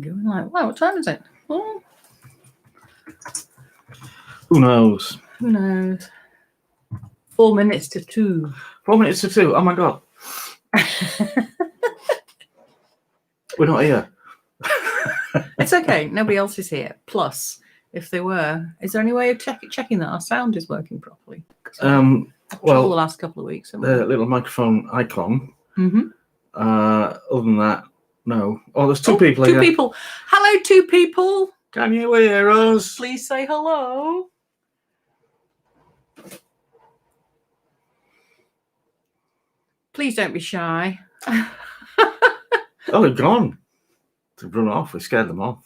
Going like, wow, what time is it? Oh, Who knows? who knows? 4 minutes to 2. 4 minutes to 2. Oh my God. We're not here. It's okay. Nobody else is here. Plus, if they were, is there any way of checking that our sound is working properly? Well, the last couple of weeks. The little microphone icon. Mm-hmm. Other than that, no. Oh, there's two people here. 2 people. Hello, 2 people. Can you hear us? Please say hello. Please don't be shy. Oh, they're gone. They've run off. We scared them off.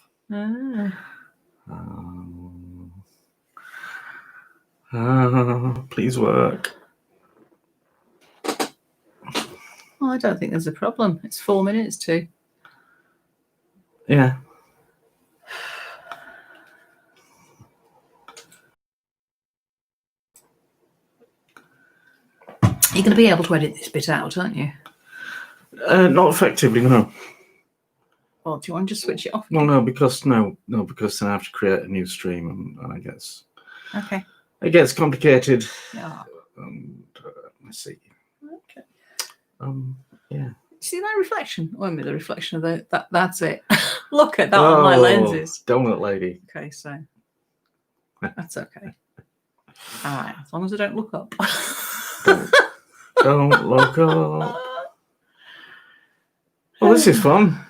Please work. Well, I don't think there's a problem. It's 4 minutes to. Yeah. You're going to be able to edit this bit out, aren't you? Not effectively, no. Well, do you want to just switch it off? Well, no, because then I have to create a new stream, and I guess it gets complicated. Yeah. Let's see. Okay. Yeah. See that reflection? Oh, I mean, the reflection of the that's it. Look at that on my lenses. Donut lady. Okay, so that's okay. All right, as long as I don't look up. Don't look up. Well, this is fun,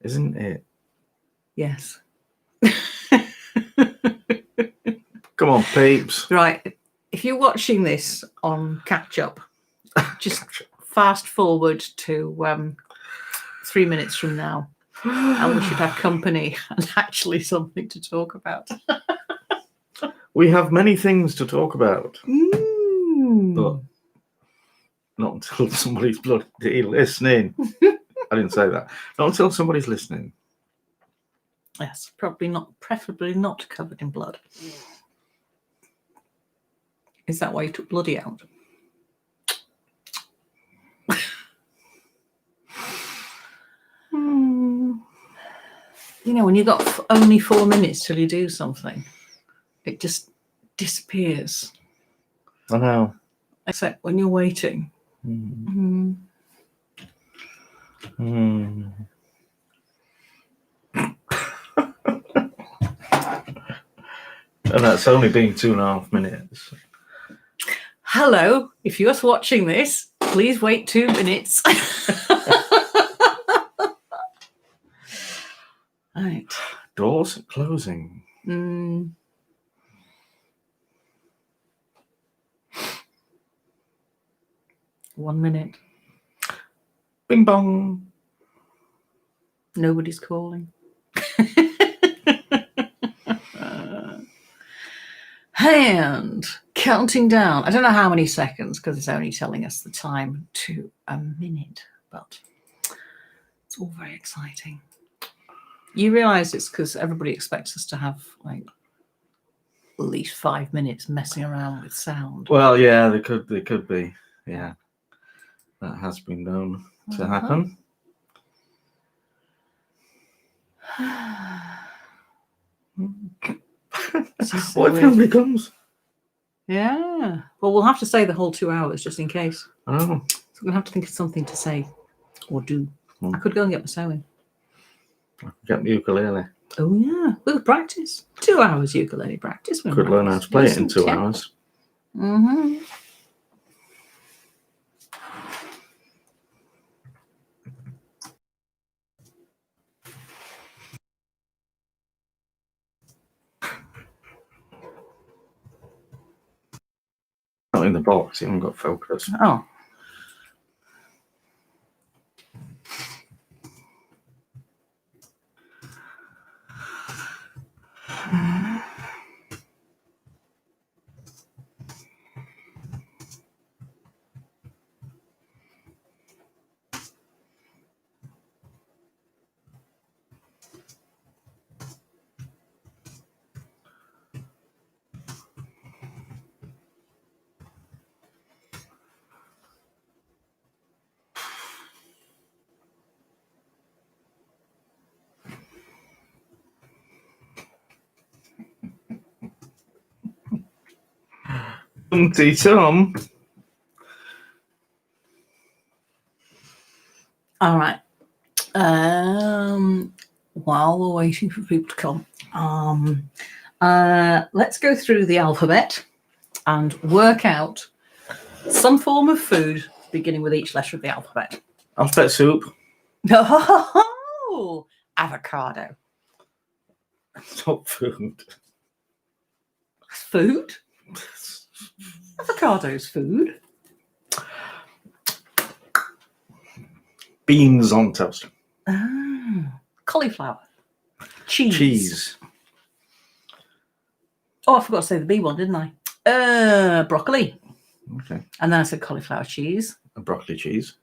isn't it? Yes. Come on, peeps. Right. If you're watching this on catch up, just fast forward to 3 minutes from now, and we should have company and actually something to talk about. We have many things to talk about, but not until somebody's bloody listening. I didn't say that. Not until somebody's listening. Yes, preferably not covered in blood. Is that why you took bloody out? You know, when you've got only 4 minutes till you do something, it just disappears. I know. Except when you're waiting. And that's only been 2.5 minutes. Hello, if you're watching this, please wait 2 minutes. Right. Doors closing. 1 minute. Bing bong. Nobody's calling. And counting down. I don't know how many seconds because it's only telling us the time to a minute, but it's all very exciting. You realise it's because everybody expects us to have like at least 5 minutes messing around with sound. Well, yeah, they could be. Yeah, that has been known to happen. What if nobody comes? Yeah. Well, we'll have to say the whole 2 hours just in case. Oh. So we're going to have to think of something to say or do. I could go and get my sewing. Get the ukulele. Oh, yeah. We'll practice. 2 hours ukulele practice. Could learn how to play it in 2 hours. Mm-hmm. Not in the box. You haven't got focus. Oh. Humpty Tom. All right. While we're waiting for people to come, let's go through the alphabet and work out some form of food beginning with each letter of the alphabet. Alphabet soup. Oh, avocado. It's not food. Food? Avocado's food. Beans on toast. Cauliflower. Cheese. Cheese. Oh, I forgot to say the B one, didn't I? Broccoli. Okay. And then I said cauliflower cheese. A broccoli cheese.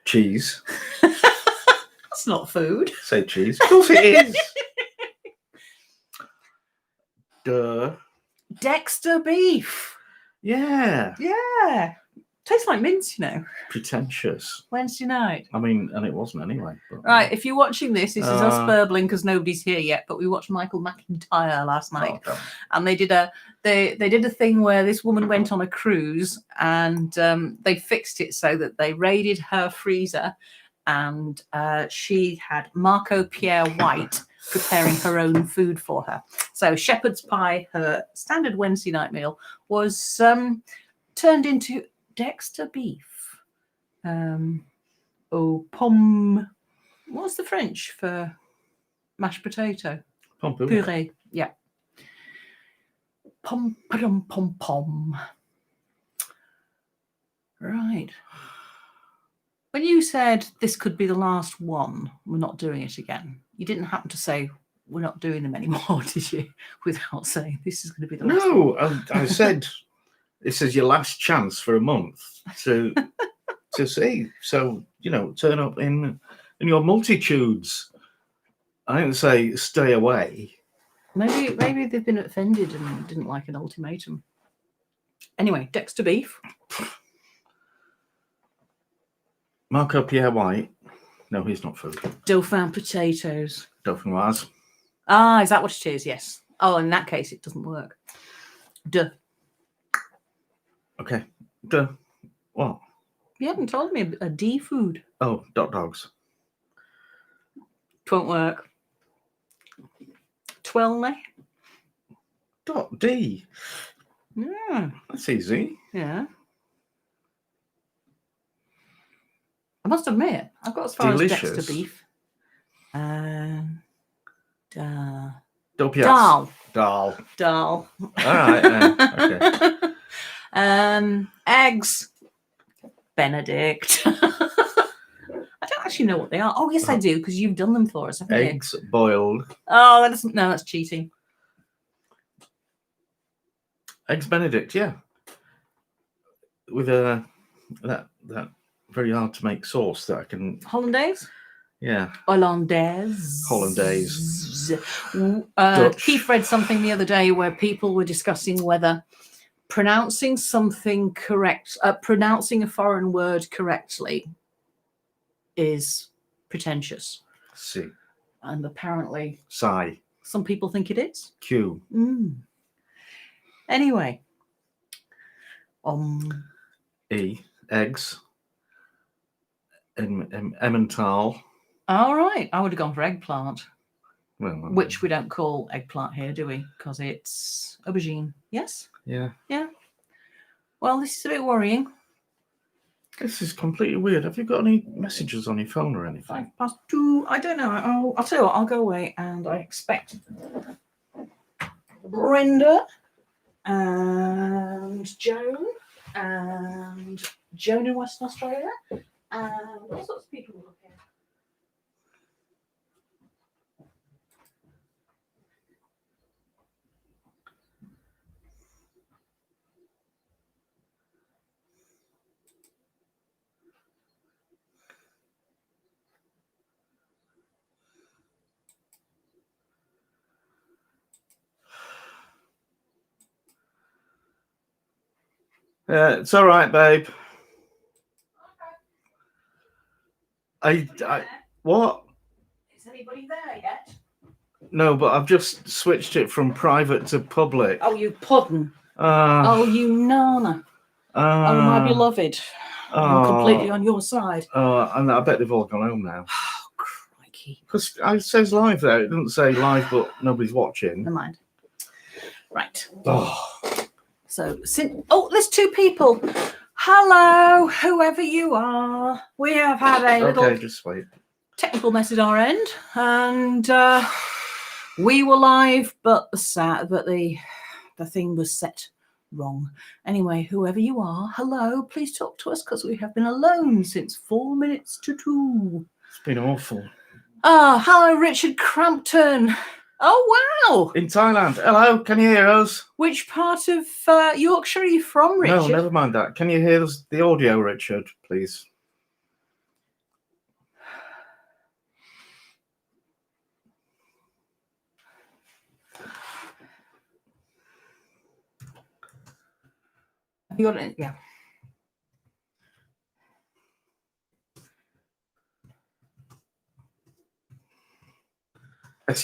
Cheese. That's not food. Say cheese. Of course it is. Duh. Dexter beef. Yeah. Yeah. Tastes like mince, you know. Pretentious. Wednesday night. I mean, and it wasn't anyway. But, Right, if you're watching this is us burbling because nobody's here yet, but we watched Michael McIntyre last night. Oh, and they did a thing where this woman went on a cruise and they fixed it so that they raided her freezer and she had Marco Pierre White preparing her own food for her. So shepherd's pie, her standard Wednesday night meal, was turned into Dexter beef. What's the French for mashed potato? Puree. Yeah. Pom. Right. When you said this could be the last one, we're not doing it again, you didn't happen to say we're not doing them anymore, did you? Without saying this is going to be the last one. No, I said this is your last chance for a month to see. So, turn up in your multitudes. I didn't say stay away. Maybe they've been offended and didn't like an ultimatum. Anyway, Dexter beef. Marco Pierre White. No, he's not food. Dauphin potatoes. Dauphinoise. Ah, is that what it is? Yes. Oh, in that case, it doesn't work. Duh. Okay. Duh. What? You haven't told me a D food. Oh, dogs. It won't work. Twelney. D. Yeah. That's easy. Yeah. I must admit, I've got as far Delicious. as Dexter beef. Dal. All right. Okay. Eggs. Benedict. I don't actually know what they are. Oh, yes, I do, because you've done them for us, haven't you? Eggs boiled. Oh, that's cheating. Eggs Benedict, yeah. With that very hard to make sauce that I can. Hollandaise. Yeah. Hollandaise. Keith read something the other day where people were discussing whether pronouncing something correct, pronouncing a foreign word correctly is pretentious. C. And apparently Sigh. some people think it is. Q. Anyway. E. Eggs. Emmental. All right. I would have gone for eggplant. Well, which we don't call eggplant here, do we? Because it's aubergine. Yes? Yeah. Yeah. Well, this is a bit worrying. This is completely weird. Have you got any messages on your phone or anything? 2:05. I don't know. I'll tell you what. I'll go away and I expect Brenda and Joan and Joan in Western Australia and all sorts of people looking. It's all right, babe. I what? Is anybody there yet? No, but I've just switched it from private to public. Oh, you puddin'. Oh, you nana. Oh, my beloved. I'm completely on your side. And I bet they've all gone home now. Oh, crikey. Because it says live there. It doesn't say live, but nobody's watching. Never mind. Right. Oh. So, there's 2 people. Hello, whoever you are. We have had a little just wait. technical mess at our end, and we were live, but the thing was set wrong. Anyway, whoever you are, hello, please talk to us because we have been alone since 4 minutes to 2. It's been awful. Hello, Richard Crampton. Oh, wow. In Thailand. Hello, can you hear us? Which part of Yorkshire are you from, Richard? No, never mind that. Can you hear us, the audio, Richard, please? Have you got it? Yeah.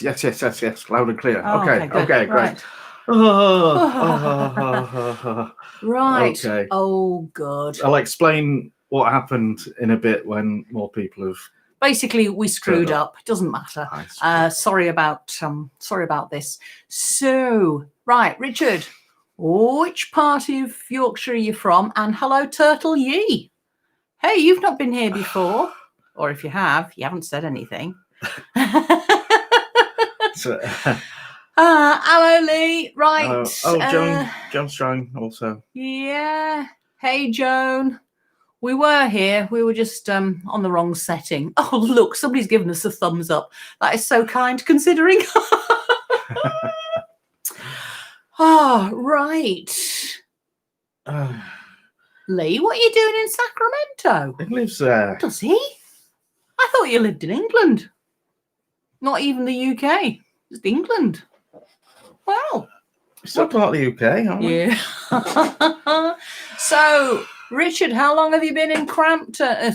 Yes. Loud and clear. Oh, okay, great. Right. Right. Okay. Oh, good. I'll explain what happened in a bit when more people have. Basically, we screwed up. It doesn't matter. Sorry about this. So, right, Richard, which part of Yorkshire are you from? And hello, Turtle Yee. Hey, you've not been here before, or if you have, you haven't said anything. Hello, Lee. Right. Joan Strong also. Yeah. Hey, Joan. We were here. We were just on the wrong setting. Oh, look, somebody's given us a thumbs up. That is so kind, considering. Right. Lee, what are you doing in Sacramento? He lives there. Does he? I thought you lived in England. Not even the UK. Just England. Well. It's still part of the UK, aren't we? Yeah. So, Richard, how long have you been in Crampton?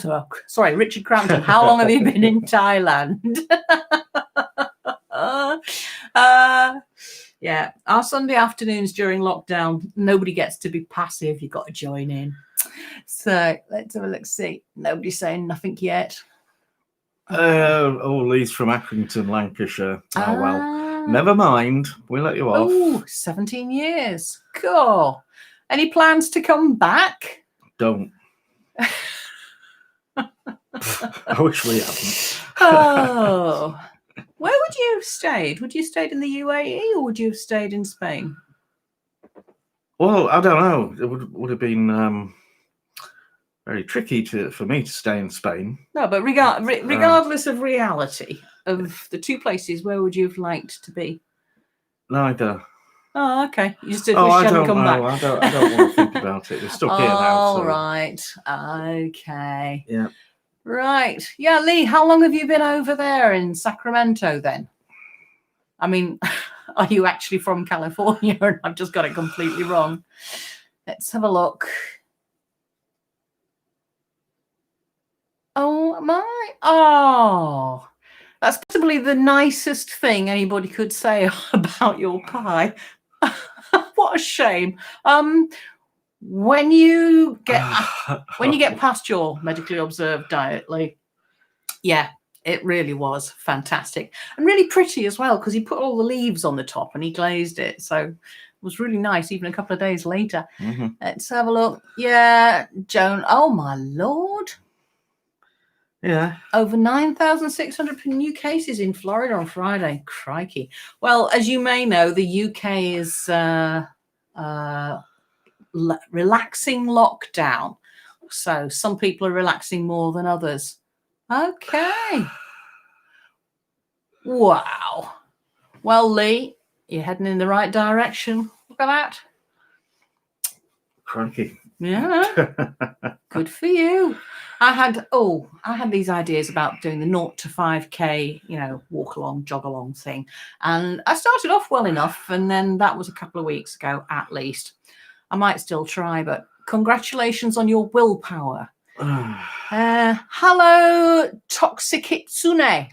Sorry, Richard Crampton, how long have you been in Thailand? Yeah, our Sunday afternoons during lockdown, nobody gets to be passive. You've got to join in. So, let's have a look. See, nobody's saying nothing yet. Lee's from Accrington, Lancashire. Oh, well. Never mind. We'll let you off. Oh, 17 years. Cool. Any plans to come back? Don't. I wish we hadn't. Oh. Where would you have stayed? Would you have stayed in the UAE or would you have stayed in Spain? Well, I don't know. It would have been very tricky for me to stay in Spain. No, but regardless of reality, of the 2 places, where would you have liked to be? Neither. Oh, okay. You just wish you hadn't come back. I don't want to think about it. We're stuck here now. All so. right. Okay. Yeah. Right. Yeah, Lee, how long have you been over there in Sacramento then? I mean, are you actually from California? And I've just got it completely wrong. Let's have a look. Oh, my. Oh, that's possibly the nicest thing anybody could say about your pie. What a shame. When you get past your medically observed diet, Lee, yeah, it really was fantastic and really pretty as well because he put all the leaves on the top and he glazed it, so it was really nice. Even a couple of days later. Mm-hmm. Let's have a look. Yeah, Joan. Oh my lord. Yeah. Over 9,600 new cases in Florida on Friday. Crikey. Well, as you may know, the UK is relaxing lockdown. So some people are relaxing more than others. Okay. Wow. Well, Lee, you're heading in the right direction. Look at that. Crikey. Yeah. Good for you. I had these ideas about doing the 0 to 5K, walk along, jog along thing. And I started off well enough, and then that was a couple of weeks ago at least. I might still try, but congratulations on your willpower. Hello, Toxic Hitsune.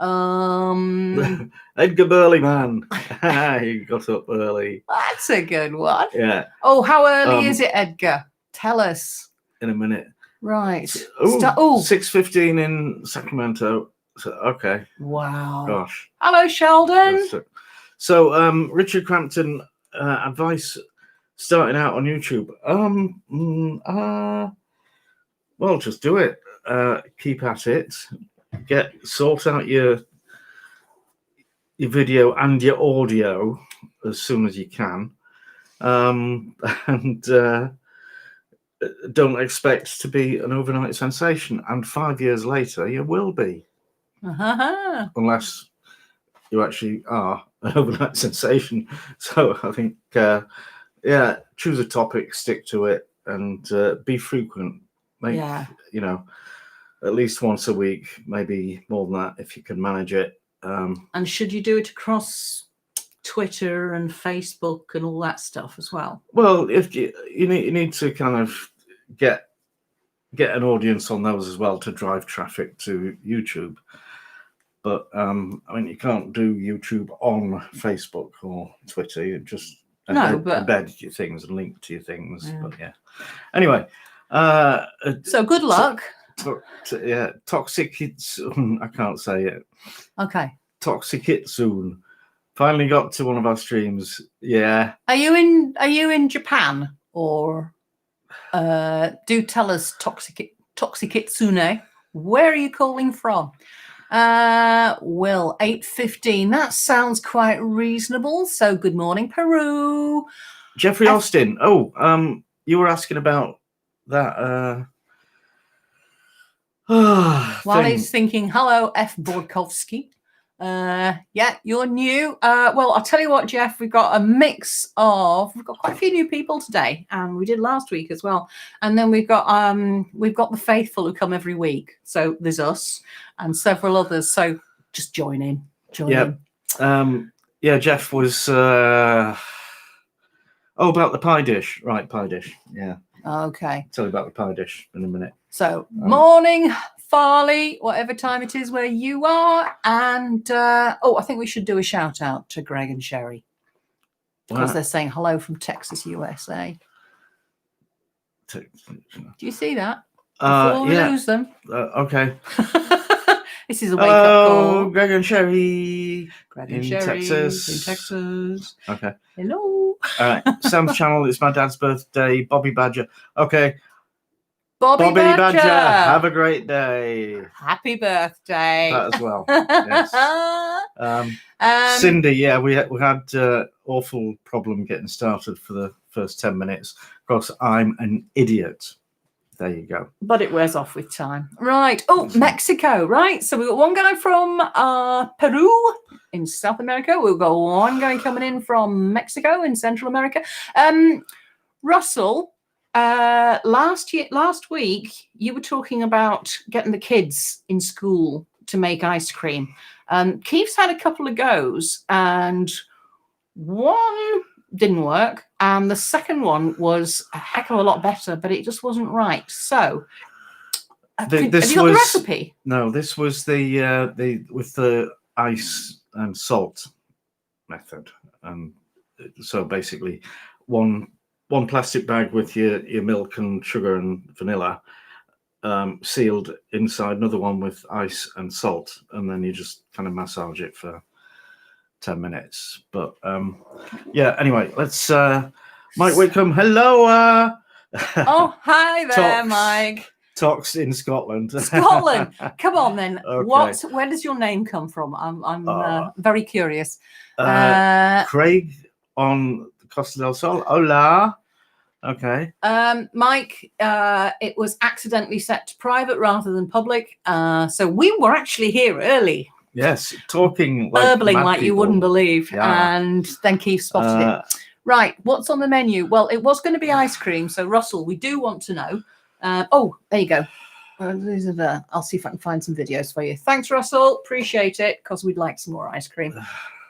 Edgar Burley, man. He got up early. That's a good one. Yeah. Oh, how early is it, Edgar? Tell us. In a minute. Right. 6:15 in Sacramento. So, okay. Wow. Gosh. Hello, Sheldon. So, Richard Crampton, advice starting out on YouTube. Well, just do it. Keep at it. Sort out your video and your audio as soon as you can. And don't expect to be an overnight sensation. And 5 years later, you will be. Unless you actually are an overnight sensation. So I think, choose a topic, stick to it, and be frequent. Make, at least once a week, maybe more than that if you can manage it. And should you do it across Twitter and Facebook and all that stuff as well? Well, if you need to kind of get an audience on those as well to drive traffic to YouTube. But you can't do YouTube on Facebook or Twitter. You just embed your things and link to your things. Yeah. But yeah. Anyway. So good luck. Toxic Soon. I can't say it. Okay. Toxic It Soon. Finally got to one of our streams. Yeah. Are you in Japan or do tell us Toxic Itsune? Where are you calling from? Will 8:15. That sounds quite reasonable. So good morning, Peru. Jeffrey Austin. You were asking about that. While he's thinking, hello, F. Borkowski. You're new. Well, I'll tell you what, Jeff, we've got quite a few new people today, and we did last week as well. And then we've got the faithful who come every week. So there's us and several others. So just join in. Jeff was about the pie dish. Right, pie dish. Yeah. Okay. Tell you about the pie dish in a minute. So morning, Farley, whatever time it is where you are. And I think we should do a shout out to Greg and Sherry because they're saying hello from Texas, USA. Do you see that? Before we lose them. Okay. This is a wake-up call. Greg and Sherry. In Texas. Okay. Hello. All right. Sam's channel. It's my dad's birthday. Bobby Badger. Okay. Bobby Badger. Have a great day. Happy birthday. That as well. Yes. Cindy. Yeah, we had awful problem getting started for the first 10 minutes. Of course, I'm an idiot. There you go. But it wears off with time. Right. Oh, Mexico. Right. So we've got one guy from Peru in South America. We've got one guy coming in from Mexico in Central America. Russell, last week, you were talking about getting the kids in school to make ice cream. Keef's had a couple of goes, and one didn't work, and the second one was a heck of a lot better, but it just wasn't right. So, have you got the recipe? No, this was the with the ice and salt method, and so basically one plastic bag with your milk and sugar and vanilla, sealed inside another one with ice and salt, and then you just kind of massage it for 10 minutes. But anyway, let's Mike Wickham. Hello. Oh, hi there, Mike. Tox in Scotland. Scotland. Come on then. Okay. Where does your name come from? I'm very curious. Craig on Costa del Sol. Hola. Okay. Mike, it was accidentally set to private rather than public. So we were actually here early. Yes, talking burbling like you wouldn't believe. Yeah. And then Keith spotted it. Right, what's on the menu? Well, it was going to be ice cream. So Russell, we do want to know. There you go. These are I'll see if I can find some videos for you. Thanks, Russell. Appreciate it, because we'd like some more ice cream.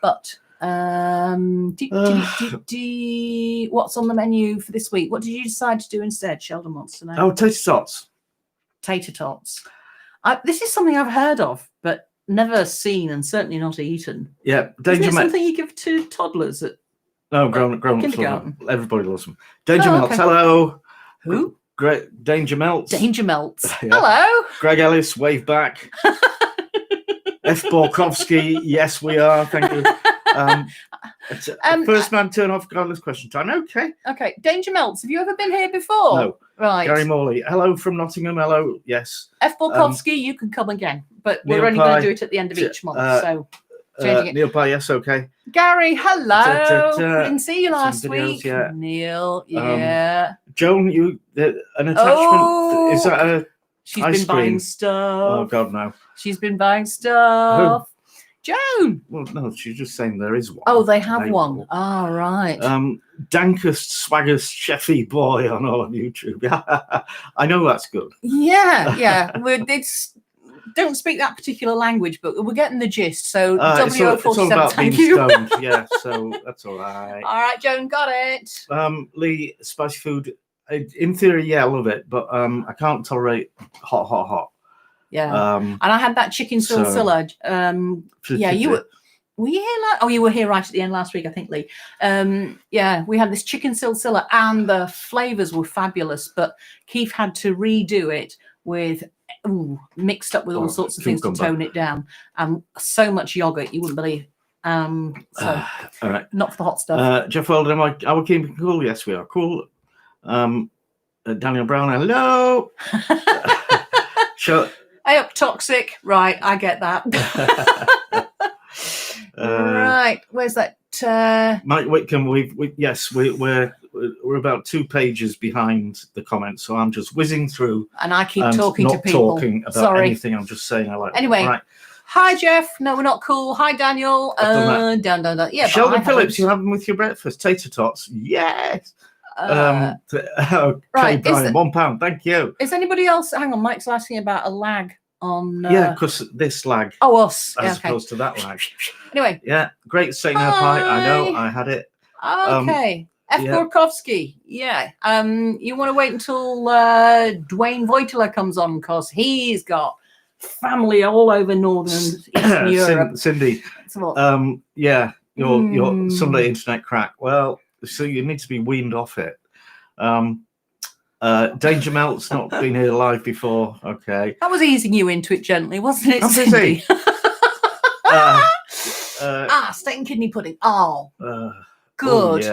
But what's on the menu for this week? What did you decide to do instead? Sheldon wants to know. Oh, tater tots. Tater tots. This is something I've heard of, but never seen and certainly not eaten. Yeah, Isn't Danger it Melts. something you give to toddlers at No, grown-ups love kindergarten? them. Everybody loves them. Danger Oh, Melts, okay. hello. Who? Great, Danger Melts. Danger Melts. Yeah. Hello. Greg Ellis, wave back. F. Borkowski, yes, we are. Thank you. First man turn off regardless question time. Okay. Okay. Danger Melts. Have you ever been here before? No. Right. Gary Morley, hello from Nottingham. Hello. Yes. F. Borkowski, you can come again, but we're Neil only going Pye, to do it at the end of each month. So changing it. Neil Pye, yes, okay. Gary, hello. We didn't see you some last videos, week. yeah. Neil, yeah. Joan, an attachment. Is that a She's ice been buying cream? stuff. Oh God, no. She's been buying stuff. Joan. Well, no, she's just saying there is one. Oh, they have one. Oh, right. Dankest, swaggest, chefy boy on all on YouTube. Yeah, I know that's good. Yeah. It's don't speak that particular language, but we're getting the gist. So it's all about being you. stoned. Yeah, so that's all right. All right, Joan, got it. Lee, spicy food. In theory, yeah, I love it, but I can't tolerate hot. Yeah, and I had that chicken silsilla. Yeah, were you here? You were here right at the end last week, I think, Lee. Yeah, we had this chicken silsilla, and the flavors were fabulous. But Keith had to redo it with mixed up with all sorts of things to tone it down, and so much yogurt you wouldn't believe. All right, not for the hot stuff. Jeff Weldon, are we keeping cool? Yes, we are cool. Daniel Brown, hello. Hey up, toxic. Right, I get that. Right, where's that? Mike Whitcomb. We're about 2 pages behind the comments, so I'm just whizzing through. And I keep talking to people. Not talking about anything. I'm just saying I like. Anyway, right. Hi Jeff. No, we're not cool. Hi Daniel. Dun. Yeah. Sheldon Phillips, you have them with your breakfast. Tater tots. Yes. Right. Brian, £1. Thank you. Is anybody else? Hang on, Mike's asking about a lag on. Yeah, because this lag. Oh, us. As opposed to that lag. Anyway. Yeah, great St. Pie. I know, I had it. Okay. F. Borkowski. Yeah. You want to wait until Dwayne Voitila comes on because he's got family all over northern Eastern Europe. Cindy. Yeah, your Sunday internet crack. Well, so you need to be weaned off it. Danger Melt's not been here live before. Okay. That was easing you into it gently, wasn't it, I'm Cindy? busy. Steak and kidney pudding. Oh, good.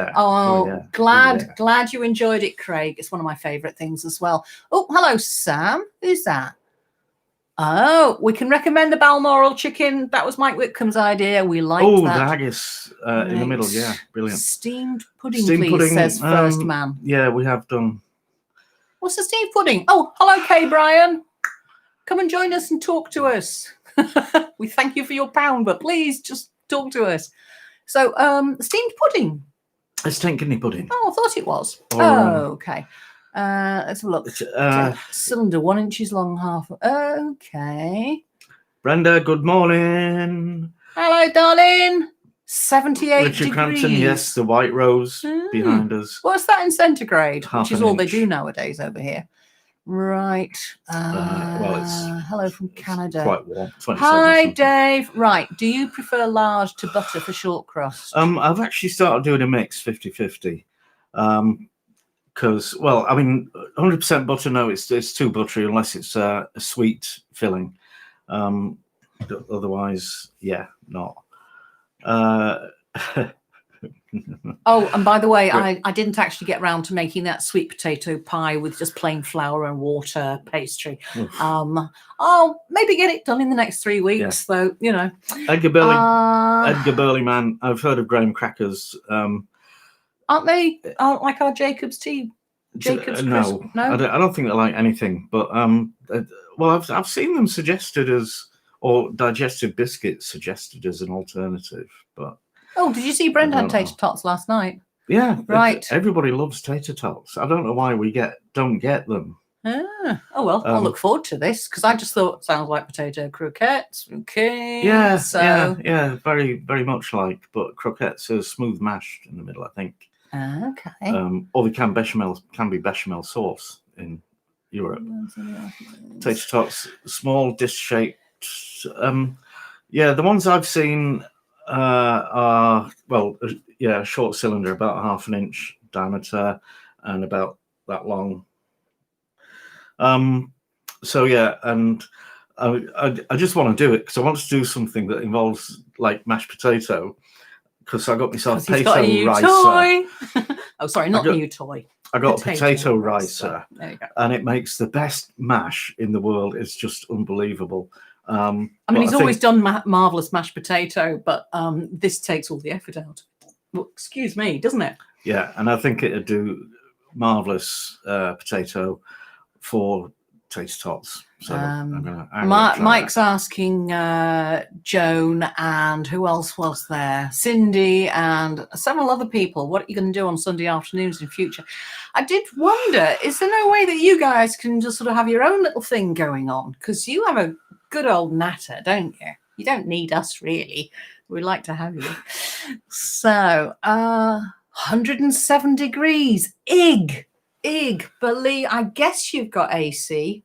Glad you enjoyed it, Craig. It's one of my favourite things as well. Oh, hello, Sam. Who's that? Oh, we can recommend the Balmoral chicken. That was Mike Whitcomb's idea. We like that. Oh, the haggis in the middle. Yeah, brilliant. Steamed pudding, please, says First Man. Yeah, we have done. What's the steamed pudding? Oh, hello, Kay Brian. Come and join us and talk to us. We thank you for your £1, but please just talk to us. So, steamed pudding. A steak kidney pudding. Oh, I thought it was. Okay. Let's have a look. Cylinder 1 inches long, half. Okay. Brenda, good morning. Hello, darling. 78 Richard degrees. Crampton, yes, the white rose behind us. What's that in centigrade? Half which is an all they inch. do nowadays over here. Right. It's hello from Canada. Quite warm. Hi, Dave. Right. Do you prefer lard to butter for short crust? I've actually started doing a mix 50-50. Because, well, I mean, 100% butter, no, it's too buttery unless it's a sweet filling. Otherwise, yeah, not. Oh, and by the way, I didn't actually get round to making that sweet potato pie with just plain flour and water pastry. I'll maybe get it done in the next 3 weeks, though, you know. Edgar Burley, man, I've heard of graham crackers. Aren't they like our Jacob's tea? Jacob's no, I don't think they're like anything. But well, I've seen them suggested as, or digestive biscuits suggested as an alternative. But did you see Brenda had tater tots last night? Yeah, right. Everybody loves tater tots. I don't know why we don't get them. Oh well, I'll look forward to this because I just thought it sounds like potato croquettes. Okay. Yeah, yeah, very, very much like, but croquettes are smooth mashed in the middle, I think. Okay. Or they can be bechamel sauce in Europe. Tater tots, small dish shaped. Yeah, the ones I've seen are, well, yeah, short cylinder, about 1/2 inch diameter and about that long. So yeah, and I just want to do it because I want to do something that involves like mashed potato, because I got myself He's got a new ricer. toy. Oh, sorry, not new toy. I got a potato ricer. There you go. And it makes the best mash in the world. It's just unbelievable. I mean, he's always done marvelous mashed potato, but this takes all the effort out. Well, excuse me, doesn't it? Yeah, and I think it'd do marvelous potato for taste tots. So Mike's asking Joan and who else was there? Cindy and several other people. What are you going to do on Sunday afternoons in future? I did wonder, is there no way that you guys can just sort of have your own little thing going on? Because you have a good old natter, don't you? You don't need us, really. We'd like to have you. So, 107 degrees. Believe, I guess you've got AC.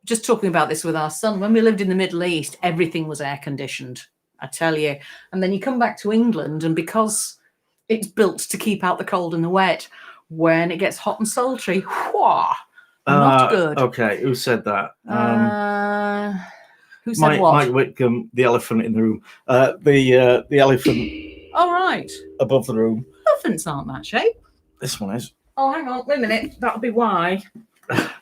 Just talking about this with our son. When we lived in the Middle East, everything was air conditioned, I tell you. And then you come back to England, and because it's built to keep out the cold and the wet, when it gets hot and sultry, not good. Okay, who said that? Who said what? Mike Whitcomb, the elephant in the room. The elephant. All right. Above the room. Elephants aren't that shape. This one is. Oh, hang on, wait a minute. That'll be why.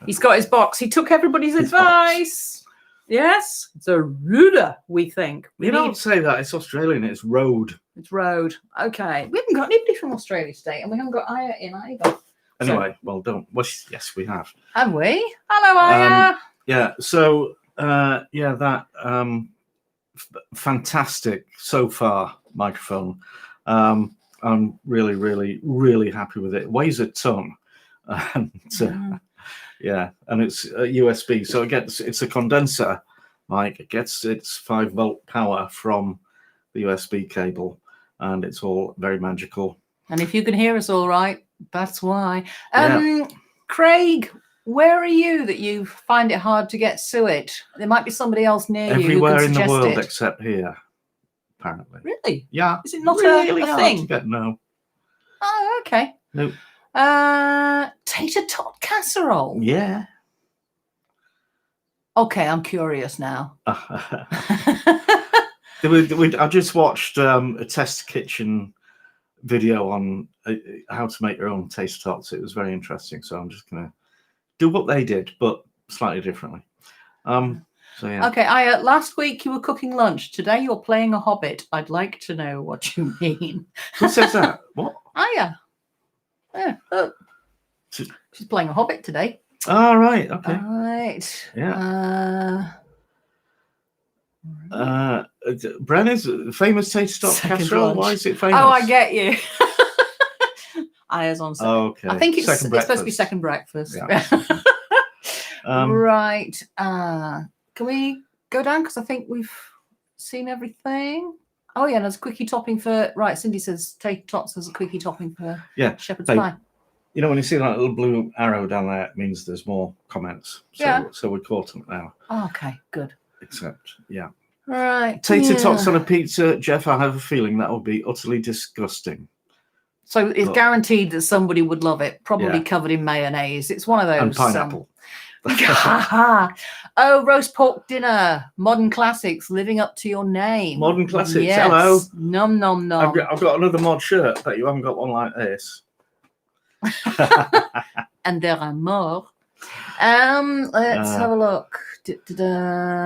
He's got his box. He took everybody's advice. Box. Yes, it's a ruder, we think. Don't say that. It's Australian. It's road. It's road. Okay. We haven't got anybody from Australia today, and we haven't got Aya in either. Anyway, well, don't. Well, yes, we have. Have we? Hello, Aya. Yeah. So, that fantastic so far microphone. I'm really, really, really happy with it. It weighs a ton. And and it's a USB, so it's a condenser mic. It gets its 5-volt power from the USB cable, and it's all very magical. And if you can hear us all right, that's why. Craig, where are you that you find it hard to get suet? There might be somebody else near you. Everywhere in the world except here, apparently. Really? Yeah. Is it not really a thing? No. Oh, okay. Nope. Tater tot casserole. Yeah. Okay, I'm curious now. I just watched a test kitchen video on how to make your own tater tots. It was very interesting, so I'm just going to do what they did, but slightly differently. So yeah. Okay, last week you were cooking lunch. Today you're playing a hobbit. I'd like to know what you mean. Who says that? What? Aya. Yeah. Oh. She's playing a hobbit today. Oh, right. Okay. All right. Yeah. Brenner's famous tater tot casserole. Lunch. Why is it famous? Oh, I get you. Aya's on second. Oh, okay. I think it's supposed to be second breakfast. Yeah. Right. Can we go down? Because I think we've seen everything. Oh, yeah, there's a quickie topping for... Right, Cindy says tater tots as a quickie topping for shepherd's pie. You know, when you see that little blue arrow down there, it means there's more comments. So we're caught up now. Oh, okay, good. Except, yeah. Right. Tater tots on a pizza, Jeff, I have a feeling that will be utterly disgusting. So it's guaranteed that somebody would love it, probably covered in mayonnaise. It's one of those. And pineapple. Oh, roast pork dinner, modern classics, living up to your name. Modern classics, yes. Hello. Nom, nom, nom. I've got another mod shirt, but you haven't got one like this. And there are more. Let's have a look.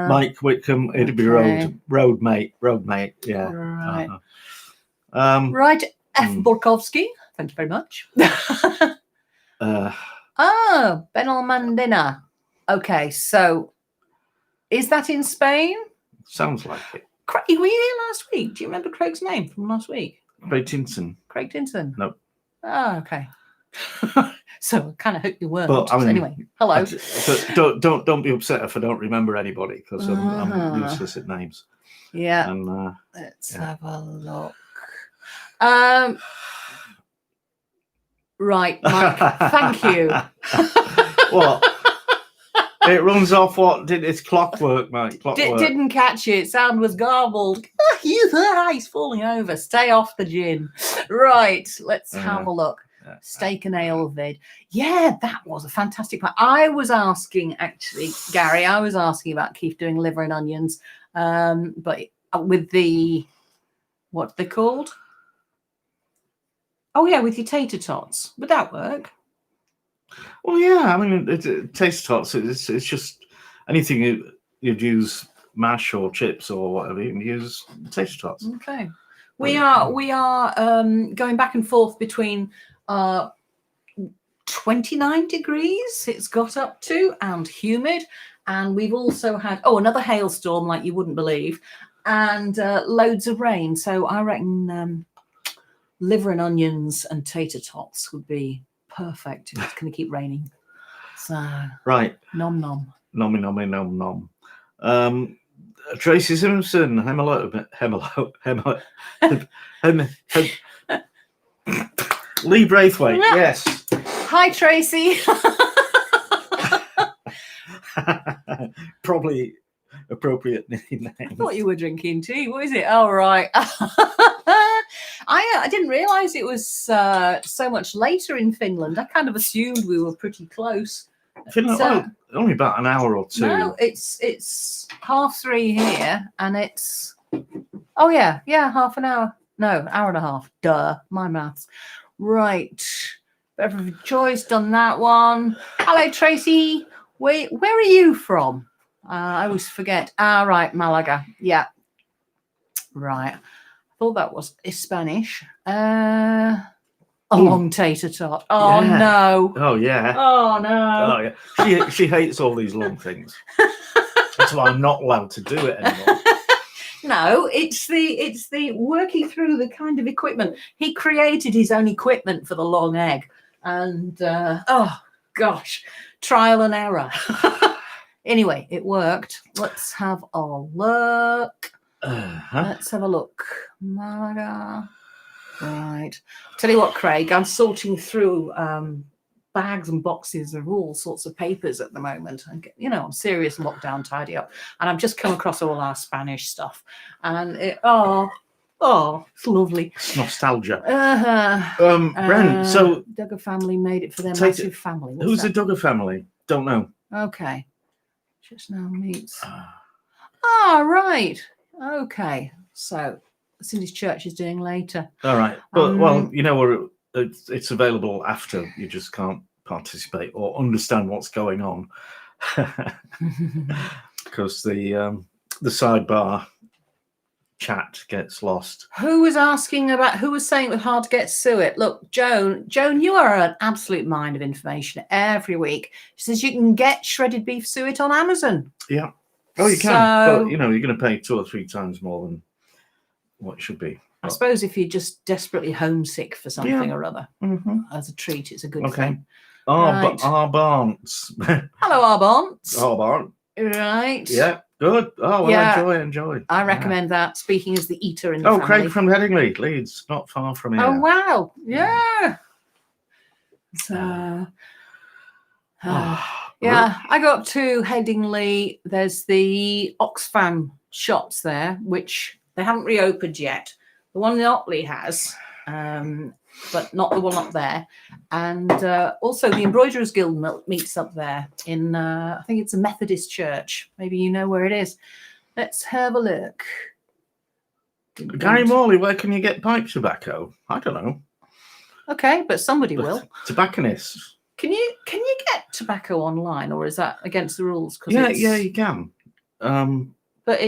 Mike Whitcomb, it'd be road mate, yeah. Right. Right, F. Borkowski, thank you very much. Benalmandena. Okay, so is that in Spain? Sounds like it. Craig, were you here last week? Do you remember Craig's name from last week? Craig Tinson. Craig Tinson? No. Oh, okay. So I kind of hope you weren't. But, I mean, anyway, hello. Don't be upset if I don't remember anybody, because I'm useless at names. Yeah. And, let's have a look. Right, Mike. Thank you. What? It runs off what? It's clockwork, mate. Clockwork. Didn't catch it. Sound was garbled. He's falling over. Stay off the gin. Right, let's have a look. Steak and ale vid. Yeah, that was a fantastic part. I was asking, actually, Gary, I was asking about Keith doing liver and onions, but with the, what they're called? Oh, yeah, with your tater tots. Would that work? Well, yeah, I mean, tater tots, it's just anything you'd use mash or chips or whatever, you can use tater tots. Okay. We are going back and forth between 29 degrees it's got up to, and humid, and we've also had another hailstorm like you wouldn't believe, and loads of rain. So I reckon liver and onions and tater tots would be perfect if it's going to keep raining. So right, nom nom, nommy nommy nom nom. Tracy Simpson, Lee Braithwaite, yes. Hi, Tracy. Probably appropriate name. I thought you were drinking tea. What is it? Oh, right. I didn't realise it was so much later in Finland. I kind of assumed we were pretty close. Finland, only about an hour or two. No, it's 3:30 here, and it's half an hour. No, hour and a half. Duh, my maths. Right. Beverage of choice, done that one. Hello, Tracy. Where are you from? I always forget. Right, Malaga. Yeah. Right. I thought that was Spanish. A long tater tot. Oh, yeah. no. Oh, yeah. Oh, no. Oh, yeah. She hates all these long things. That's why I'm not allowed to do it anymore. No, it's the working through the kind of equipment. He created his own equipment for the long egg. And, oh, gosh, trial and error. Anyway, it worked. Let's have a look. Let's have a look. Malaga. Right. Tell you what, Craig, I'm sorting through bags and boxes of all sorts of papers at the moment. And, I'm serious lockdown tidy up. And I've just come across all our Spanish stuff. And it's lovely. It's nostalgia. Brent, so Duggar family made it for their massive family. Who's the Duggar family? Don't know. Okay. Just now meets. Right. Okay. So Cindy's church is doing later. All right. But well, where it's available after. You just can't participate or understand what's going on because the sidebar chat gets lost. Who was saying it was hard to get suet? Look, Joan, you are an absolute mine of information every week. She says you can get shredded beef suet on Amazon. Yeah. Oh, you can. But you're going to pay 2 or 3 times more than what it should be. I suppose if you're just desperately homesick for something or other, as a treat, it's a good thing. Right. Arbants. Hello, Arbants. Arbant. Right. Yeah. Good. Oh, well, enjoy. I recommend that. Speaking as the eater in the family. Craig from Headingley, Leeds, not far from here. Oh, wow. Yeah. So, yeah, I got to Headingley. There's the Oxfam shops there, which they haven't reopened yet. The one in Otley has, but not the one up there. And also the Embroiderers Guild meets up there in, I think it's a Methodist church. Maybe you know where it is. Let's have a look. Gary Morley, where can you get pipe tobacco? I don't know. Okay, but somebody will. Tobacconists. Can you get tobacco online, or is that against the rules? Yeah, you can. But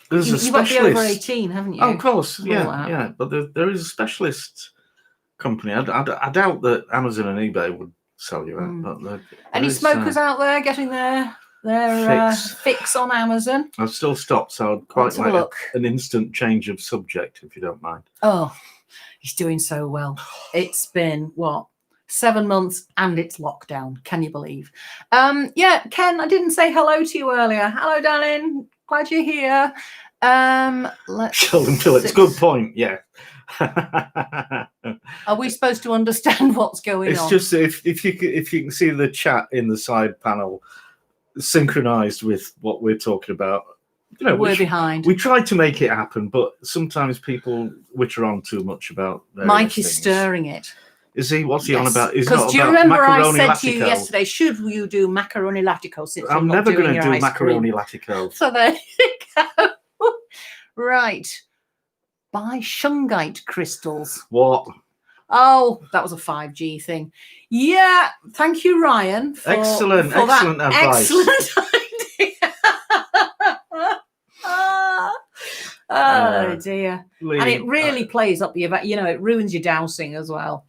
there's a you've got to be specialist. over 18, haven't you? Oh, of course, yeah. But there is a specialist company. I doubt that Amazon and eBay would sell you out. But any smokers out there getting their fix on Amazon? I've still stopped, so I'd quite like an instant change of subject, if you don't mind. Oh, he's doing so well. It's been, 7 months and it's lockdown. Can you believe? Yeah, Ken, I didn't say hello to you earlier. Hello, darling. Glad you're here. Let's Sheldon Phillips, good point. Yeah. Are we supposed to understand what's going on? It's just if you can see the chat in the side panel, synchronized with what we're talking about. You know, we're behind. We try to make it happen, but sometimes people witter on too much about Mike is things. stirring it. Is he? What's he on about? Is Because do you remember I said to you yesterday, should you do macaroni latico? Since I'm never going to do macaroni latico. So there you go. Right. Buy shungite crystals. What? Oh, that was a 5G thing. Yeah. Thank you, Ryan. Excellent advice. Excellent idea. Oh dear. And it really plays up your, it ruins your dousing as well.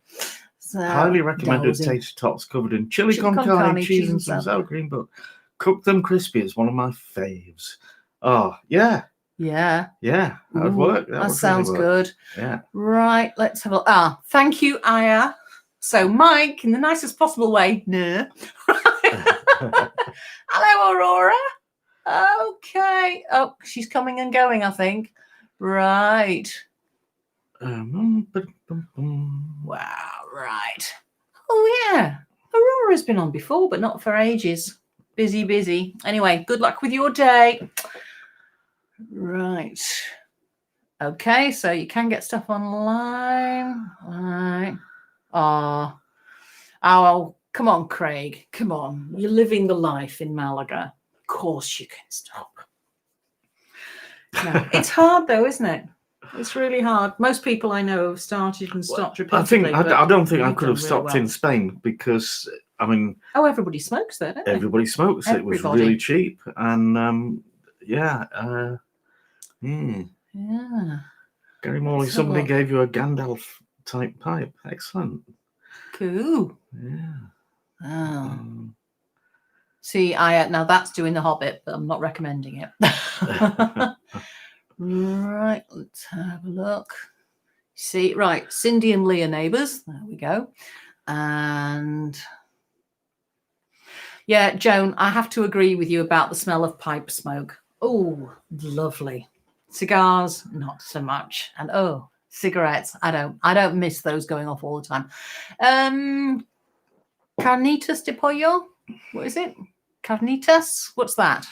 So, highly recommended tater tots covered in chili con carne, cheese and some sour cream, but cook them crispy. It's one of my faves. Oh, yeah. Yeah. Yeah, that would work. That sounds really good. Yeah. Right, let's have a thank you, Aya. So Mike, in the nicest possible way. No. Hello, Aurora. Okay. Oh, she's coming and going, I think. Right. Wow, right. Oh, yeah. Aurora's been on before, but not for ages. Busy. Anyway, good luck with your day. Right. Okay, so you can get stuff online. Right. Oh, come on, Craig. Come on. You're living the life in Malaga. Of course you can stop. No, it's hard though, isn't it? It's really hard. Most people I know have started and stopped repeatedly. I don't think I could have stopped in Spain because, I mean... Oh, everybody smokes there, don't they? Everybody smokes. Everybody. It was really cheap. And, yeah. Gary Morley, somebody gave you a Gandalf-type pipe. Excellent. Cool. Yeah. Oh. See, now that's doing the Hobbit, but I'm not recommending it. Right, let's have a look. See, right, Cindy and Lee are neighbours. There we go. And yeah, Joan, I have to agree with you about the smell of pipe smoke. Oh, lovely. Cigars, not so much. And cigarettes, I don't miss those going off all the time. Carnitas de pollo? What is it? Carnitas? What's that?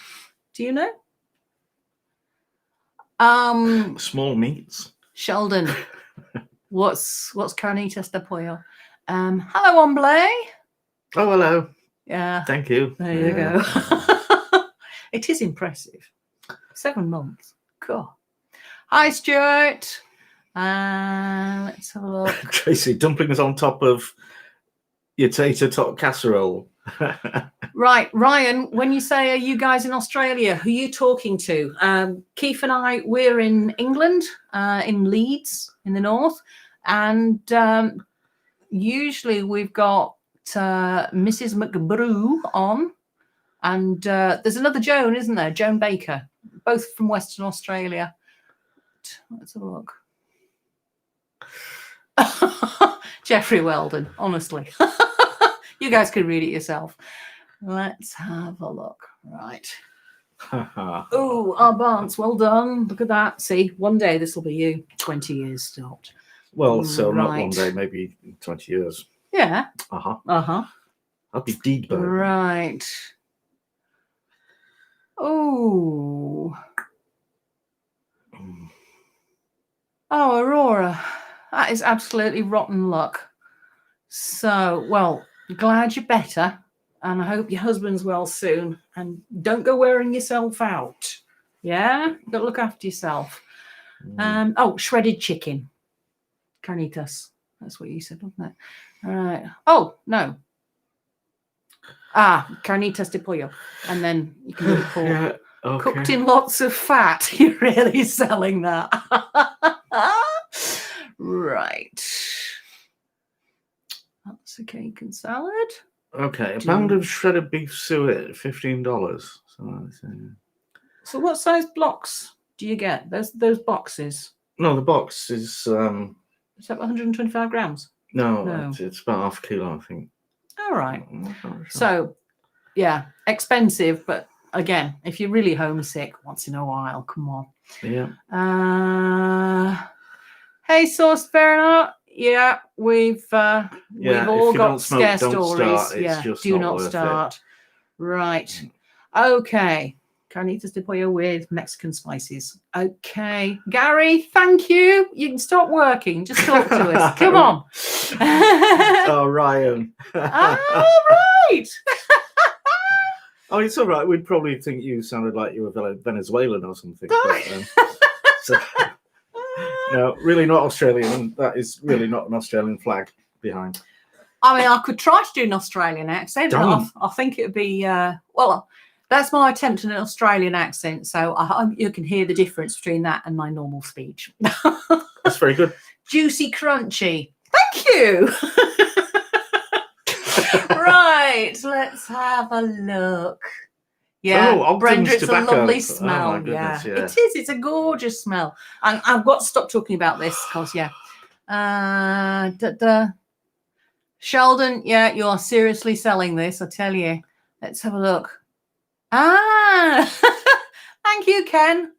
Do you know? Small meats. Sheldon, what's carnitas de pollo? Hello, Omble. Oh, hello. Yeah. Thank you. There you go. It is impressive. 7 months. Cool. Hi, Stuart. Let's have a look. Tracy, dumplings on top of your tater tot casserole. Right, Ryan, when you say, are you guys in Australia, who are you talking to? Keith and I, we're in England, in Leeds, in the north. And usually we've got Mrs. McBrew on. And there's another Joan, isn't there? Joan Baker, both from Western Australia. Let's have a look. Jeffrey Weldon, honestly. You guys can read it yourself. Let's have a look. Right. Oh, our Barnes, well done. Look at that. See, one day this will be you. 20 years stopped. Well, so not one day, maybe 20 years. Yeah. I'll be deed burdened. Right. Oh. Oh, Aurora. That is absolutely rotten luck. So, well, glad you're better. And I hope your husband's well soon. And don't go wearing yourself out. Yeah? Got to look after yourself. Shredded chicken. Carnitas. That's what you said, wasn't it? All right. Oh, no. Carnitas de pollo. And then you can do it pork. Yeah, okay. Cooked in lots of fat. You're really selling that. Right. That's a cake and salad. Okay, a pound of shredded beef suet, $15. So what size blocks do you get? Those boxes? No, the box is... Is that 125 grams? No. It's about half a kilo, I think. All right. Sure. So, yeah, expensive, but again, if you're really homesick once in a while, come on. Yeah. Hey, Sauce Bernard. Yeah, we've all got scare stories. Do not start. Right. Okay. Carnitas de pollo with Mexican spices. Okay. Gary, thank you. You can stop working. Just talk to us. Come on. Oh, Ryan. All right. Oh, it's all right. We'd probably think you sounded like you were Venezuelan or something. But, so, no, really not Australian. And that is really not an Australian flag behind. I mean, I could try to do an Australian accent. I think it would be, well, that's my attempt at an Australian accent. So I hope you can hear the difference between that and my normal speech. That's very good. Juicy, crunchy. Thank you. Right, let's have a look. Yeah, Oh, Brenda, it's tobacco. a lovely Oh, smell. my goodness, yeah. It is. It's a gorgeous smell. And I've got to stop talking about this because, Sheldon, yeah, you are seriously selling this, I tell you. Let's have a look. Thank you, Ken.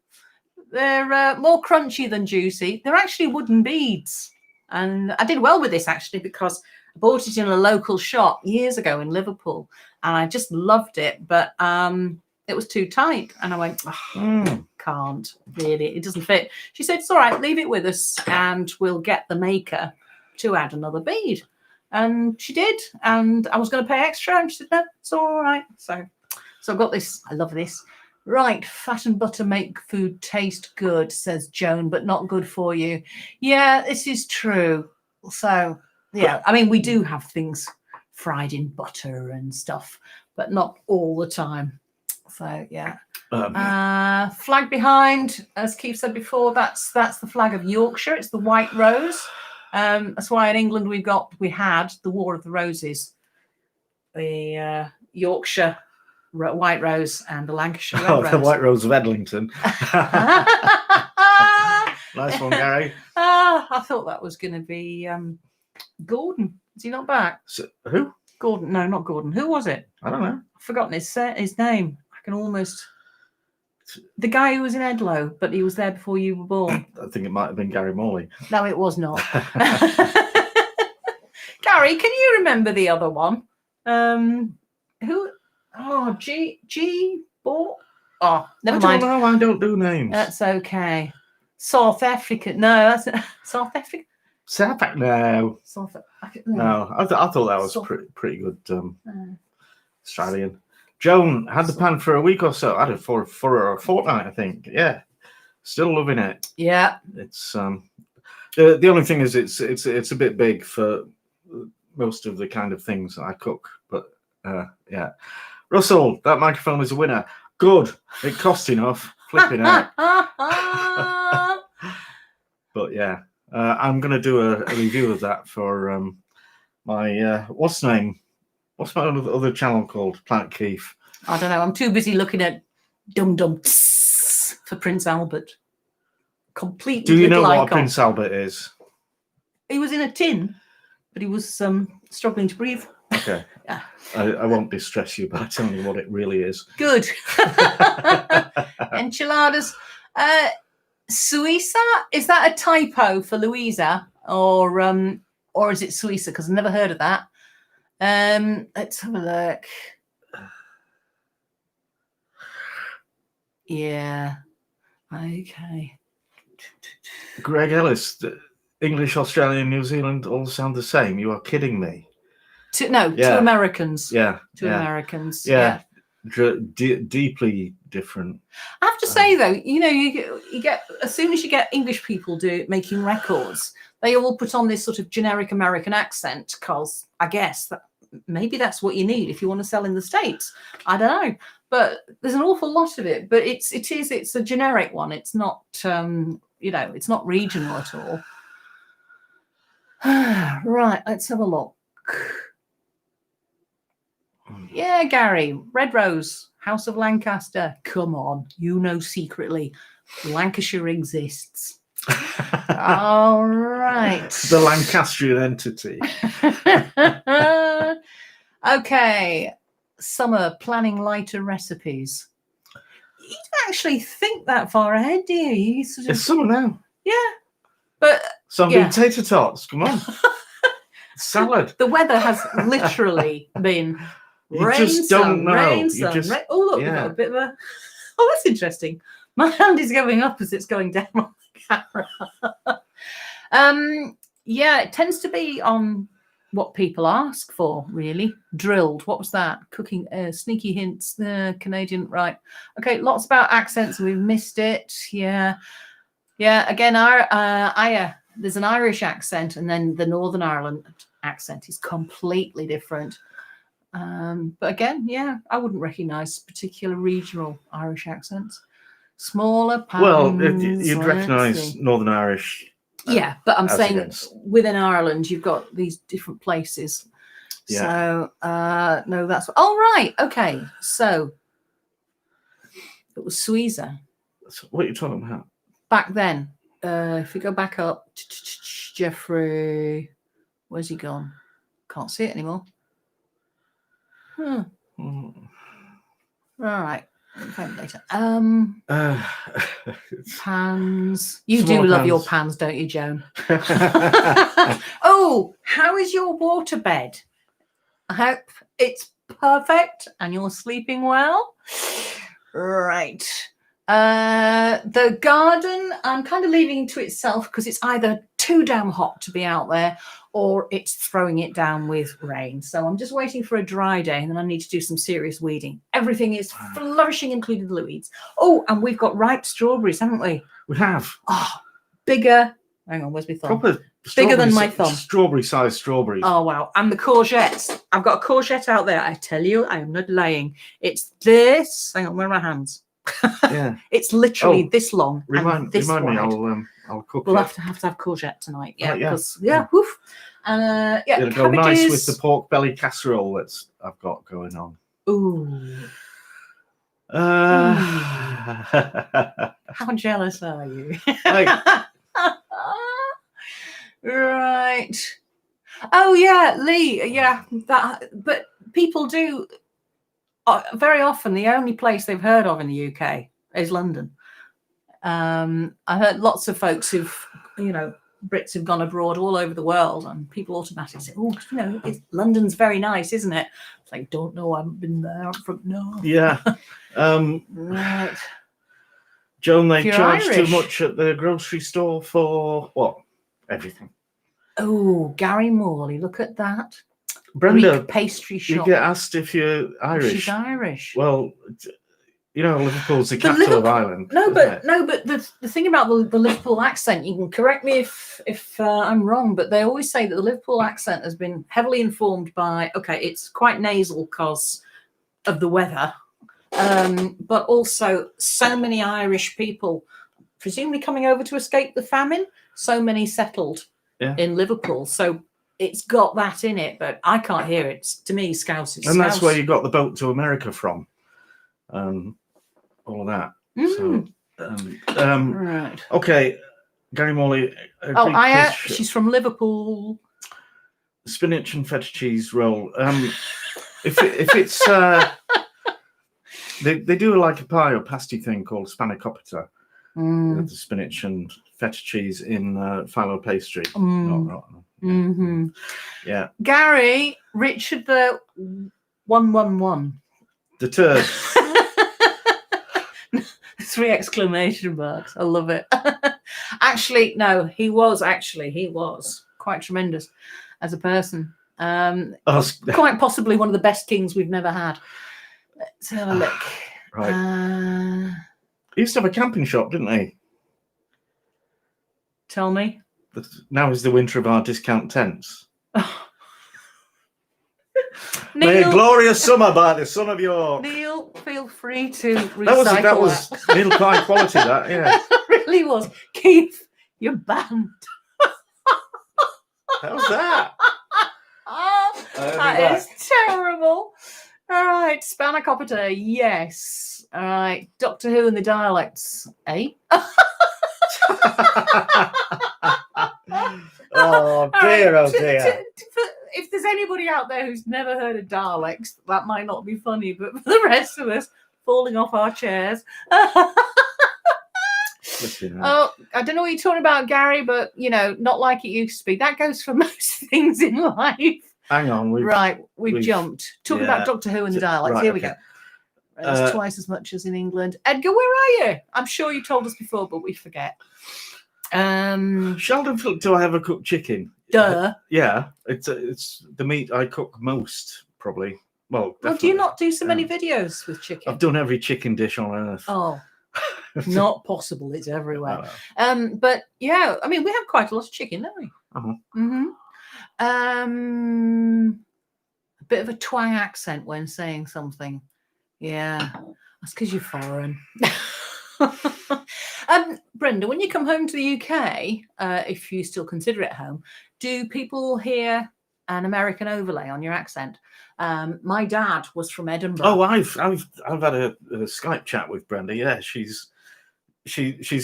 They're more crunchy than juicy. They're actually wooden beads. And I did well with this, actually, because I bought it in a local shop years ago in Liverpool. And I just loved it. But it was too tight. And I went, can't really. It doesn't fit. She said, it's all right, leave it with us. And we'll get the maker to add another bead. And she did. And I was going to pay extra. And she said, no, it's all right. So I've got this. I love this. Right. Fat and butter make food taste good, says Joan, but not good for you. Yeah, this is true. So, yeah, I mean, we do have things fried in butter and stuff, but not all the time. So, yeah. Flag behind, as Keith said before, that's the flag of Yorkshire. It's the White Rose. That's why in England we had the War of the Roses. The Yorkshire White Rose and the Lancashire Red Rose. The White Rose of Edlington. Nice one, Gary. I thought that was going to be Gordon. Is he not back? So, who? Gordon. No, not Gordon. Who was it? I don't know. I've forgotten his name. I can almost... The guy who was in Edlow, but he was there before you were born. I think it might have been Gary Morley. No, it was not. Gary, can you remember the other one? Who... Oh, G. Ball. Oh, never mind. I don't know. I don't do names. That's okay. South Africa. No, that's South Africa. South Africa. No. South Africa. No, I thought that was pretty good. Australian. Joan had the pan for a week or so. I had it for a fortnight, I think. Yeah, still loving it. Yeah. It's the only thing is it's a bit big for most of the kind of things that I cook, but yeah. Russell, that microphone is a winner. Good. It cost enough. Flipping out. But yeah, I'm going to do a review of that for my what's my other channel called? Planet Keef. I don't know. I'm too busy looking at Dum Dum for Prince Albert. Completely. Do you know what Prince Albert is? He was in a tin, but he was struggling to breathe. Okay. Yeah. I won't distress you by telling you what it really is. Good. Enchiladas. Suiza? Is that a typo for Louisa? Or is it Suiza? Because I've never heard of that. Let's have a look. Yeah. Okay. Greg Ellis, English, Australian, New Zealand all sound the same. You are kidding me. To Americans. Yeah. To Americans. Yeah. Deeply different. I have to say though, you get as soon as you get English people making records, they all put on this sort of generic American accent because I guess that maybe that's what you need if you want to sell in the States. I don't know, but there's an awful lot of it. But it's a generic one. It's not it's not regional at all. Right, let's have a look. Yeah, Gary, Red Rose, House of Lancaster. Come on, secretly Lancashire exists. All right. The Lancastrian entity. Okay. Summer, planning lighter recipes. You don't actually think that far ahead, do you? It's summer now. Yeah. But some potato tots, come on. Salad. The weather has literally been You just don't know. Rain, You sun, just- rain. Oh, look, we've got a bit of a... Oh, that's interesting. My hand is going up as it's going down on the camera. Yeah, it tends to be on what people ask for, really. Drilled. What was that? Cooking, sneaky hints, Canadian, right. Okay, lots about accents. We've missed it. Yeah. Yeah, again, there's an Irish accent, and then the Northern Ireland accent is completely different. But again, yeah, I wouldn't recognise particular regional Irish accents. Smaller pans. Well, you'd recognise Northern Irish. Yeah, but I'm saying against. within Ireland, you've got these different places. Yeah. So, no, that's... Oh, right. Okay. So, it was Suiza. What are you talking about? Back then, if we go back up, Jeffrey, where's he gone? Can't see it anymore. All right, we'll find it later. Pans. You do love pans. your pans, don't you, Joan? Oh, how is your waterbed? I hope it's perfect and you're sleeping well. Right. The garden, I'm kind of leaving it to itself because it's either too damn hot to be out there or it's throwing it down with rain. So I'm just waiting for a dry day and then I need to do some serious weeding. Everything is flourishing, including the weeds. Oh, and we've got ripe strawberries, haven't we? We have. Oh, bigger. Hang on, where's my thumb? Proper bigger than my thumb. Strawberry-sized strawberries. Oh, wow. And the courgettes. I've got a courgette out there. I tell you, I am not lying. It's this. Hang on, where are my hands? Yeah. It's literally this long. Remind me, I'll cook We'll it. have to have courgette tonight. Yeah, yeah. because woof. And yeah, it'll go nice with the pork belly casserole that's I've got going on. Ooh. How jealous are you? Right. Oh yeah, Lee. Yeah, but people do very often. The only place they've heard of in the UK is London. I heard lots of folks who've, Brits who've gone abroad all over the world, and people automatically say, "Oh, London's very nice, isn't it?" It's like, don't know, I haven't been there. No. Yeah. Right. Joan, they charge Irish. too much at the grocery store for what? Everything. Oh, Gary Morley, look at that. Brenda, Greek pastry shop. You get asked if you're Irish. She's Irish. Well, Liverpool's the capital of Ireland. No, but the thing about the Liverpool accent, you can correct me if I'm wrong, but they always say that the Liverpool accent has been heavily informed by, it's quite nasal because of the weather, but also so many Irish people, presumably coming over to escape the famine, so many settled in Liverpool. So it's got that in it, but I can't hear it. To me, Scouse is And Scouse. that's where you got the boat to America from. All of that. So, right. Okay, Gary Morley. She's from Liverpool. Spinach and feta cheese roll. If it's they do like a pie or pasty thing called spanakopita. The spinach and feta cheese in phyllo pastry. Mm-hmm. Yeah. Gary, Richard the 111. The turd. 3 exclamation marks. I love it. Actually, no, he was quite tremendous as a person. Quite possibly one of the best kings we've never had. Let's have a look. Right. He used to have a camping shop, didn't he? Tell me. Now is the winter of our discount tents. Neil, May a glorious summer by the son of York. Neil, feel free to recycle that was middle class quality, that, yeah. That really was. Keith, you're banned. How's that? That is terrible. All right, spanakopita, yes. All right, Doctor Who and the dialects, eh? Oh dear, oh dear. If there's anybody out there who's never heard of dialects, that might not be funny, but for the rest of us, falling off our chairs. Oh, I don't know what you're talking about, Gary, but, not like it used to be. That goes for most things in life. Hang on. We've jumped. Talk about Doctor Who and the dialects. Here we go. It's twice as much as in England. Edgar, where are you? I'm sure you told us before, but we forget. Sheldon, do I ever cook chicken? Duh. Yeah, it's the meat I cook most, probably. Well, do you not do so many videos with chicken? I've done every chicken dish on earth. Oh, not possible. It's everywhere. But yeah, I mean, we have quite a lot of chicken, don't we? A bit of a twang accent when saying something. Yeah, that's because you're foreign. Brenda, when you come home to the UK, if you still consider it home, do people hear an American overlay on your accent? My dad was from Edinburgh. Oh, I've had a Skype chat with Brenda. Yeah, she's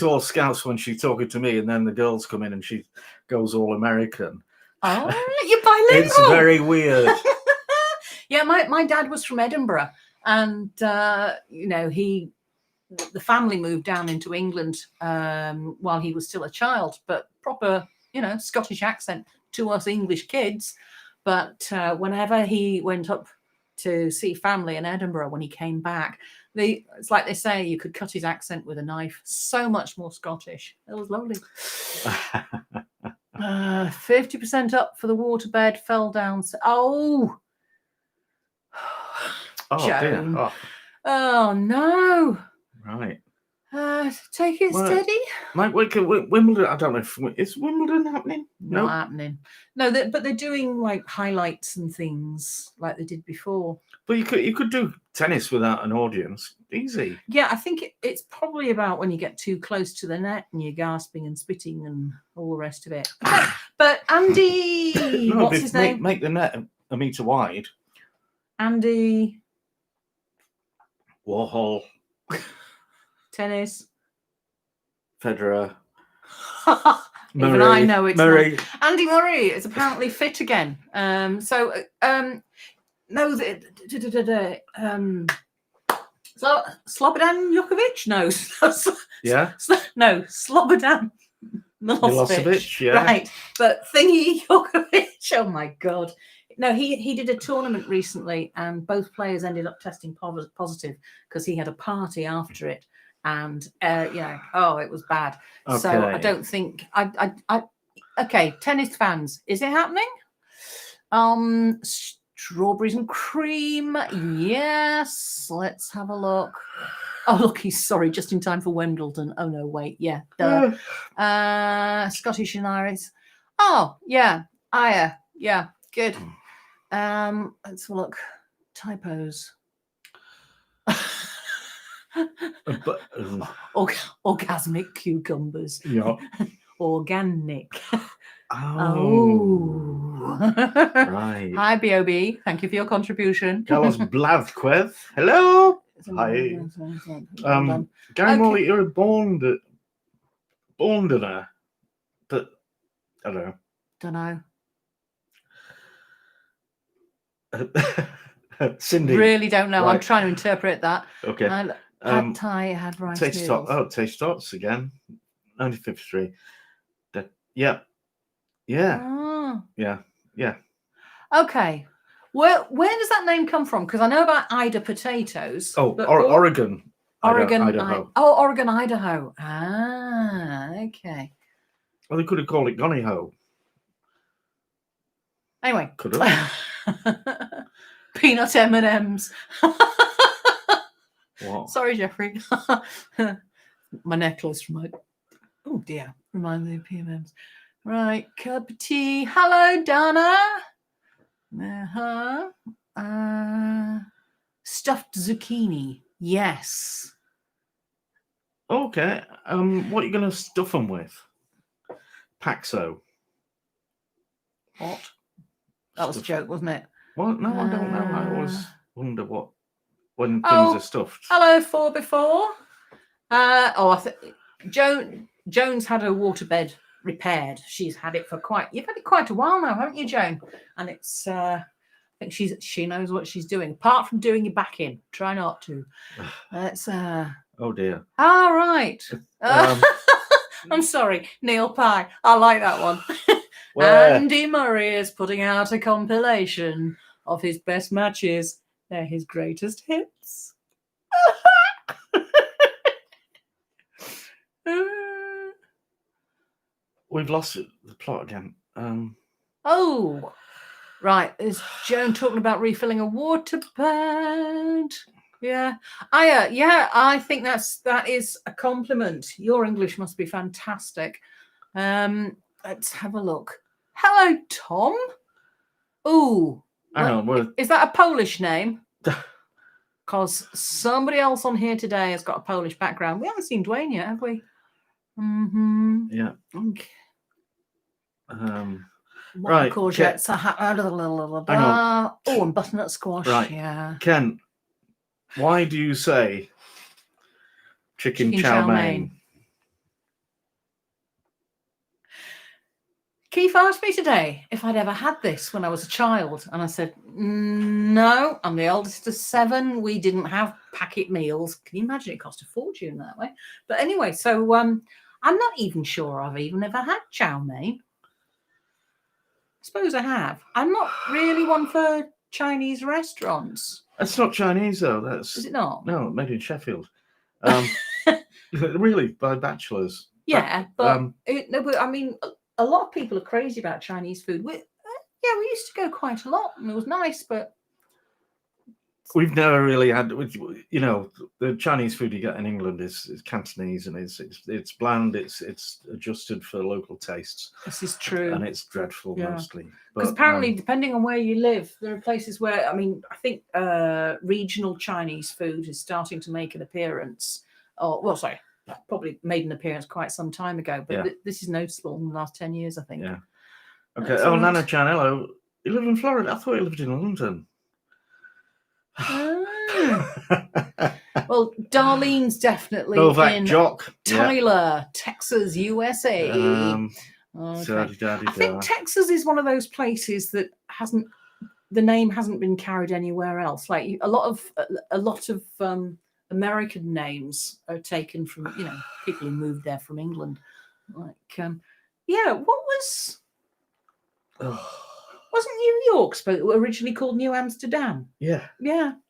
all Scouse when she's talking to me, and then the girls come in and she goes all American. Oh, you're bilingual. It's very weird. Yeah, my dad was from Edinburgh, and you know, the family moved down into England while he was still a child, but proper, you know, Scottish accent to us English kids. But whenever he went up to see family in Edinburgh, when he came back, it's like they say, you could cut his accent with a knife. So much more Scottish. It was lovely. 50% up for the waterbed, fell down. Oh, Joan. Dear. Oh no. Right. Take it steady. Like Wimbledon, I don't know if is Wimbledon happening? Not happening. No, but they're doing like highlights and things like they did before. But you could do tennis without an audience. Easy. Yeah, I think it's probably about when you get too close to the net and you're gasping and spitting and all the rest of it. But Andy, what's his name? Make the net a metre wide. Andy Warhol. Tennis. Federer. Even I know it's Murray. not. Andy Murray is apparently fit again. No, Slobodan Jokovic? No. Yeah. No, Slobodan Milosevic. Yeah. Right. But Thingy Jokovic, oh my God. No, he did a tournament recently and both players ended up testing positive because he had a party after it. And it was bad. Okay. So I don't think okay, tennis fans, is it happening? Strawberries and cream, yes. Let's have a look. Oh look, he's sorry, just in time for Wimbledon. Oh no, wait, yeah. Scottish and Irish. Oh yeah, Aya, yeah, good. Let's have a look. Typos. Orgasmic cucumbers. Yeah. Organic. Oh. Right. Hi, B.O.B. Thank you for your contribution. Carlos Blazquez. Hello. Hi. Gary Morley, you're a Bondoner. But I don't know. Cindy. Really don't know. Right. I'm trying to interpret that. Okay. Pad Thai had rice Taste noodles. Taste Tots again. 1953. Yeah. Oh. Yeah. Okay. Where does that name come from? Because I know about Ida potatoes. Oh, Oregon. Idaho. Oregon, Idaho. Ah, okay. Well, they could have called it Gonny-Ho. Anyway. Could have. Peanut M&Ms. What? Sorry, Jeffrey. My necklace oh dear, reminds me of PMMs. Right, cup of tea. Hello, Donna. Stuffed zucchini. Yes. Okay. What are you going to stuff them with? Paxo. What? That was a joke, wasn't it? Well, no, I don't know. I always wonder when things are stuffed. Hello, 4before. Joan's had her waterbed repaired. She's had it you've had it quite a while now, haven't you, Joan? And it's I think she knows what she's doing. Apart from doing your back in, try not to. That's oh dear. All right. I'm sorry, Neil Pye. I like that one. Where? Andy Murray is putting out a compilation of his best matches. They're his greatest hits. We've lost the plot again. Oh, right. Is Joan talking about refilling a water bed? Yeah. I think that is a compliment. Your English must be fantastic. Let's have a look. Hello, Tom. Ooh. Hang on, is that a Polish name? Because somebody else on here today has got a Polish background. We haven't seen Dwayne yet, have we? Mm-hmm. Yeah. Okay. Right. Courgettes. Hang on. Oh, and butternut squash. Right. Yeah. Ken, why do you say chicken chow mein? Keith asked me today if I'd ever had this when I was a child, and I said, no, I'm the oldest of 7. We didn't have packet meals. Can you imagine? It cost a fortune that way. But anyway, so I'm not even sure I've even ever had chow mein. I suppose I have. I'm not really one for Chinese restaurants. It's not Chinese, though. Is it not? No, made in Sheffield. Really, by bachelors. Yeah, but I mean, a lot of people are crazy about Chinese food. We used to go quite a lot, and it was nice, but we've never really had. The Chinese food you get in England is Cantonese, and it's bland. It's adjusted for local tastes. This is true, and it's dreadful mostly. Because apparently, depending on where you live, there are places where I think regional Chinese food is starting to make an appearance. Probably made an appearance quite some time ago, but this is noticeable in the last 10 years, I think. Yeah. Okay. Nana Chan, hello. You live in Florida? I thought you lived in London. Well, Darlene's definitely Novak in Jock. Tyler, Texas, USA. Okay. I think Texas is one of those places that the name hasn't been carried anywhere else. Like a lot of American names are taken from people who moved there from England. Like wasn't New York originally called New Amsterdam? Yeah.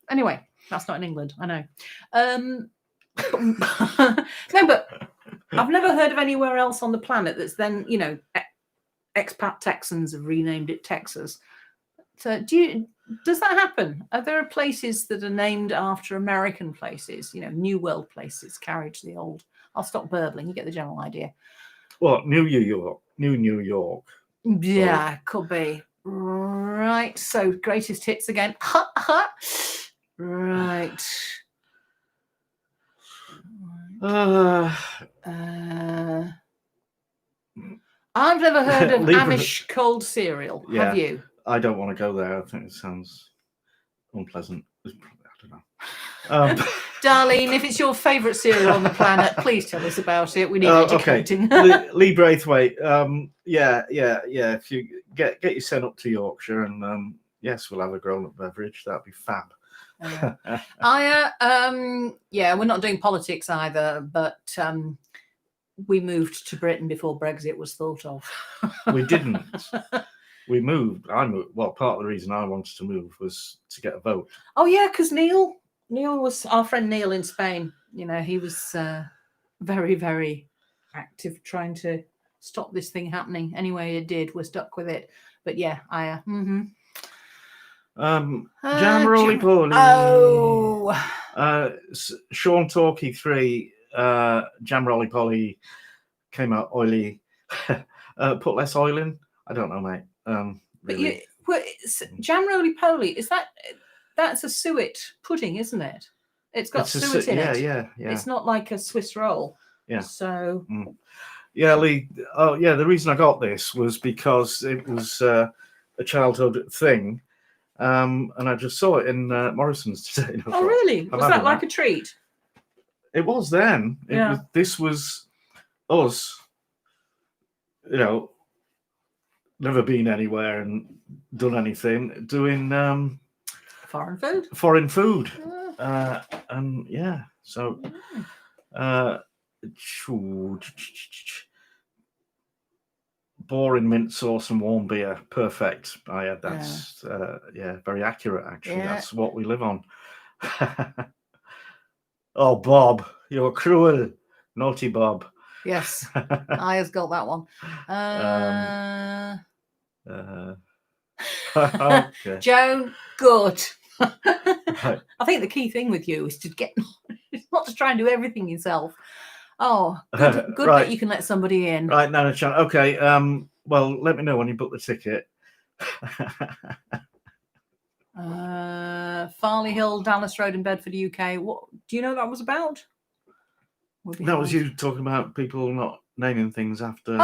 Anyway, that's not in England, I know. No, but I've never heard of anywhere else on the planet that's then expat Texans have renamed it Texas. So does that happen? Are there places that are named after American places, New World places, carried to the old? I'll stop burbling. You get the general idea. Well, New York. Yeah, could be. Right. So greatest hits again. Right. I've never heard of Amish cold cereal. Yeah, have you? I don't want to go there. I think it sounds unpleasant. I don't know. Darlene, if it's your favourite cereal on the planet, please tell us about it. We need educating. Okay. Lee Braithwaite. Yeah. If you get you sent up to Yorkshire, and yes, we'll have a grown-up beverage. That'd be fab. We're not doing politics either, but we moved to Britain before Brexit was thought of. We didn't. We moved. I moved. Well, part of the reason I wanted to move was to get a vote. Oh yeah, because Neil was our friend Neil in Spain. He was very, very active trying to stop this thing happening. Anyway, it did. We're stuck with it. But yeah, Jam Roly Poly. Oh. Sean Talkie 3. Jam Roly Poly came out oily. Put less oil in. I don't know, mate. Really. But Jam Roly Poly, that's a suet pudding, isn't it? It's got suet in it. Yeah. It's not like a Swiss roll. Yeah. So. Yeah, Lee. Oh, yeah. The reason I got this was because it was a childhood thing, and I just saw it in Morrison's today. Oh, really? Was that like a treat? It was then. This was us. Never been anywhere and done anything. Doing foreign food. And yeah, so boring mint sauce and warm beer. Perfect. That's very accurate, actually. Yeah. That's what we live on. Oh, Bob, you're cruel. Naughty Bob. Yes, I has got that one. Okay. Joan, good. Right. I think the key thing with you is to not to try and do everything yourself. Oh, good Right. that you can let somebody in. Right, Nana Chan. Okay. Well, let me know when you book the ticket. Farley Hill, Dallas Road in Bedford, UK. What do you know that was about? That was you talking about people not naming things after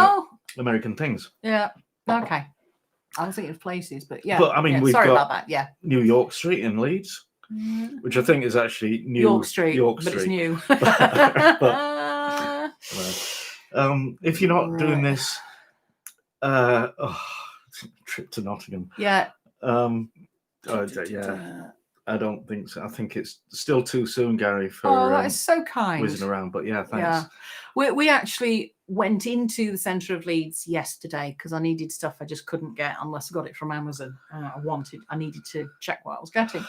American things. Yeah. Okay. I was thinking of places, but yeah. But I mean, we've sorry got about that. Yeah. New York Street in Leeds, which I think is actually York Street, but it's new. If you're not doing this, trip to Nottingham. Yeah. I don't think so. I think it's still too soon, Gary, for that is so kind. whizzing around. But yeah, thanks. Yeah. We actually went into the centre of Leeds yesterday because I needed stuff I just couldn't get unless I got it from Amazon. I needed to check what I was getting.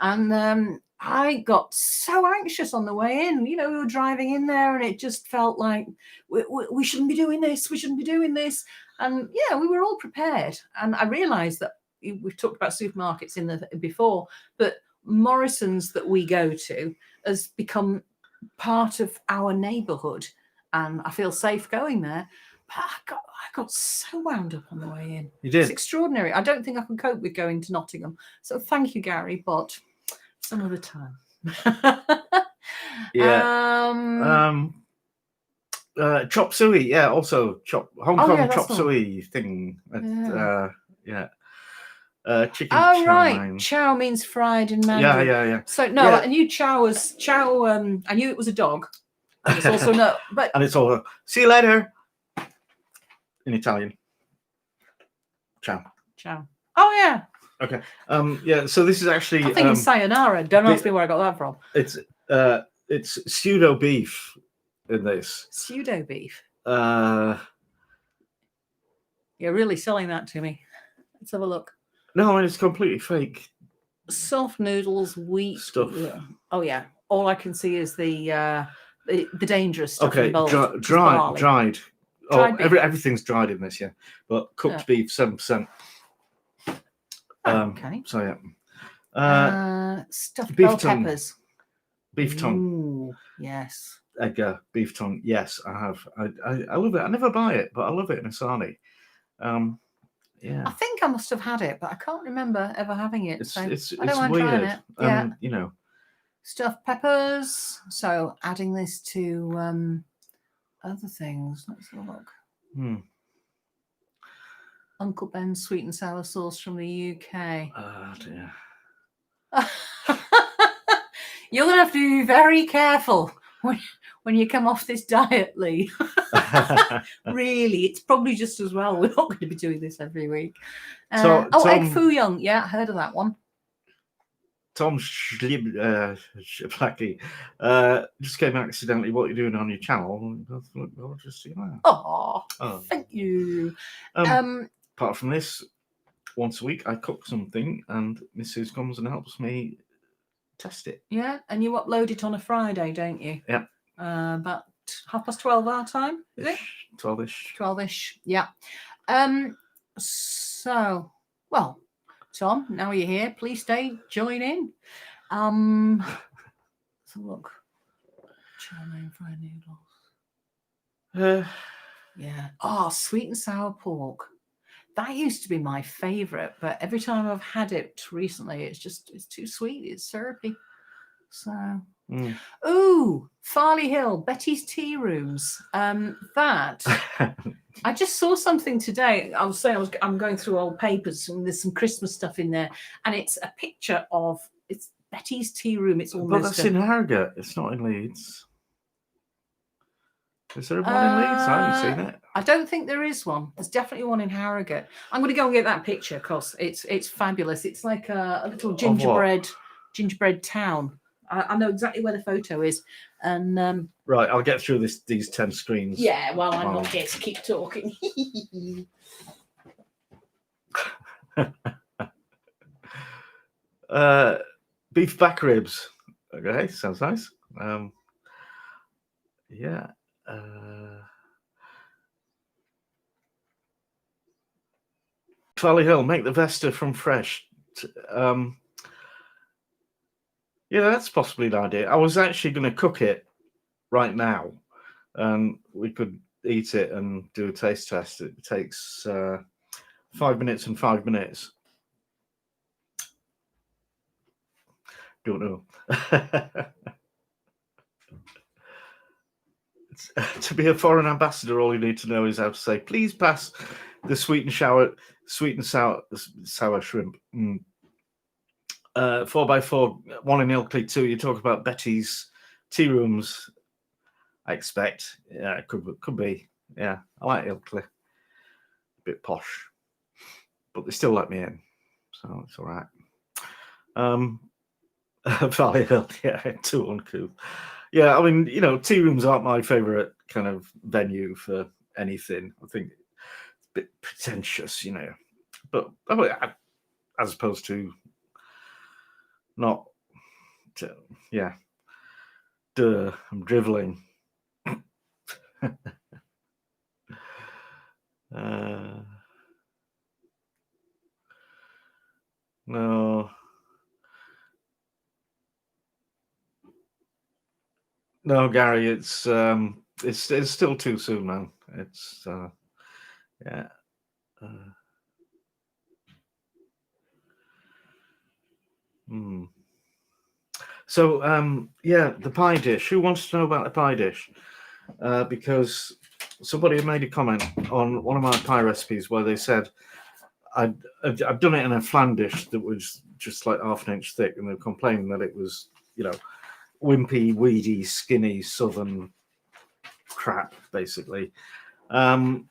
And I got so anxious on the way in. You know, we were driving in there and it just felt like we shouldn't be doing this. We shouldn't be doing this. And yeah, we were all prepared. And I realised that we've talked about supermarkets before, but Morrison's that we go to has become part of our neighbourhood. And I feel safe going there. But I got so wound up on the way in. You did. It's extraordinary. I don't think I can cope with going to Nottingham. So thank you, Gary, but some other time. Yeah. Chop suey, yeah. Also, Hong Kong chop suey thing. Chicken. Oh chow right, mein. chow means fried in Mandarin. Yeah. So no, I knew chow was chow. I knew it was a dog. And it's also no, but and it's all see you later in Italian. Ciao. Oh yeah. Okay. Yeah. So this is actually. I'm thinking sayonara. Don't ask me where I got that from. It's pseudo beef in this. Pseudo beef. You're really selling that to me. Let's have a look. No, I mean it's completely fake. Soft noodles, wheat stuff. Oh yeah. All I can see is the dangerous stuff. Okay, involved. Dried. Dried beef. Everything's dried in this, yeah. But cooked beef, 7%. Okay. So yeah. Stuffed beef bell tongue. peppers. Beef tongue. Ooh, yes. Edgar, beef tongue. Yes, I have. I love it. I never buy it, but I love it in a sarnie. Yeah. I think I must have had it, but I can't remember ever having it. It's I don't mind weird. trying it. Yeah. You know. Stuffed peppers. So adding this to other things. Let's have a look. Uncle Ben's sweet and sour sauce from the UK. Oh dear. You're going to have to be very careful when you come off this diet, Lee. Really, it's probably just as well. We're not going to be doing this every week. Egg foo young. Yeah, I heard of that one. Tom Schlacke just came accidentally. What you're doing on your channel? I'll just see that. Oh, thank you. Apart from this, once a week I cook something, and Mrs. comes and helps me test it. Yeah, and you upload it on a Friday, don't you? Yeah. About 12:30 our time, is it? 12ish. 12ish, yeah. So, well, Tom, now you're here, please join in. So look, chow mein fried noodles. Yeah. Oh, sweet and sour pork. That used to be my favourite, but every time I've had it recently, it's too sweet. It's syrupy. So, ooh, Farley Hill, Betty's Tea Rooms. That I just saw something today. I was saying I'm going through old papers and there's some Christmas stuff in there, and it's a picture of it's Betty's Tea Room. It's almost. But that's in Harrogate. It's not in Leeds. Is there one in Leeds? I haven't seen it. I don't think there is one. There's definitely one in Harrogate. I'm going to go and get that picture because it's fabulous. It's like a little gingerbread town. I know exactly where the photo is. And Right, I'll get through these 10 screens. yeah, well, I'm not here to keep talking. Beef back ribs. Okay, sounds nice. Yeah. Valley Hill, make the Vesta from fresh. Yeah, that's possibly an idea. I was actually going to cook it right now, and we could eat it and do a taste test. It takes 5 minutes and 5 minutes. Don't know. To be a foreign ambassador, all you need to know is how to say, "Please pass the sweet and sour shrimp." 4x4, one in Ilkley too. You talk about Betty's tea rooms. I expect, yeah, it could be. Yeah, I like Ilkley. A bit posh, but they still let me in, so it's all right. Valley Hill, yeah, too uncouth. Yeah, I mean, tea rooms aren't my favourite kind of venue for anything. I think it's a bit pretentious, but as opposed to not, yeah. Duh, I'm driveling. No. No, Gary, it's still too soon, man. It's yeah. So yeah, the pie dish. Who wants to know about the pie dish? Because somebody made a comment on one of my pie recipes where they said I've done it in a flan dish that was just like half an inch thick, and they're complaining that it was, wimpy, weedy, skinny southern crap, basically. People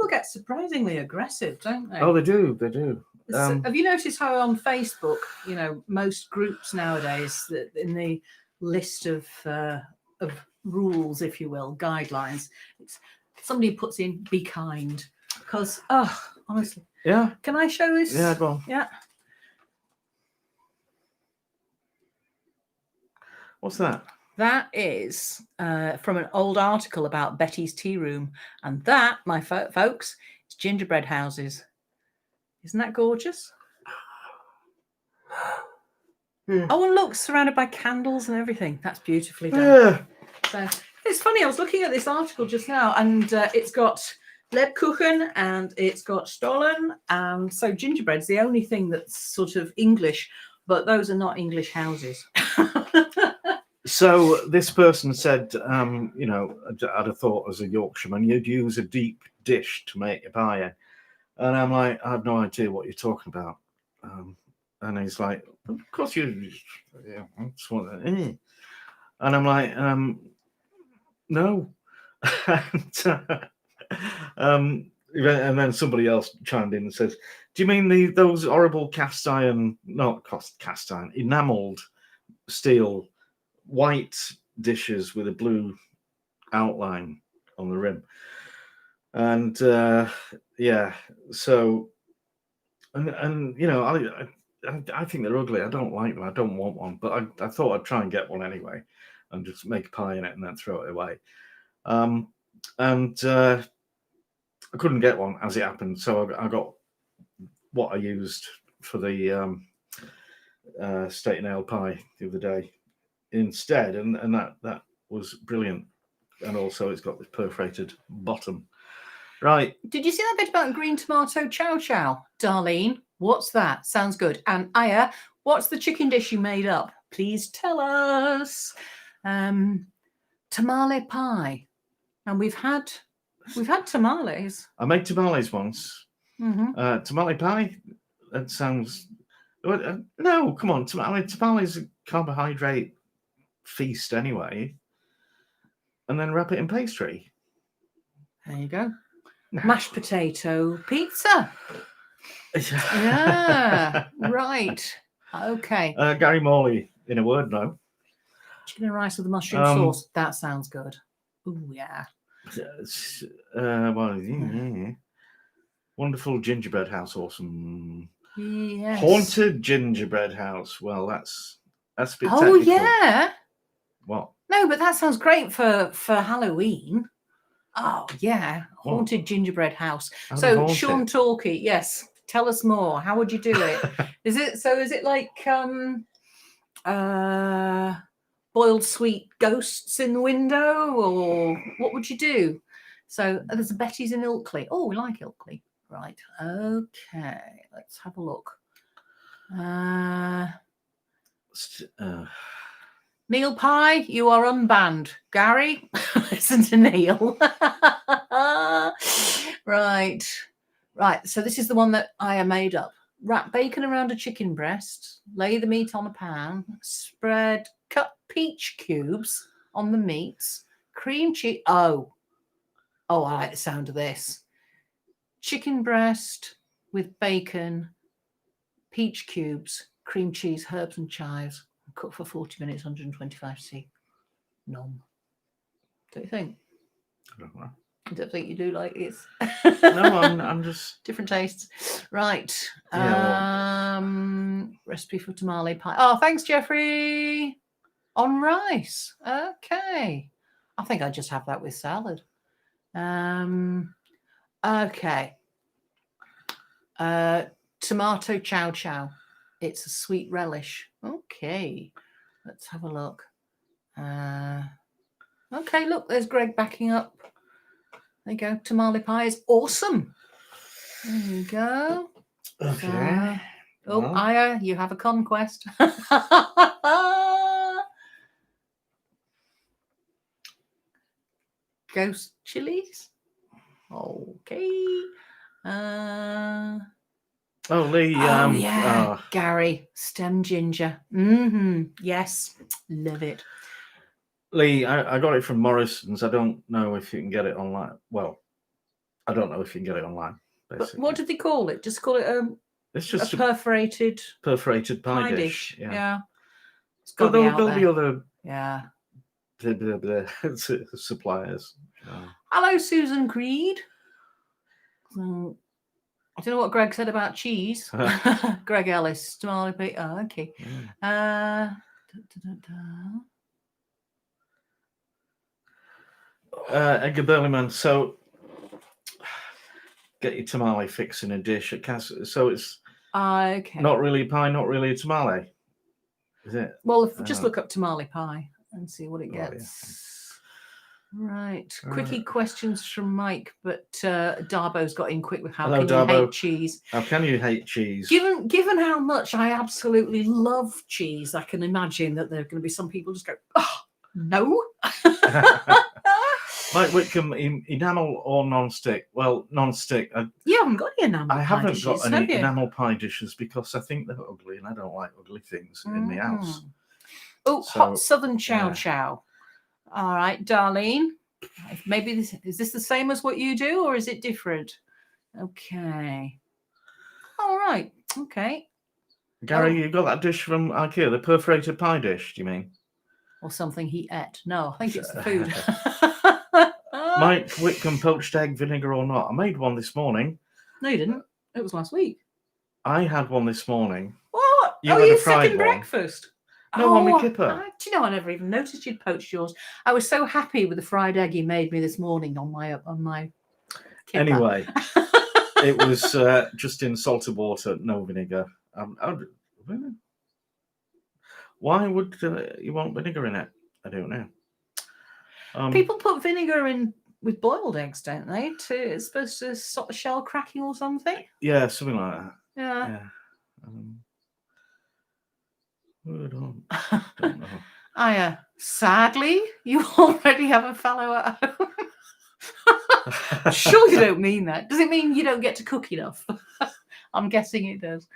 get surprisingly aggressive, don't they? Oh, they do. They do. Have you noticed how on Facebook, most groups nowadays, that in the list of rules, if you will, guidelines, it's somebody puts in "be kind," because honestly, yeah. Can I show this? Yeah, go on. Yeah. What's that? That is from an old article about Betty's tea room, and that, my folks, is gingerbread houses. Isn't that gorgeous? Oh, and look, surrounded by candles and everything. That's beautifully done. Yeah. So it's funny. I was looking at this article just now, and it's got Lebkuchen and it's got Stollen, and so gingerbread's the only thing that's sort of English, but those are not English houses. So this person said, I'd have thought as a Yorkshireman you'd use a deep dish to make your pie in. And I'm like, I have no idea what you're talking about. And he's like, of course you, yeah, that's what, and I'm like, no. And then somebody else chimed in and says, do you mean those horrible enameled steel white dishes with a blue outline on the rim? And yeah, so and I think they're ugly. I don't like them. I don't want one, but I thought I'd try and get one anyway and just make a pie in it and then throw it away. And I couldn't get one as it happened, so I got what I used for the steak and ale pie the other day instead, and that was brilliant. And also it's got this perforated bottom. Right. Did you see that bit about green tomato chow chow? Darlene, what's that? Sounds good. And Aya, what's the chicken dish you made up? Please tell us. Tamale pie. And we've had tamales. I made tamales once. Mm-hmm. Tamale pie? That sounds... No, come on. Tamales a carbohydrate feast anyway. And then wrap it in pastry. There you go. Mashed potato pizza. Yeah, right. Okay. Gary Morley, in a word, no. Chicken and rice with the mushroom sauce. That sounds good. Oh, yeah. Wonderful gingerbread house, awesome. Yes. Haunted gingerbread house. Well, that's a bit Oh, technical. yeah. What? No, but that sounds great for Halloween. Oh, yeah. Haunted gingerbread house. So, Sean Talkie, yes. Tell us more. How would you do it? Is it like boiled sweet ghosts in the window, or what would you do? So there's a Betty's in Ilkley. Oh, we like Ilkley. Right. Okay. Let's have a look. Neil Pye, you are unbanned. Gary, listen to Neil. Right. So this is the one that I made up. Wrap bacon around a chicken breast, lay the meat on a pan, spread cut peach cubes on the meats, cream cheese. Oh, I like the sound of this. Chicken breast with bacon, peach cubes, cream cheese, herbs and chives, cook for 40 minutes, 125°C. Nom. Don't you think? I don't know. I don't think you do like this. No, I'm just different tastes. Right. Yeah, Recipe for tamale pie. Oh, thanks, Jeffrey. On rice. Okay. I think I just have that with salad. Okay. Tomato chow chow. It's a sweet relish. Okay. Let's have a look. Okay, look, there's Greg backing up. There you go. Tamale pie is awesome. There you go. okay. Aya, you have a conquest. Ghost chilies. Okay. Lee. Gary, stem ginger. Yes, love it. Lee, I got it from Morrison's. I don't know if you can get it online. Well, I don't know if you can get it online. Basically. But what did they call it? Just call it it's just a perforated pie dish. Yeah. But there'll be other suppliers. Hello, Susan Creed. I don't know what Greg said about cheese. Greg Ellis, tamale pie. Oh, okay. Edgar Burleyman. So get your tamale fix in a dish. So it's okay. Not really pie, not really a tamale. Is it? Well, if we just look up tamale pie and see what it gets. Yeah. Right. Quickie questions from Mike, but Darbo's got in quick with how Hello, can Darbo. you hate cheese? How can you hate cheese? Given how much I absolutely love cheese, I can imagine that there are going to be some people just go, oh, no. Mike Whitcomb, enamel or non-stick? Well, non-stick. You haven't got any enamel pie haven't dishes, got any have you? enamel pie dishes because I think they're ugly and I don't like ugly things in my house. Oh, hot southern chow chow. All right, Darlene. Maybe is this the same as what you do or is it different? Okay. All right. Okay. Gary, you got that dish from IKEA, the perforated pie dish, do you mean? Or something he ate. No, I think it's the food. Mike Whitcomb, poached egg, vinegar or not? I made one this morning. No, you didn't. It was last week. I had one this morning. What? You had a fried second one. breakfast? No, on my kipper. Do you know, I never even noticed you'd poached yours. I was so happy with the fried egg you made me this morning on my kipper. Anyway, it was just in salted water, no vinegar. Why would you want vinegar in it? I don't know. People put vinegar in with boiled eggs, don't they? It's supposed to stop the shell cracking or something. Yeah, something like that. Yeah. I don't know. Sadly, you already have a fellow at home. Sure, you don't mean that. Does it mean you don't get to cook enough? I'm guessing it does.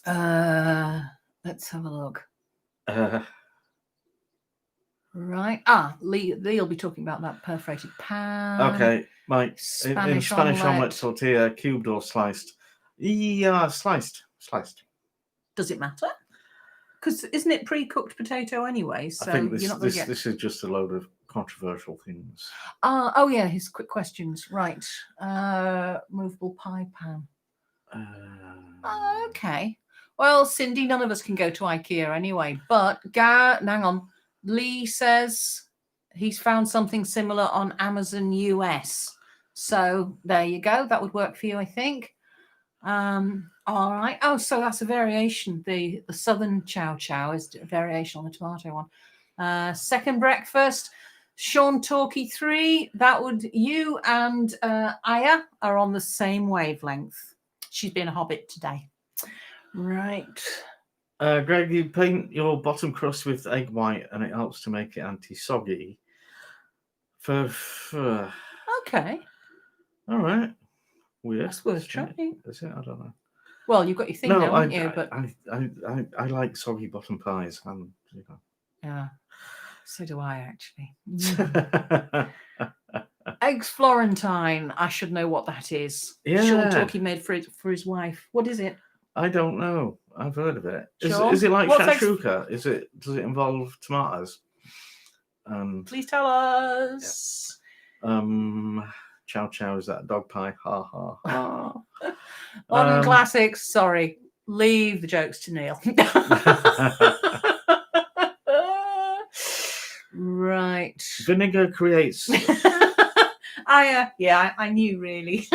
Let's have a look. Right. Lee will be talking about that perforated pan. Okay, Mike. In Spanish omelette tortilla, cubed or sliced? Yeah, sliced. Does it matter? Because isn't it pre-cooked potato anyway? So I think this you're not going to get. this is just a load of controversial things. Oh yeah, his quick questions. Right. Movable pie pan. Okay. Well, Cindy, none of us can go to IKEA anyway. But hang on. Lee says he's found something similar on Amazon US. So there you go. That would work for you, I think. All right. Oh, so that's a variation. The southern chow chow is a variation on the tomato one. Second breakfast, Sean Talkie 3. That would you and Aya are on the same wavelength. She's been a hobbit today. Right. Greg, you paint your bottom crust with egg white and it helps to make it anti-soggy. Okay. All right. Weird. That's worth trying. Is it? I don't know. Well, you've got your thing now, haven't you? But I like soggy bottom pies. And, yeah, so do I actually. Eggs Florentine. I should know what that is. Yeah. Sean Talkie made for his wife. What is it? I don't know. I've heard of it. Sure. Is it like What's shakshuka? Does it involve tomatoes? Please tell us. Yeah. Chow chow, is that a dog pie? Ha ha ha. Modern classics. Sorry, leave the jokes to Neil. Right. Vinegar creates. I knew really.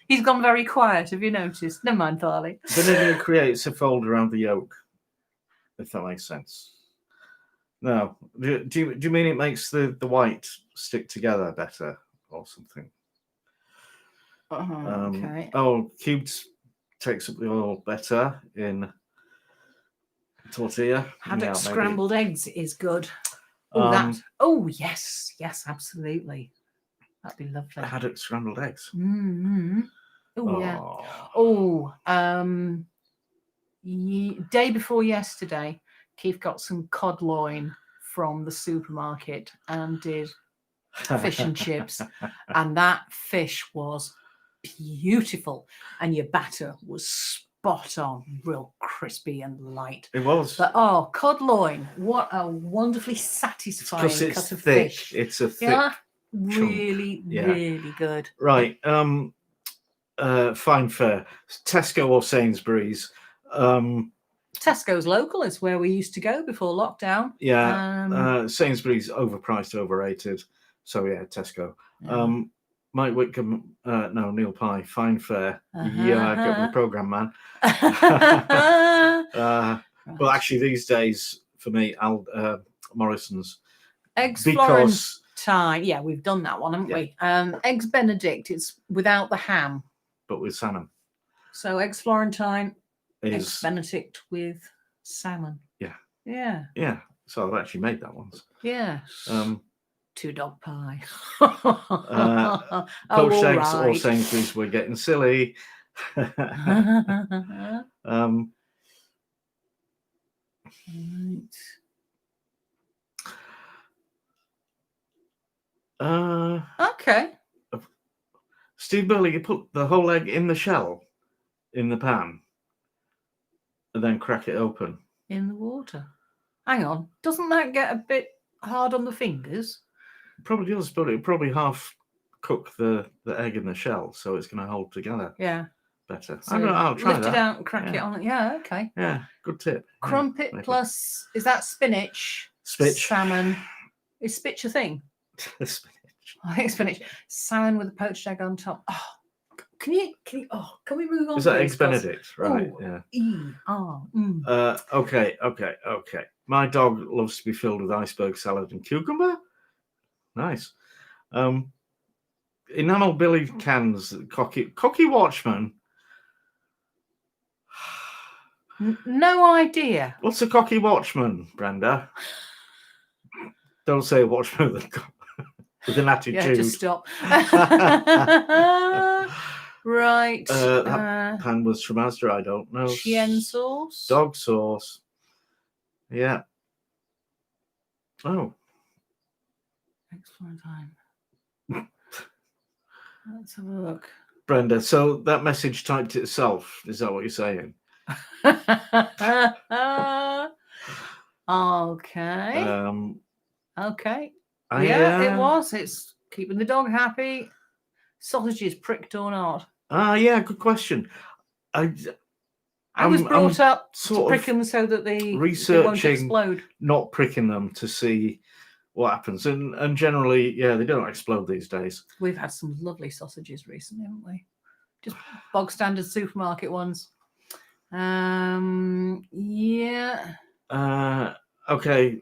He's gone very quiet. Have you noticed? Never mind, Farley. Vinegar creates a fold around the yolk. If that makes sense. No. Do you mean it makes the white stick together better or something? Okay. Cubed takes up the oil better in tortilla. Haddock scrambled eggs is good. Oh, yes, absolutely. That'd be lovely. Haddock scrambled eggs. Mm-hmm. Oh, yeah. Oh, day before yesterday, Keith got some cod loin from the supermarket and did fish and chips, and that fish was beautiful, and your batter was spot on, real crispy and light. It was. But cod loin, what a wonderfully satisfying cut of thick. fish. It's a thick. Yeah, really good. Right. Fine fare. Tesco or Sainsbury's. Tesco's local. It's where we used to go before lockdown. Yeah. Sainsbury's overpriced, overrated. So yeah, Tesco. Yeah. Mike Whitcomb, Neil Pye, fine fare. Yeah, get with the programme, man. Well, actually, these days for me, Morrison's. Eggs Florentine. Yeah, we've done that one, haven't we? Eggs Benedict. It's without the ham, but with salmon. So eggs Florentine, is eggs Benedict with salmon. Yeah. Yeah. Yeah. So I've actually made that once. Yeah. 2 dog pie. Poached eggs or Sainsbury's, we're getting silly. Right. Okay. Steve Burley, you put the whole egg in the shell in the pan and then crack it open. In the water. Hang on. Doesn't that get a bit hard on the fingers? Probably does, but it probably half cook the egg in the shell, so it's going to hold together. Yeah. Better. So I don't know. I'll try lift that. it out and crack it on. Yeah. Okay. Yeah. Good tip. Crumpet plus is that spinach? Spitch. Salmon. Is spitch a thing? Spinach. I think spinach. Salmon with a poached egg on top. Oh, can we move on? Is that eggs Benedict? Right. Ooh, yeah. Okay. My dog loves to be filled with iceberg salad and cucumber. Nice. Enamel billy cans, cocky watchman. No idea. What's a cocky watchman, Brenda? Don't say a watchman with an attitude. Yeah, just stop. Right. That pan was from Asda, I don't know. Chien sauce. Dog sauce. Yeah. Oh. Excellent time. Let's have a look. Brenda, so that message typed itself. Is that what you're saying? Okay. Okay. I, Yeah, it was. It's keeping the dog happy. Sausages pricked or not? Yeah, good question. I was brought up to sort prick of them so that they won't researching explode. not pricking them to see what happens, and generally, yeah, they don't explode these days. We've had some lovely sausages recently, haven't we? Just bog standard supermarket ones. Yeah. Okay.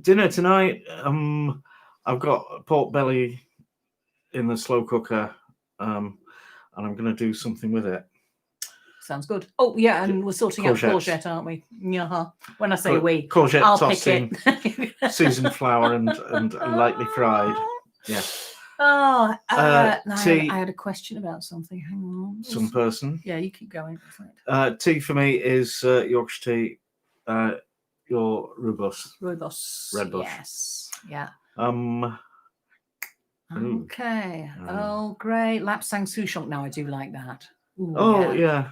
Dinner tonight. I've got pork belly in the slow cooker, and I'm going to do something with it. Sounds good. Oh yeah, and we're sorting out courgette, aren't we? Yeah. When I say we, courgette I'll tossing, pick it. seasoned flour and lightly fried. Yeah. Oh, tea. I had a question about something. Hang on. Some person. Yeah, you keep going. Tea for me is Yorkshire tea. Your rooibos. Red bush. Yes. Yeah. Okay. Oh, great. Lapsang souchong. Now I do like that. Ooh, oh yeah.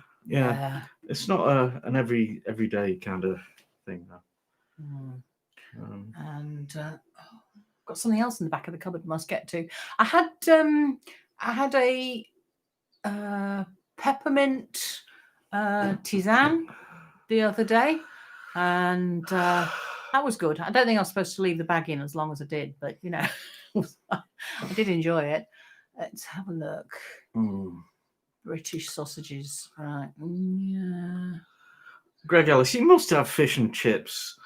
It's not an everyday kind of thing though. And got something else in the back of the cupboard. Must get to. I had a peppermint tisane the other day, and that was good. I don't think I was supposed to leave the bag in as long as I did, but you know, I did enjoy it. Let's have a look. British sausages, right? Yeah. Greg Ellis, you must have fish and chips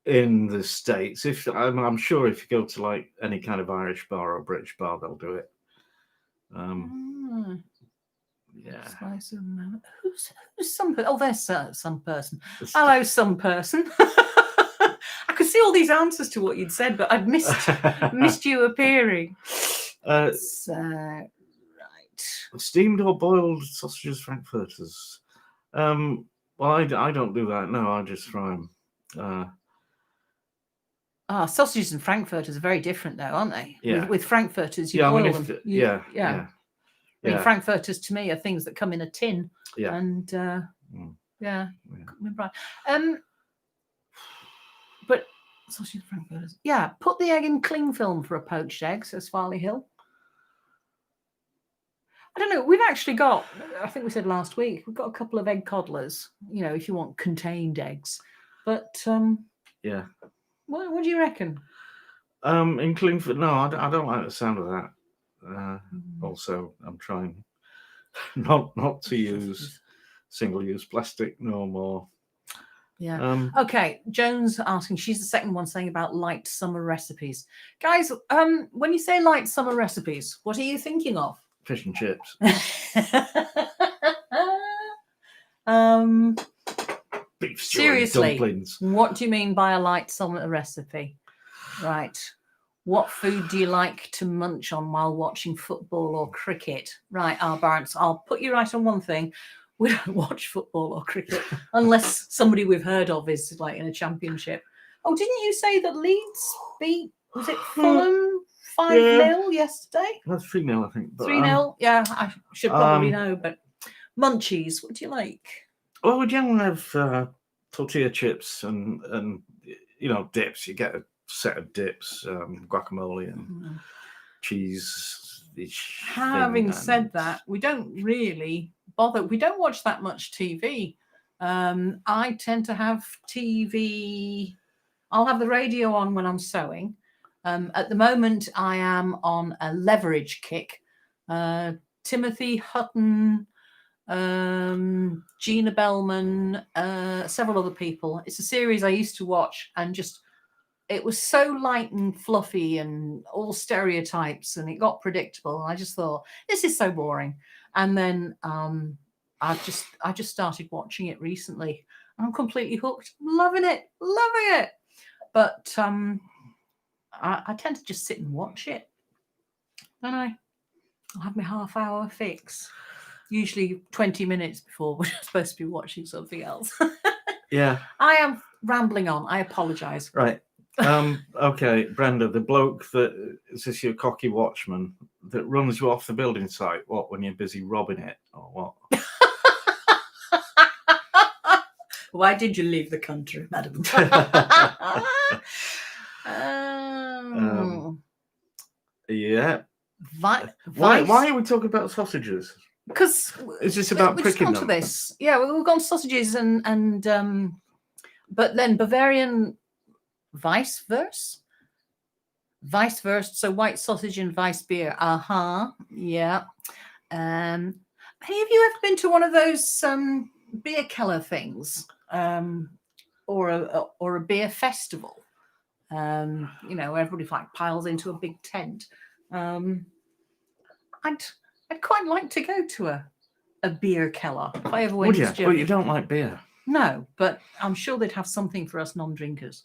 in the States. If I'm sure if you go to like any kind of Irish bar or British bar, they'll do it. Yeah. Slice of who's some? Oh, there's some person. Hello, some person. I could see all these answers to what you'd said, but I'd missed you appearing. Right. Steamed or boiled sausages, frankfurters. Well, I don't do that. No, I just fry them. Sausages and frankfurters are very different, though, aren't they? Yeah. With frankfurters, you boil them. Yeah. I mean, frankfurters to me are things that come in a tin. Yeah. And but sausage frankfurters. Yeah, put the egg in cling film for a poached egg, says Farley Hill. I don't know. We've actually got, I think we said last week, we've got a couple of egg coddlers, you know, if you want contained eggs. But yeah. What do you reckon? In cling film, no, I don't like the sound of that. Also, I'm trying not to use single-use plastic no more. Yeah. Okay. Jones asking, she's the second one saying about light summer recipes. Guys, when you say light summer recipes, what are you thinking of? Fish and chips. Beef stew. Seriously, dumplings. What do you mean by a light summer recipe? Right. What food do you like to munch on while watching football or cricket? Right, Barnes, I'll put you right on one thing. We don't watch football or cricket unless somebody we've heard of is like in a championship. Oh, didn't you say that Leeds beat, was it Fulham 5-0 yesterday? That's 3-0, I think. 3-0? Yeah, I should probably know, but munchies, what do you like? Well, we generally have tortilla chips and you know, dips. You get a set of dips, guacamole and cheese. Having said that, we don't really bother. We don't watch that much TV. I tend to have TV. I'll have the radio on when I'm sewing. At the moment, I am on a Leverage kick. Timothy Hutton, Gina Bellman, several other people. It's a series I used to watch, and just it was so light and fluffy and all stereotypes, and it got predictable. And I just thought, this is so boring. And then I just started watching it recently. I'm completely hooked, loving it. But I tend to just sit and watch it, don't I? I'll have my half-hour fix. Usually 20 minutes before we're supposed to be watching something else. Yeah. I am rambling on. I apologise. Right. Okay, Brenda, the bloke that is this your cocky watchman that runs you off the building site? What, when you're busy robbing it, or what? Why did you leave the country, madam? Yeah. Why Why are we talking about sausages? Because Is this about we just pricking gone to them? this. Yeah, we've gone sausages and but then Bavarian vice versa. So white sausage and vice beer. Yeah. Have you ever been to one of those beer keller things, or a beer festival? You know, everybody like piles into a big tent. I'd quite like to go to a beer keller if I ever went Would you? to Germany. Well, you don't like beer. No, but I'm sure they'd have something for us non-drinkers.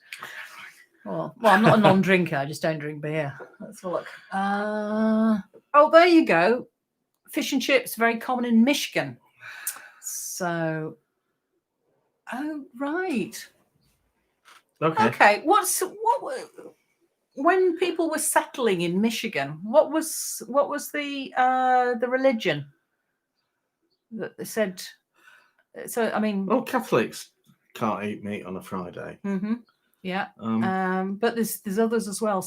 Well, I'm not a non-drinker. I just don't drink beer. Let's have a look. Oh, there you go. Fish and chips, very common in Michigan. So, oh right. Okay. When people were settling in Michigan, what was the religion that they said? So I mean, well, Catholics can't eat meat on a Friday. Mm-hmm. Yeah. But there's others as well.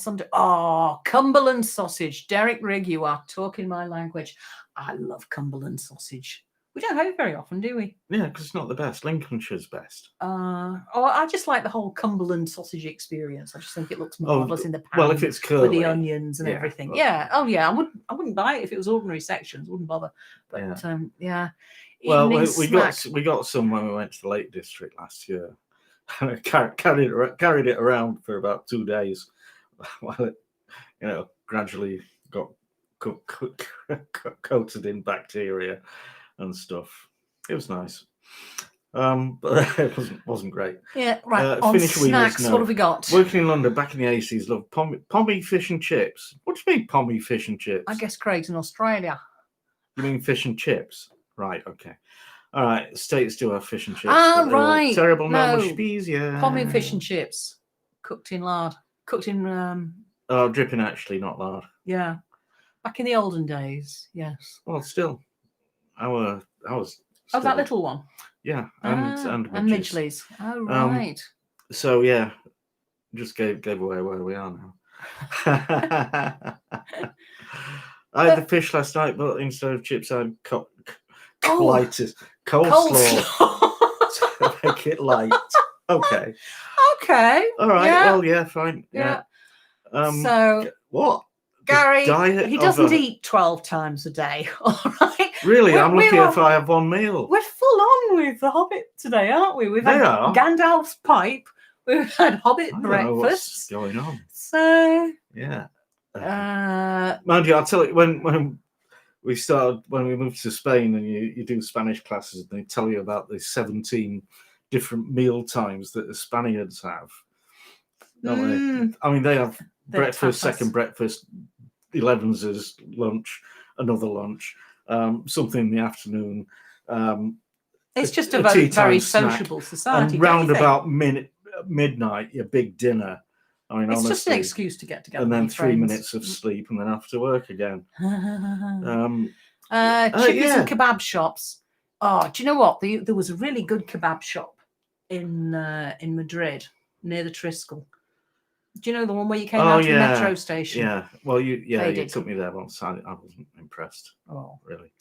Cumberland sausage. Derek Rigg, you are talking my language. I love Cumberland sausage. We don't have it very often, do we? Yeah, because it's not the best. Lincolnshire's best. I just like the whole Cumberland sausage experience. I just think it looks marvelous in the pan. Well, if it's curly, with the onions and everything. But, yeah. Oh yeah. I wouldn't buy it if it was ordinary sections. Wouldn't bother. But yeah. Well, we got some when we went to the Lake District last year. carried it around for about 2 days, while it, gradually got coated in bacteria and stuff. It was nice, but it wasn't great. Yeah, right. On snacks, what have we got? Working in London back in the 80s, loved pommy fish and chips. What do you mean pommy fish and chips? I guess Craig's in Australia. You mean fish and chips? Right. Okay. All right. States do have fish and chips. Right. Terrible mush peas. Yeah. Pommy fish and chips, cooked in lard, dripping actually, not lard. Yeah. Back in the olden days, yes. Well, still, I was. Oh, that little one. Yeah, and Midgley's. Oh, right. So yeah, just gave away where we are now. I had the fish last night, but instead of chips, I had coleslaw to make it light. Okay. All right. Yeah. Well, yeah, fine. Yeah. So what? Gary, he doesn't eat 12 times a day. All right. Really, I'm lucky if I have one meal. We're full on with the Hobbit today, aren't we? We've had Gandalf's pipe. We've had Hobbit breakfast. What's going on? So yeah. Mind you, I'll tell you when we moved to Spain and you do Spanish classes and they tell you about the 17 different meal times that the Spaniards have. Don't they? I mean, they have breakfast, second breakfast, 11's is lunch, another lunch, something in the afternoon. It's just a very sociable society. And round about midnight, your big dinner. I mean, it's honestly, just an excuse to get together. And then 3 minutes of sleep and then off to work again. Chippies and kebab shops. Oh, do you know what? There was a really good kebab shop in Madrid near the Triskel. Do you know the one where you came out to the metro station? Yeah. Well, you took me there once. I wasn't impressed. Oh, really?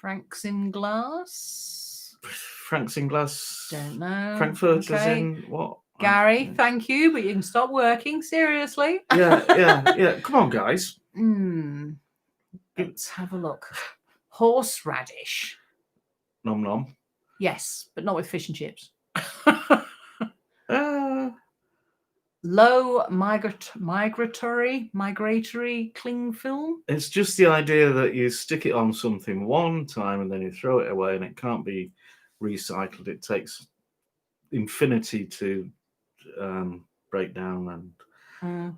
Franks in Glass. Franks in Glass. Don't know. Frankfurt is in what? Gary, thank you, but you can stop working. Seriously. Yeah. Come on, guys. Let's have a look. Horseradish. Nom nom. Yes, but not with fish and chips. Low migratory cling film. It's just the idea that you stick it on something one time and then you throw it away and it can't be recycled. It takes infinity to break down and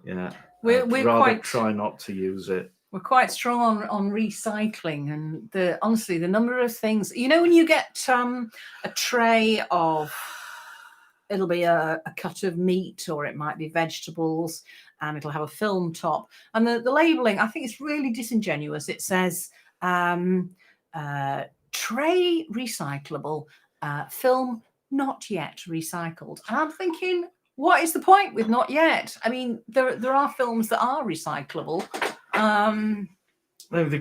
we're quite try not to use it. We're quite strong on recycling and honestly the number of things, when you get a tray of it'll be a cut of meat, or it might be vegetables, and it'll have a film top. And the labeling, I think it's really disingenuous. It says tray recyclable, film not yet recycled. And I'm thinking, what is the point with not yet? I mean, there are films that are recyclable. Maybe they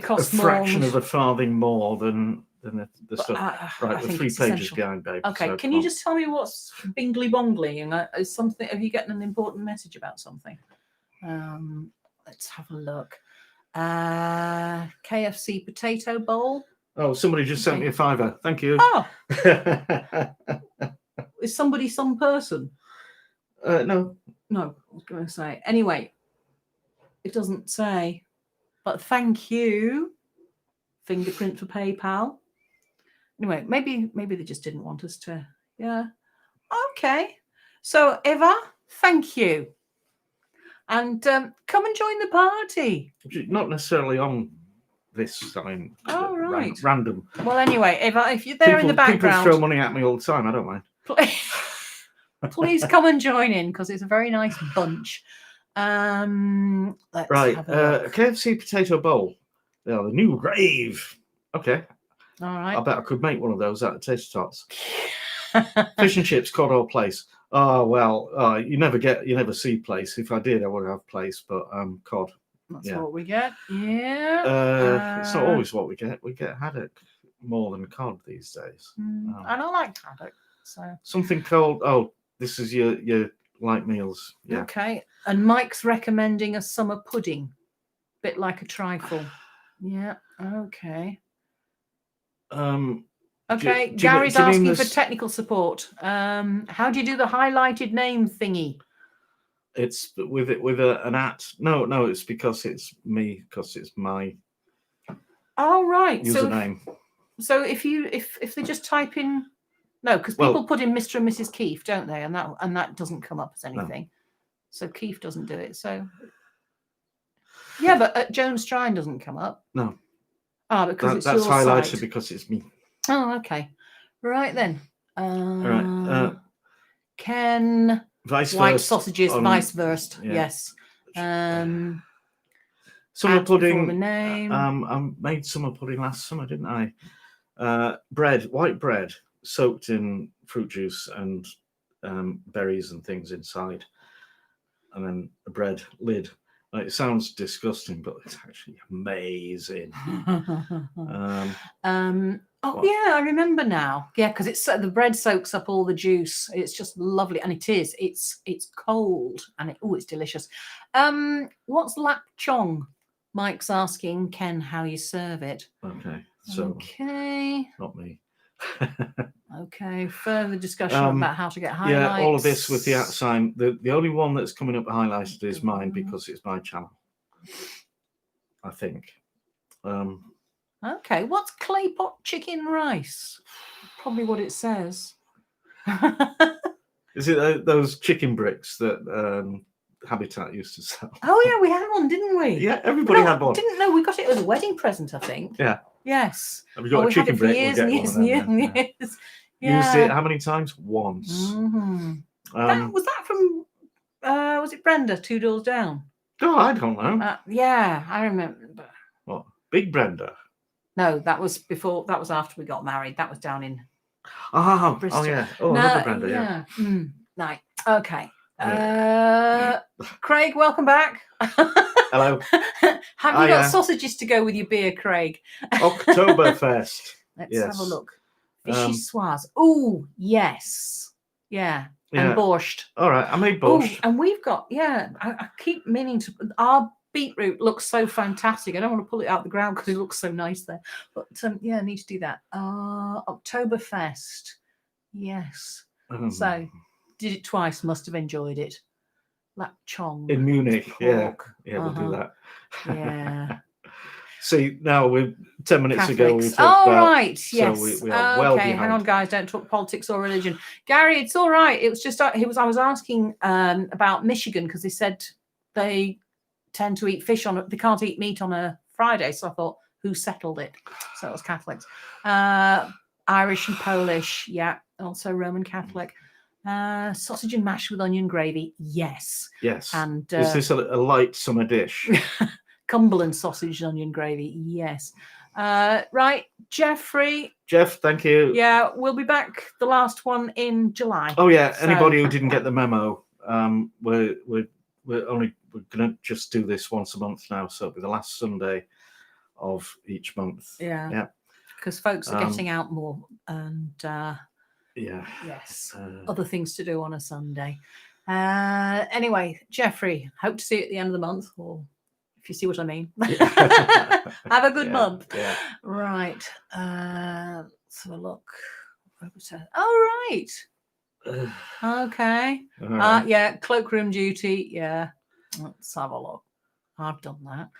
cost a fraction more of a farthing more than the stuff. Right, the 3 pages essential. behind, babe. Okay, so can you just tell me what's bingly bongly? And is something? Have you gotten an important message about something? Let's have a look. KFC potato bowl. Oh, somebody just sent me a £5. Thank you. Oh, is somebody some person? No. No, I was going to say. Anyway, it doesn't say. But thank you. Fingerprint for PayPal. Anyway, maybe they just didn't want us to. Yeah. Okay. So Eva, thank you. And come and join the party. Not necessarily on this. I mean, right. Random. Well, anyway, Eva, if you're there in the background, people throw money at me all the time. I don't mind. Please come and join in, because it's a very nice bunch. Let's have a look. KFC potato bowl. Yeah, the new rave. Okay. All right. I bet I could make one of those out of taste tots. Fish and chips, cod or place. Oh well, you never see place. If I did, I would have place, but cod. That's what we get. Yeah. It's not always what we get. We get haddock more than cod these days. And I like haddock. So something called. Oh, this is your light meals. Yeah. Okay. And Mike's recommending a summer pudding, bit like a trifle. Yeah. Okay. Okay. Gary's asking for technical support. How do you do the highlighted name thingy? It's with an at. No, it's because it's me, because it's my. Oh right. Username. So if they just type in, no, because people put in Mr. and Mrs. Keef, don't they? And that doesn't come up as anything. No. So Keef doesn't do it. So yeah, but Joan Strine doesn't come up. No. Ah, because that's your highlighted site. Because it's me. Oh, okay. Right then. Right. Ken. Vice white versa sausages, vice versa. Yeah. Yes. Summer pudding. The name. I made summer pudding last summer, didn't I? White bread soaked in fruit juice and berries and things inside, and then a bread lid. It sounds disgusting, but it's actually amazing. Yeah, I remember now. Yeah, because the bread soaks up all the juice. It's just lovely, and it is. It's cold, and it's delicious. What's lap chong? Mike's asking Ken how you serve it. Okay, so okay, not me. Okay, further discussion about how to get highlights. Yeah, all of this with the @ sign. The only one that's coming up highlighted is mine, because it's my channel, I think. Okay, what's clay pot chicken rice? Probably what it says. Is it those chicken bricks that Habitat used to sell? Oh yeah, we had one, didn't we? Yeah, everybody had one. Didn't know. We got it as a wedding present, I think. Yeah. Yes. Have you got a chicken brick? Years and years and years. Yeah. Used it how many times? Once. Mm-hmm. Was that from? Was it Brenda? 2 Doors Down. Oh, I don't know. Yeah, I remember. What? Big Brenda? No, that was before. That was after we got married. That was down in. Bristol. Oh yeah. Oh, another Brenda. Yeah. Right. Okay. Craig, welcome back. Hello. Have you got sausages to go with your beer, Craig? Oktoberfest. Let's have a look. Fishy swaz. Oh, yes. Yeah. And borscht. All right, I made borscht. And we've got, I keep meaning to, our beetroot looks so fantastic. I don't want to pull it out the ground because it looks so nice there. But I need to do that. Oktoberfest. Yes. So, did it twice, must have enjoyed it. Lap chong. In Munich, pork. Yeah, we'll do that. Yeah. See, now we're 10 minutes Catholics. ago. We talked about, right, yes. So we are well behind. Hang on, guys. Don't talk politics or religion. Gary, it's all right. It was just I was asking about Michigan because they said they tend to eat fish they can't eat meat on a Friday. So I thought, who settled it? So it was Catholics, Irish and Polish. Yeah, also Roman Catholic. Sausage and mash with onion gravy. Yes. Yes. And is this a light summer dish? Cumberland sausage and onion gravy. Yes. Right, Jeffrey. Jeff, thank you. Yeah, we'll be back. The last one in July. Oh yeah. So- Anybody who didn't get the memo, we're gonna just do this once a month now. So it'll be the last Sunday of each month. Yeah. Yeah. Because folks are getting out more, and Yeah. yes, other things to do on a Sunday. Anyway, Jeffrey, hope to see you at the end of the month, or if you see what I mean. Have a good month. Yeah. Right. Let's have a look. Oh, right. Okay. Yeah, cloakroom duty. Yeah. Let's have a look. I've done that.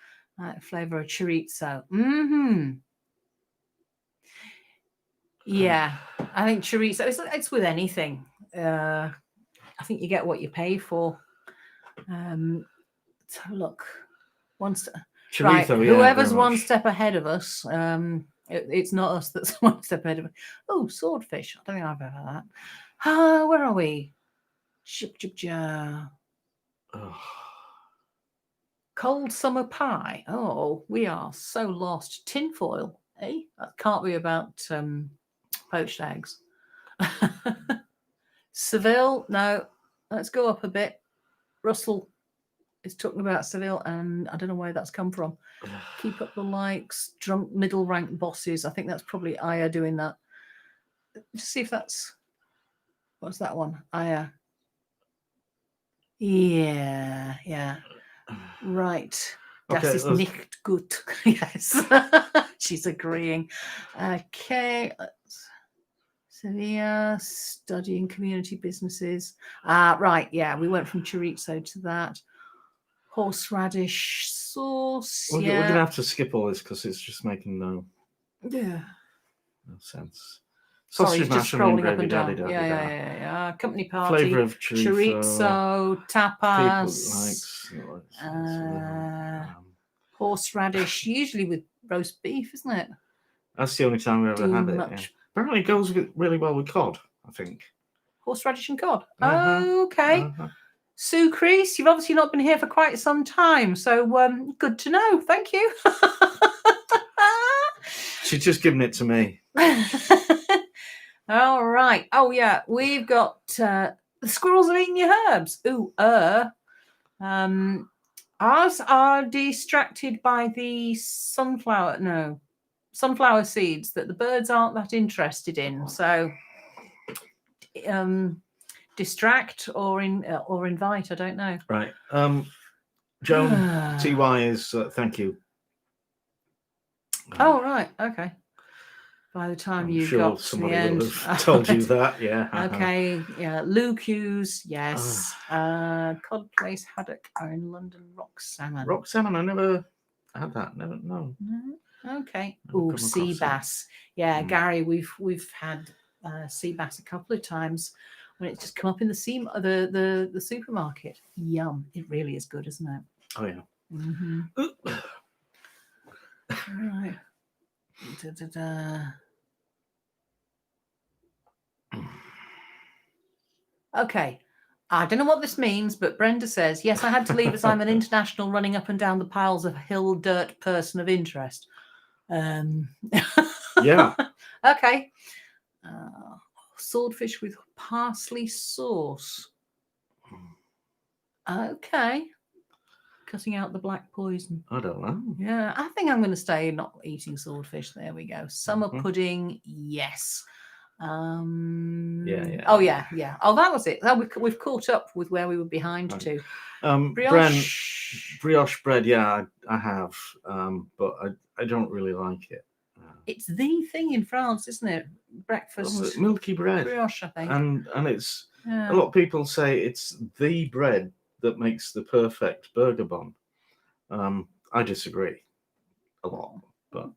Flavour of chorizo. Yeah, I think chorizo. It's with anything. I think you get what you pay for. Let's have a look. Chorizo, right, yeah, whoever's very one much. step ahead of us. It's not us that's one step ahead of us. Oh, swordfish. I don't think I've ever had that. Where are we? Oh. Cold summer pie. Oh, we are so lost. Tinfoil. Eh? That can't be about poached eggs. Seville. No. Let's go up a bit. Russell is talking about Seville, and I don't know where that's come from. Keep up the likes. Drunk middle rank bosses. I think that's probably Aya doing that. Just see if that's. What's that one? Aya. Yeah. Right. Das ist nicht gut. Yes. She's agreeing. Okay. Sevilla, studying community businesses. Right. Yeah. We went from chorizo to that. Horseradish sauce. We're Yeah. going to have to skip all this because it's just making no sense. Sorry, Sausage just mash, onion scrolling up gravy, and down. da-di-da-di-da. Yeah. Company party. Flavour of chorizo, tapas. People likes. Horseradish, usually with roast beef, isn't it? That's the only time we ever had it. Yeah. Apparently, it goes really well with cod, I think. Horseradish and cod. Uh-huh. Okay. Sue Crease, you've obviously not been here for quite some time, so good to know. Thank you. She's just giving it to me. All right. Oh yeah, we've got the squirrels are eating your herbs. Ooh, ours are distracted by the sunflower seeds that the birds aren't that interested in. So distract or invite, I don't know. Right. Joan TY is thank you. Oh right, okay. By the time you got to the end, will have told you that, yeah. Okay, yeah. Luke Hughes, yes. Cod Place Haddock are in London. Rock salmon. Rock salmon, I never had that. Never, no. Okay. Oh, sea bass. Yeah, Gary, we've had sea bass a couple of times when it's just come up in the supermarket. Yum! It really is good, isn't it? Oh yeah. All right. Okay. I don't know what this means, but Brenda says, yes, I had to leave as I'm an international running up and down the piles of hill dirt person of interest. Yeah. Okay. Swordfish with parsley sauce. Okay. Cutting out the black poison. I don't know. Yeah, I think I'm going to stay not eating swordfish. There we go. Summer pudding, yes. Yeah. Oh yeah. Oh, that was it. We've caught up with where we were behind to. Brioche bread. Yeah, I have, but I don't really like it. It's the thing in France, isn't it? Breakfast milky bread. Brioche, I think. And it's a lot of people say it's the bread that makes the perfect burger bun. I disagree a lot, but.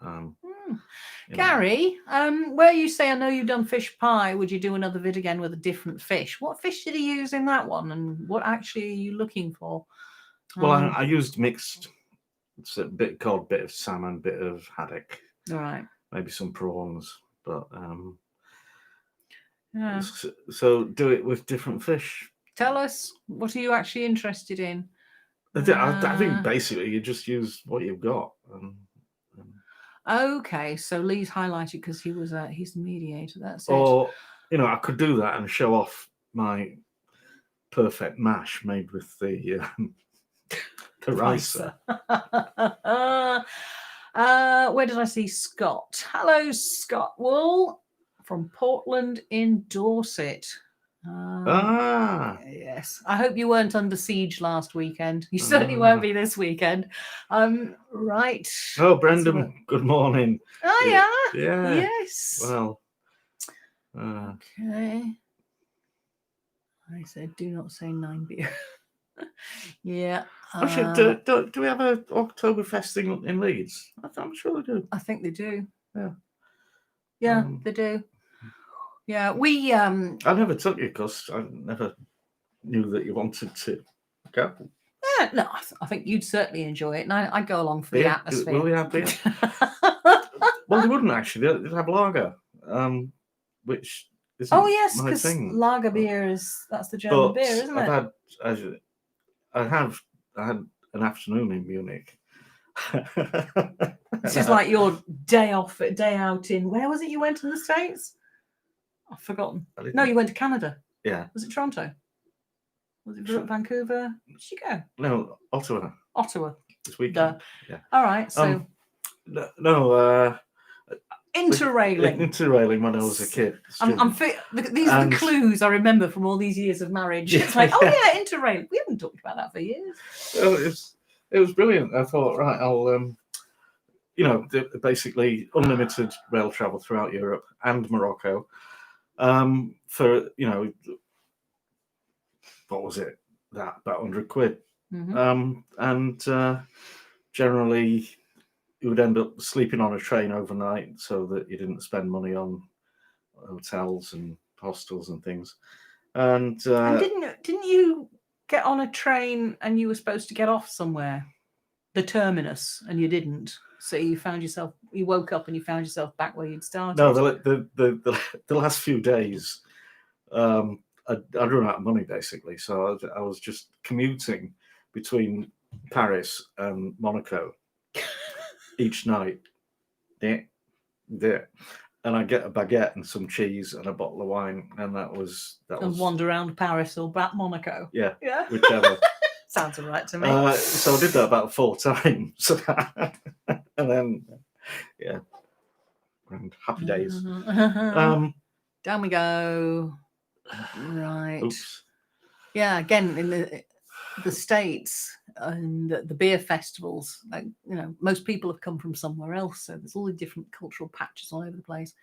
Gary, where you say, I know you've done fish pie, would you do another vid again with a different fish? What fish did he use in that one, and what actually are you looking for? Well, I used mixed. It's a bit of cod, bit of salmon, bit of haddock. All right. Maybe some prawns, but Yeah. So do it with different fish. Tell us, what are you actually interested in? I think basically you just use what you've got. Okay, so Lee's highlighted because he's the mediator. That's it. Or I could do that and show off my perfect mash made with the ricer. Where did I see Scott? Hello, Scott Wool from Portland in Dorset. Yes. I hope you weren't under siege last weekend. You certainly won't be this weekend. Right. Oh, Brendan, good morning. Oh, yeah. Yeah. Yes. Well. Okay. I said, do not say 9 beer. Yeah. Actually, do we have a Oktoberfest thing in Leeds? I'm sure they do. I think they do. Yeah. Yeah, they do. Yeah, we. I never took you because I never knew that you wanted to go. Yeah, no, I think you'd certainly enjoy it, and I'd go along for the atmosphere. Will we have beer? Well, they wouldn't actually. They'd have lager, which isn't yes, my thing. Lager beer that's the German beer, isn't it? I had an afternoon in Munich. This is like your day out in, where was it you went in the States? I've forgotten. No, you went to Canada. Yeah. Was it Toronto? Was it Vancouver? Where did you go? No, Ottawa. Ottawa. This weekend. Yeah. All right. So. Interrailing. Interrailing when I was a kid. These are the clues I remember from all these years of marriage. It's like, interrailing. We haven't talked about that for years. It was brilliant. I thought, right, I'll, basically unlimited rail travel throughout Europe and Morocco. For what was it? About £100. Mm-hmm. And generally, you would end up sleeping on a train overnight so that you didn't spend money on hotels and hostels and things. And didn't you get on a train and you were supposed to get off somewhere, the terminus, and you didn't? So you woke up and you found yourself back where you'd started. No, the last few days, I'd run out of money basically, so I was just commuting between Paris and Monaco each night. Yeah. And I get a baguette and some cheese and a bottle of wine, and that was. And wander around Paris or back Monaco. Yeah, whichever. Sounds all right to me. So I did that about 4 times, and then and happy days. Down we go. Right. Oops. Yeah. Again, in the States and the beer festivals, most people have come from somewhere else, so there's all the different cultural patches all over the place.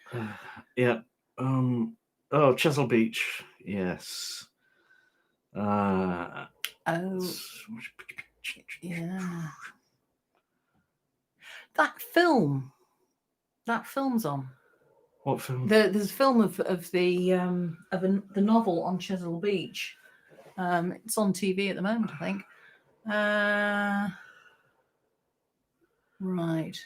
Yeah. Chesil Beach. Yes. Yeah. That film's on. What film? There's a film of the novel on Chesil Beach. It's on TV at the moment, I think. Right.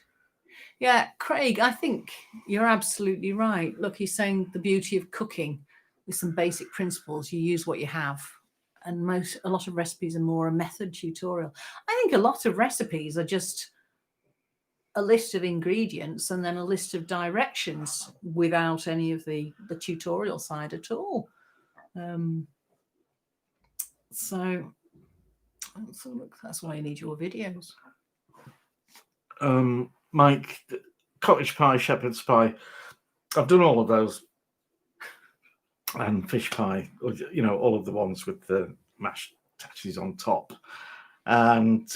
Yeah, Craig, I think you're absolutely right. Look, he's saying the beauty of cooking with some basic principles. You use what you have. And a lot of recipes are more a method tutorial. I think a lot of recipes are just a list of ingredients and then a list of directions without any of the tutorial side at all. So look, that's why you need your videos. Mike, cottage pie, shepherd's pie. I've done all of those. And fish pie, all of the ones with the mashed tatties on top. And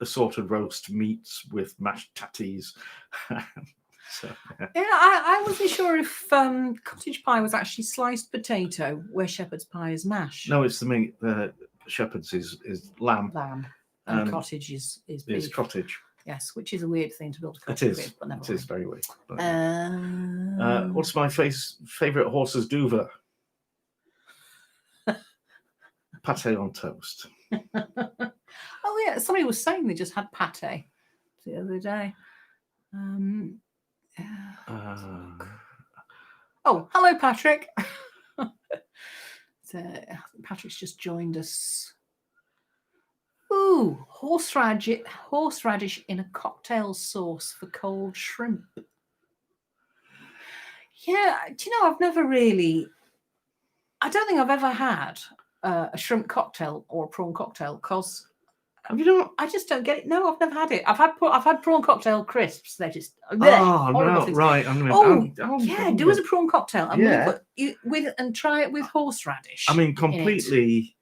assorted roast meats with mashed tatties. So, I wasn't sure if cottage pie was actually sliced potato, where shepherd's pie is mashed. No, it's the meat. Shepherd's is lamb. And cottage is beef. It's cottage. Yes, which is a weird thing to build a cottage with. But never mind. It is very weird. But, what's my favourite horse's duver? Pate on toast. Oh yeah, somebody was saying they just had pate the other day. Oh, hello, Patrick. So, Patrick's just joined us. Ooh, horseradish in a cocktail sauce for cold shrimp. Yeah, do you know, I've never really... I don't think I've ever had a shrimp cocktail or a prawn cocktail because... Have you not? I just don't get it. No, I've never had it. I've had prawn cocktail crisps. They're just No, things. right. Do as a prawn cocktail. I'm Yeah. gonna put you with and try it with horseradish. I mean, completely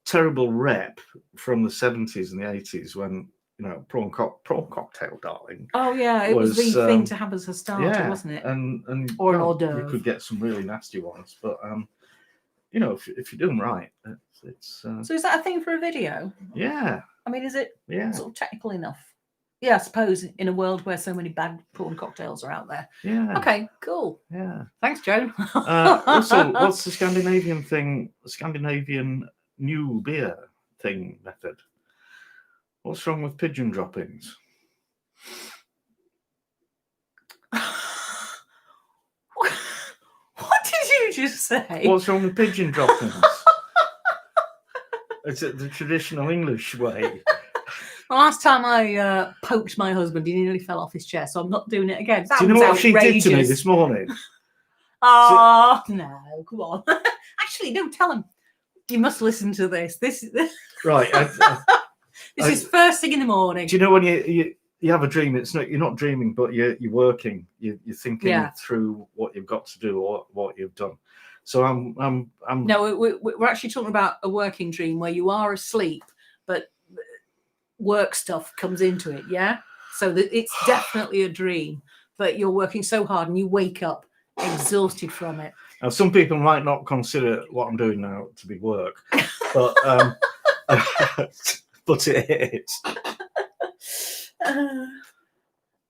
terrible rep from the 70s and the 80s when, you know, prawn cocktail, darling. Oh yeah, it was the thing to have as a starter, wasn't it? And or an well, hors d'oeuvre. you could get some really nasty ones, but you know, if you do them right, it's So is that a thing for a video? Yeah. I mean, is it sort of technical enough? Yeah, I suppose in a world where so many bad prawn cocktails are out there. Yeah. Okay, cool. Yeah. Thanks, Joan. Also, what's the Scandinavian thing? Scandinavian new beer thing method? What's wrong with pigeon droppings? What did you just say? What's wrong with pigeon droppings? Is it the traditional English way? The last time I poked my husband, he nearly fell off his chair, so I'm not doing it again. Do you know what she did to me this morning? Oh, no, come on. Actually, don't tell him. You must listen to this. This Right. this is first thing in the morning. Do you know when you have a dream? It's not, you're not dreaming, but you're working. You're thinking through what you've got to do or what you've done. So I'm. No, we're actually talking about a working dream where you are asleep, but work stuff comes into it. Yeah. So that it's definitely a dream, but you're working so hard and you wake up exhausted from it. Now, some people might not consider what I'm doing now to be work, but but it is.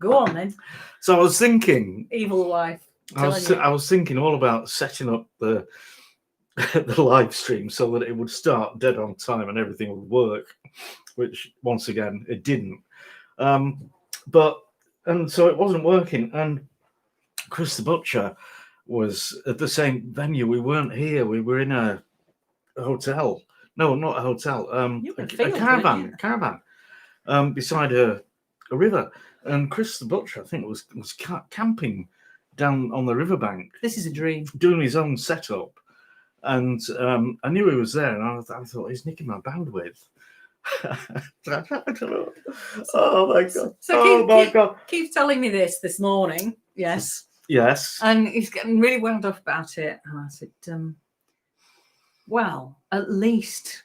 Go on then. So I was thinking, evil wife. I was thinking all about setting up the live stream so that it would start dead on time and everything would work, which once again it didn't. And so it wasn't working. And Chris the Butcher was at the same venue. We weren't here. We were in a hotel. No, not a hotel. A caravan. Beside a river. And Chris the Butcher, I think, was camping down on the riverbank. This is a dream. Doing his own setup. And I knew he was there, and I thought, he's nicking my bandwidth. Oh my God. So Keith's telling me this morning. Yes. Yes. And he's getting really wound up about it. And I said, well, at least,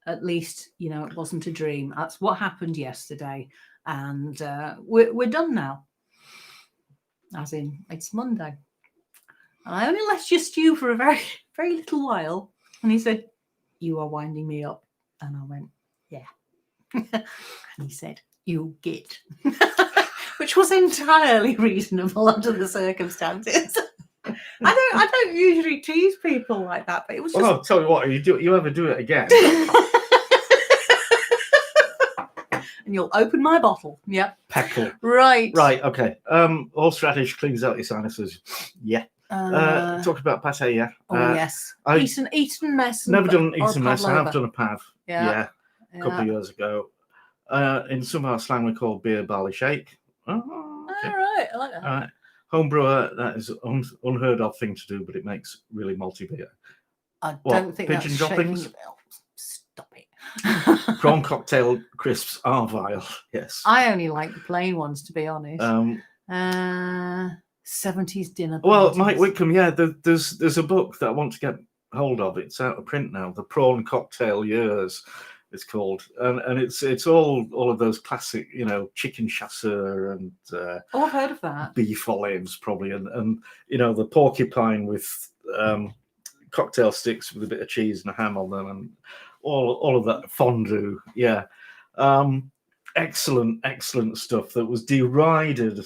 you know, it wasn't a dream. That's what happened yesterday. And we're done now. As in, it's Monday. And I only left just you for a very, very little while. And he said, you are winding me up. And I went, yeah. And he said, you git. Which was entirely reasonable under the circumstances. I don't usually tease people like that, but it was just... Well, I'll tell you what, you ever do it again. And you'll open my bottle. Yep. Peckle. Right. Right, okay. Horseradish cleans out your sinuses. Yeah. Talked about pate, yeah. Oh, yes. Eton mess. Never done Eton mess. I have done a pav. Yeah. A couple of years ago. In some of our slang, we call beer barley shake. Oh, okay. All right. I like that. All right. Home brewer, that is an unheard of thing to do, but it makes really malty beer. I don't think pigeon that's droppings? Stop it. Prawn cocktail crisps are vile, yes. I only like the plain ones, to be honest. 70s dinner parties. Well, Mike Wickham, yeah, there's a book that I want to get hold of. It's out of print now. The Prawn Cocktail Years, it's called, and it's all of those classic, you know, chicken chasseur and I've heard of that. Beef olives probably, and you know, the porcupine with cocktail sticks with a bit of cheese and a ham on them, and all of that fondue. Yeah, excellent stuff that was derided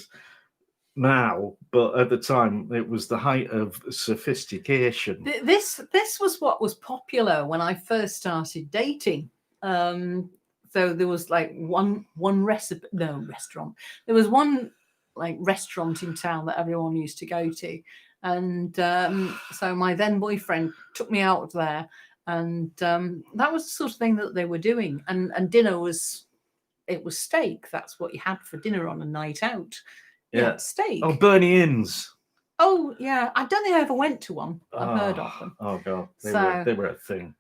now, but at the time it was the height of sophistication. This was what was popular when I first started dating. So there was like one restaurant. There was one like restaurant in town that everyone used to go to, And so my then boyfriend took me out there, and that was the sort of thing that they were doing. And dinner was steak. That's what you had for dinner on a night out. Yeah, steak. Oh, Bernie Inns. Oh yeah, I don't think I ever went to one. I've heard of them. Oh god, they So, were a thing.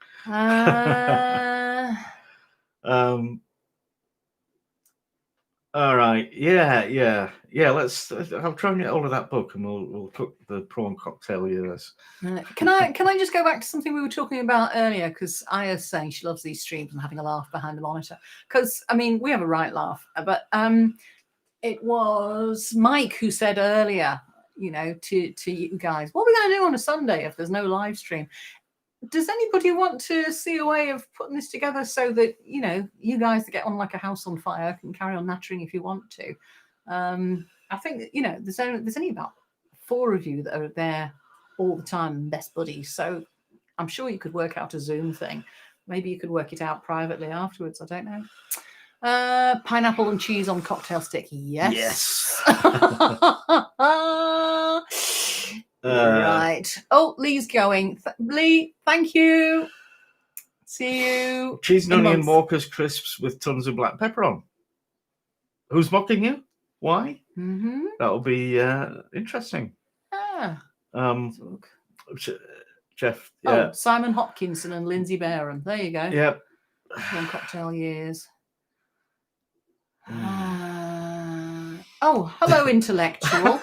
All right, yeah. Let's. I'll try and get hold of that book, and we'll cook the prawn cocktail years. Can I just go back to something we were talking about earlier? Because Aya's saying she loves these streams and having a laugh behind the monitor. Because I mean, we have a right laugh, but it was Mike who said earlier, you know, to you guys, what are we going to do on a Sunday if there's no live stream? Does anybody want to see a way of putting this together so that, you know, you guys that get on like a house on fire can carry on nattering if you want to? I think, you know, there's only about 4 of you that are there all the time, best buddies. So I'm sure you could work out a Zoom thing. Maybe you could work it out privately afterwards. I don't know. Pineapple and cheese on cocktail stick. Yes. Right. Oh, Lee's going. Lee, thank you. See you. Cheese and onion Walker's crisps with tons of black pepper on. Who's mocking you? Why? Mm-hmm. That'll be interesting. Jeff. Yeah. Oh, Simon Hopkinson and Lindsay Barham. There you go. Yep. One cocktail years. Oh, hello, intellectual.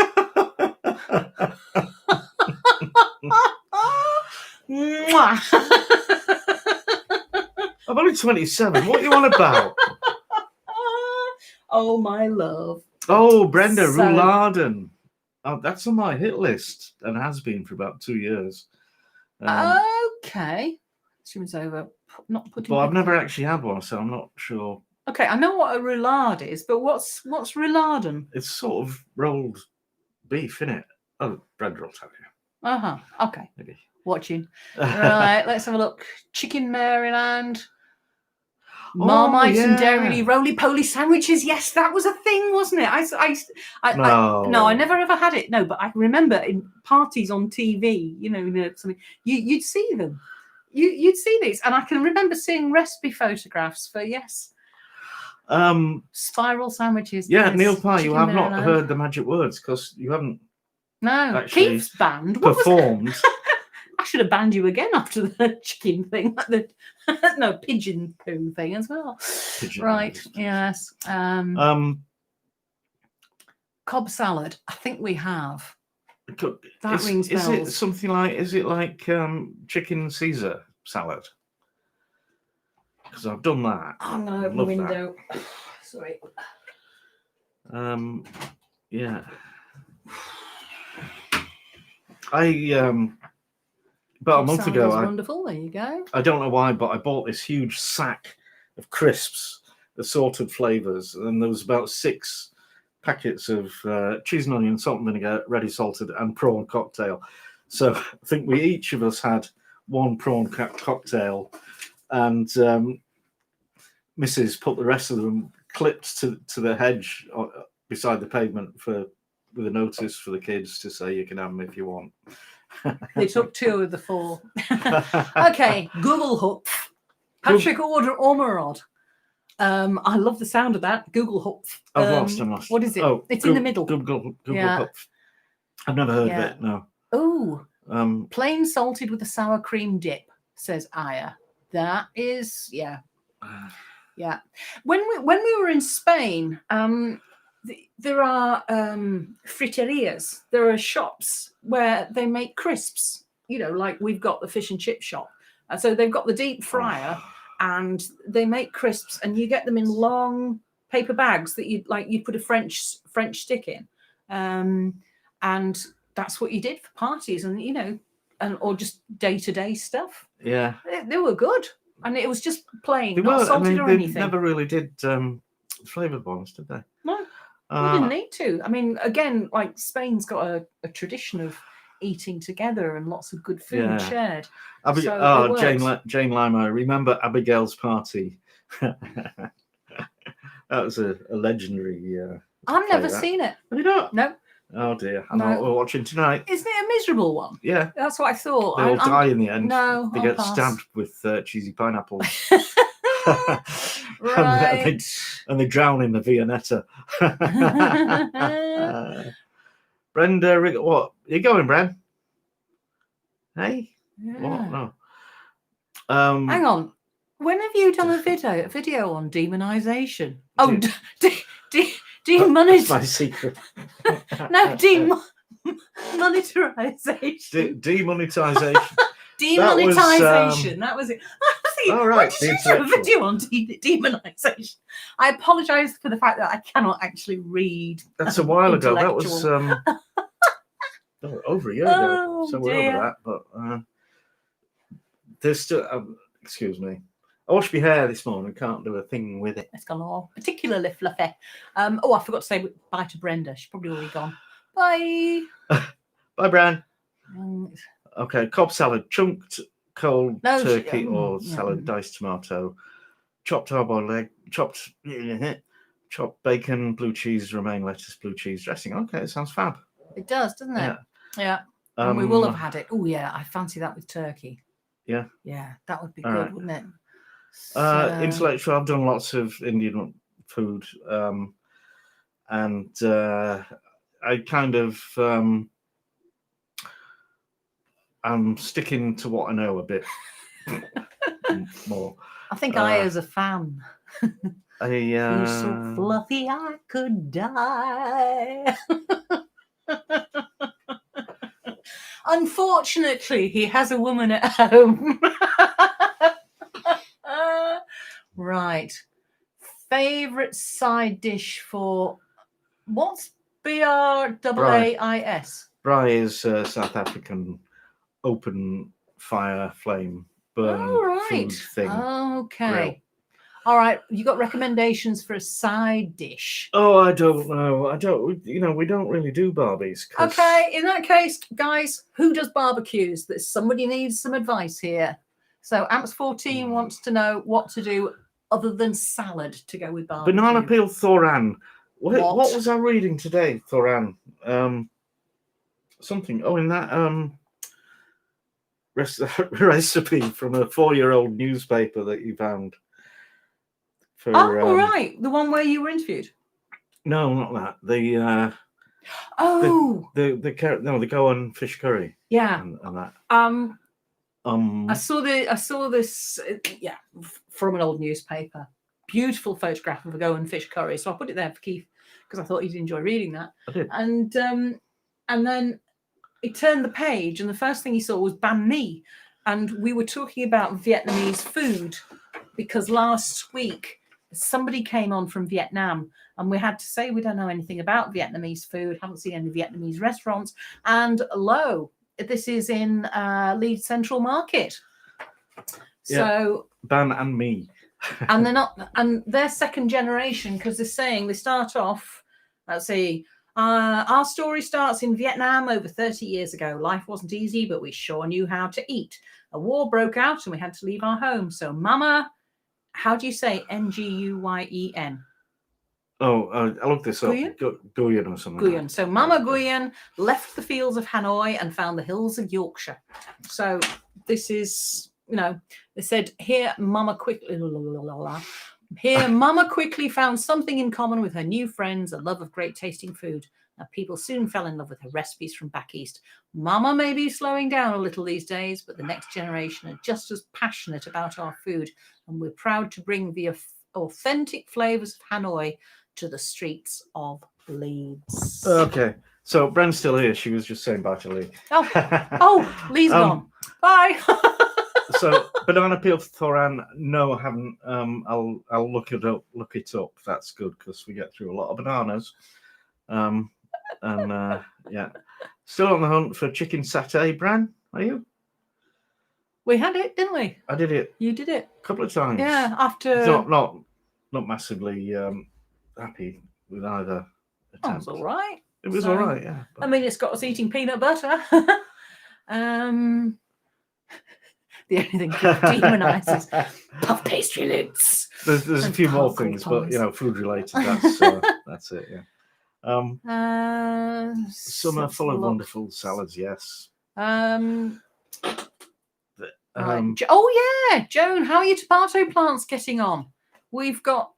I'm only 27. What are you on about? Oh, my love. Oh, Brenda Roularden. Oh, that's on my hit list and has been for about 2 years. Okay. Stream's over. Not putting. Well, I've never actually had one, so I'm not sure. Okay, I know what a roulade is, but what's roularden? It's sort of rolled beef, innit? Oh, Brenda will tell you. Okay. Maybe. Watching. Right, let's have a look. Chicken Maryland. Marmite and dairy roly-poly sandwiches. Yes, that was a thing, wasn't it? No, I never ever had it. No, but I remember in parties on TV, you know, something you'd see them. You'd see these, and I can remember seeing recipe photographs for spiral sandwiches. Yeah, yes. Neil Pye, you have not heard the magic words because you haven't. No, Keef's banned. Performed. I should have banned you again after the chicken thing, like the pigeon poo thing as well. Right? Yes. Cobb salad. I think we have. That rings bells. Is it something like? Is it like chicken Caesar salad? Because I've done that. I'm gonna open the window. Sorry. Yeah. About a month ago, wonderful. There you go. I don't know why, but I bought this huge sack of crisps, assorted flavors, and there was about 6 packets of cheese and onion, salt and vinegar, ready salted, and prawn cocktail. So I think we each of us had 1 prawn cocktail, and Mrs. put the rest of them clipped to the hedge beside the pavement with a notice for the kids to say you can have them if you want. They took 2 of the 4. Okay, Google Hupf. Patrick Ormerod. I love the sound of that. Google Hupf. I'm lost. What is it? Oh, it's in the middle. Google Hupf. I've never heard of it, no. Oh, plain salted with a sour cream dip, says Aya. That is, yeah. When we were in Spain, there are friterias. There are shops where they make crisps. You know, like we've got the fish and chip shop. So they've got the deep fryer, and they make crisps, and you get them in long paper bags that you put a French stick in, and that's what you did for parties, and you know, or just day-to-day stuff. Yeah, they were good, and it was just plain, not salted or anything. They never really did flavored ones, did they? No. We didn't need to. I mean, again, like Spain's got a tradition of eating together and lots of good food shared. Jane Lima, remember Abigail's party? That was a legendary. I've never seen it. Have you not? No. Oh dear. I know what No. we're watching tonight. Isn't it a miserable one? Yeah. That's what I thought. They all die in the end. No, They I'll get pass. stabbed with cheesy pineapples. Right. and they drown in the Viennetta. Brenda, what? You going, Bren? Hey? Yeah. What? No. Hang on. When have you done a video on demonization? Oh, demonetization. My secret. No, demonetization. Demonetization. Demonetization. That was it. All right. When did you do a video on demonization? I apologise for the fact that I cannot actually read. That's a while ago. That was over a year ago. So we're over that. But there's still. Excuse me. I washed my hair this morning. Can't do a thing with it. It's gone all particularly fluffy. Oh, I forgot to say bye to Brenda. She's probably already gone. Bye. Bye, Bran. Okay, Cobb salad, chunked cold turkey or salad, diced tomato, chopped hard-boiled egg, chopped bacon, blue cheese, romaine lettuce, blue cheese dressing. Okay, it sounds fab. It does, doesn't it? Yeah. And we will have had it. Oh, yeah, I fancy that with turkey. Yeah. Yeah, that would be good, wouldn't it? Intellectual, I've done lots of Indian food, and I kind of I'm sticking to what I know a bit more. I think I, as a fan, feel so fluffy I could die. Unfortunately, he has a woman at home. Right. Favorite side dish for what's BRAAIS? Braai is South African open fire flame burn food thing. Okay. Grill. All right. You got recommendations for a side dish? Oh, I don't know. We don't really do barbies. Okay. In that case, guys, who does barbecues? That somebody needs some advice here. So Amps14 wants to know what to do other than salad to go with barbecue. Banana peel Thoran. What was I reading today, Thoran? Something. Oh, in that recipe from a 4-year-old newspaper that you found. Right, the one where you were interviewed. No, not that. The go on fish curry. Yeah, and that. I saw this. Yeah, from an old newspaper. Beautiful photograph of a go and fish curry. So I put it there for Keith because I thought he'd enjoy reading that. I did. And then he turned the page, and the first thing he saw was banh mi, and we were talking about Vietnamese food because last week somebody came on from Vietnam, and we had to say we don't know anything about Vietnamese food, haven't seen any Vietnamese restaurants, and this is in Leeds Central Market. So Ban and me. and they're not, and they're second generation because they're saying they start off. Let's see. Our story starts in Vietnam over 30 years ago. Life wasn't easy, but we sure knew how to eat. A war broke out and we had to leave our home. So Mama, how do you say Nguyen? Oh, I looked this up. Nguyen or something. Nguyen. So Mama Nguyen left the fields of Hanoi and found the hills of Yorkshire. So this is, they said, here Mama quickly found something in common with her new friends, a love of great tasting food. Now, people soon fell in love with her recipes from back east. Mama may be slowing down a little these days, but the next generation are just as passionate about our food, and we're proud to bring the authentic flavours of Hanoi to the streets of Leeds. Okay, so Bren's still here. She was just saying bye to Lee. Oh, Lee's gone. Bye. So banana peel Thoran, no, I haven't. I'll look it up. That's good because we get through a lot of bananas. Still on the hunt for chicken satay. Bran, are you? We had it, didn't we? I did it. You did it a couple of times. Yeah, after not massively happy with either attempt. Oh, it was all right. It was all right, yeah. But... I mean, it's got us eating peanut butter. The only thing demonises puff pastry lids. There's a few more things, but food related. That's it. Yeah. Summer full of wonderful salads. Yes. Right. Oh yeah, Joan, how are your tomato plants getting on? We've got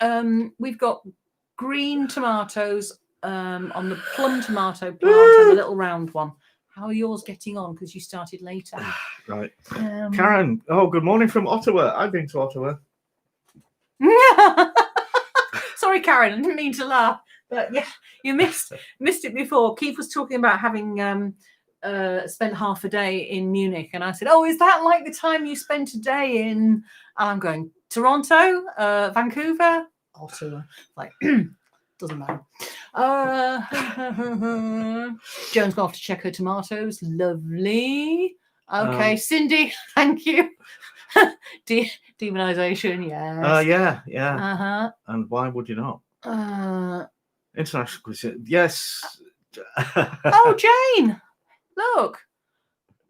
green tomatoes on the plum tomato plant and the little round one. How are yours getting on? Because you started later. Right. Karen, good morning from Ottawa. I've been to Ottawa. Sorry, Karen, I didn't mean to laugh, but yeah, you missed it before. Keith was talking about having spent half a day in Munich, and I said, "Oh, is that like the time you spent a day in?" And I'm going Toronto, Vancouver, Ottawa. Like, doesn't matter. Joan's gone off to check her tomatoes. Lovely. Okay, Cindy, thank you. Demonization, yes. Yeah. And why would you not? International cuisine, yes. Oh, Jane, look.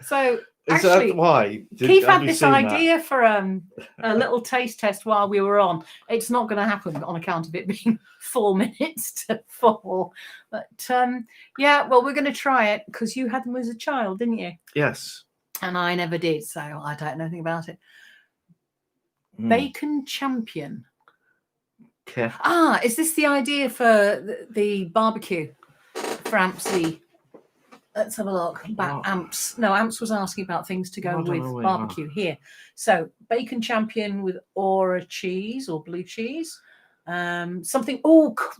So Is actually, that why? Keith had this idea for a little taste test while we were on. It's not going to happen on account of it being 4 minutes to 4. But yeah, well, we're going to try it because you had them as a child, didn't you? Yes. And I never did, so I don't know anything about it. Bacon champion. Okay. Is this the idea for the barbecue for Ampsy? Let's have a look. About Amps. No, Amps was asking about things to go with barbecue here. So bacon champion with Aura cheese or blue cheese. Something.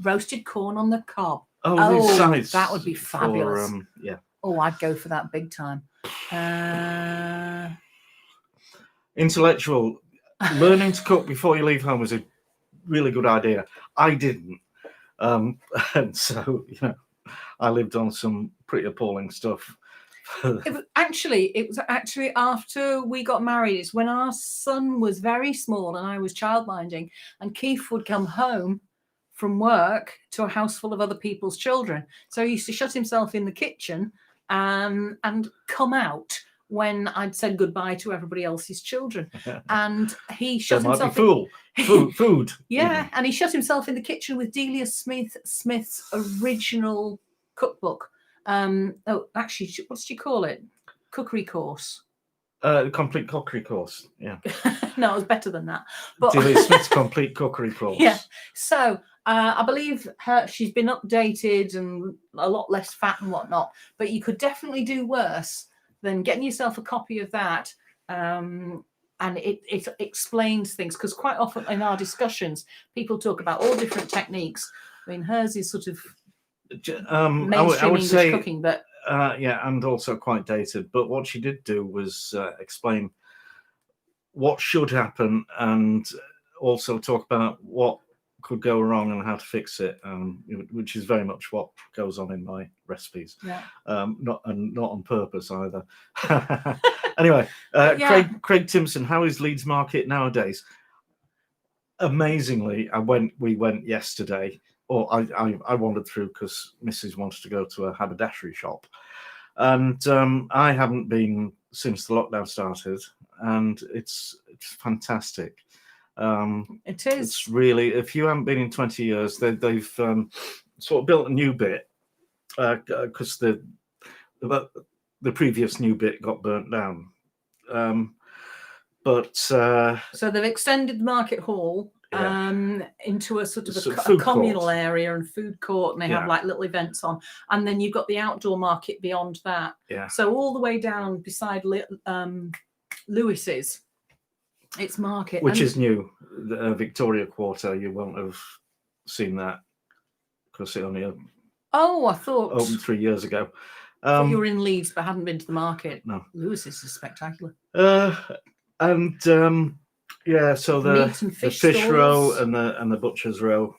Roasted corn on the cob. That would be fabulous. Yeah. Oh, I'd go for that big time. Intellectual. Learning to cook before you leave home is a really good idea. I didn't. And so, I lived on some pretty appalling stuff. It was actually after we got married. It's when our son was very small and I was childminding, and Keith would come home from work to a house full of other people's children. So he used to shut himself in the kitchen and come out when I'd said goodbye to everybody else's children. And he shut himself food. Yeah, even. And he shut himself in the kitchen with Delia Smith's original cookbook. Actually, what did you call it? Cookery course. Complete cookery course. Yeah. No, it was better than that. But Delia Smith's complete cookery course. Yeah. So I believe she's been updated and a lot less fat and whatnot. But you could definitely do worse than getting yourself a copy of that. And it explains things, because quite often in our discussions, people talk about all different techniques. I mean, hers is sort of mainstream English cooking, but and also quite dated. But what she did do was explain what should happen and also talk about what could go wrong and how to fix it, which is very much what goes on in my recipes. Yeah. Not on purpose either. Anyway, Craig Timpson, how is Leeds Market nowadays? Amazingly, we went yesterday, or I wandered through because Mrs. wanted to go to a haberdashery shop, and I haven't been since the lockdown started, and it's fantastic. It is. It's really, if you haven't been in 20 years, they've sort of built a new bit because the previous new bit got burnt down. So they've extended the market hall into a sort of a communal area and food court, and they have like little events on, and then you've got the outdoor market beyond that. Yeah. So all the way down beside Lewis's, it's market, which is new. The Victoria Quarter, you won't have seen that because it only I thought opened 3 years ago. You were in Leeds but hadn't been to the market. No. Lewis's is spectacular. So the fish row and the butcher's row,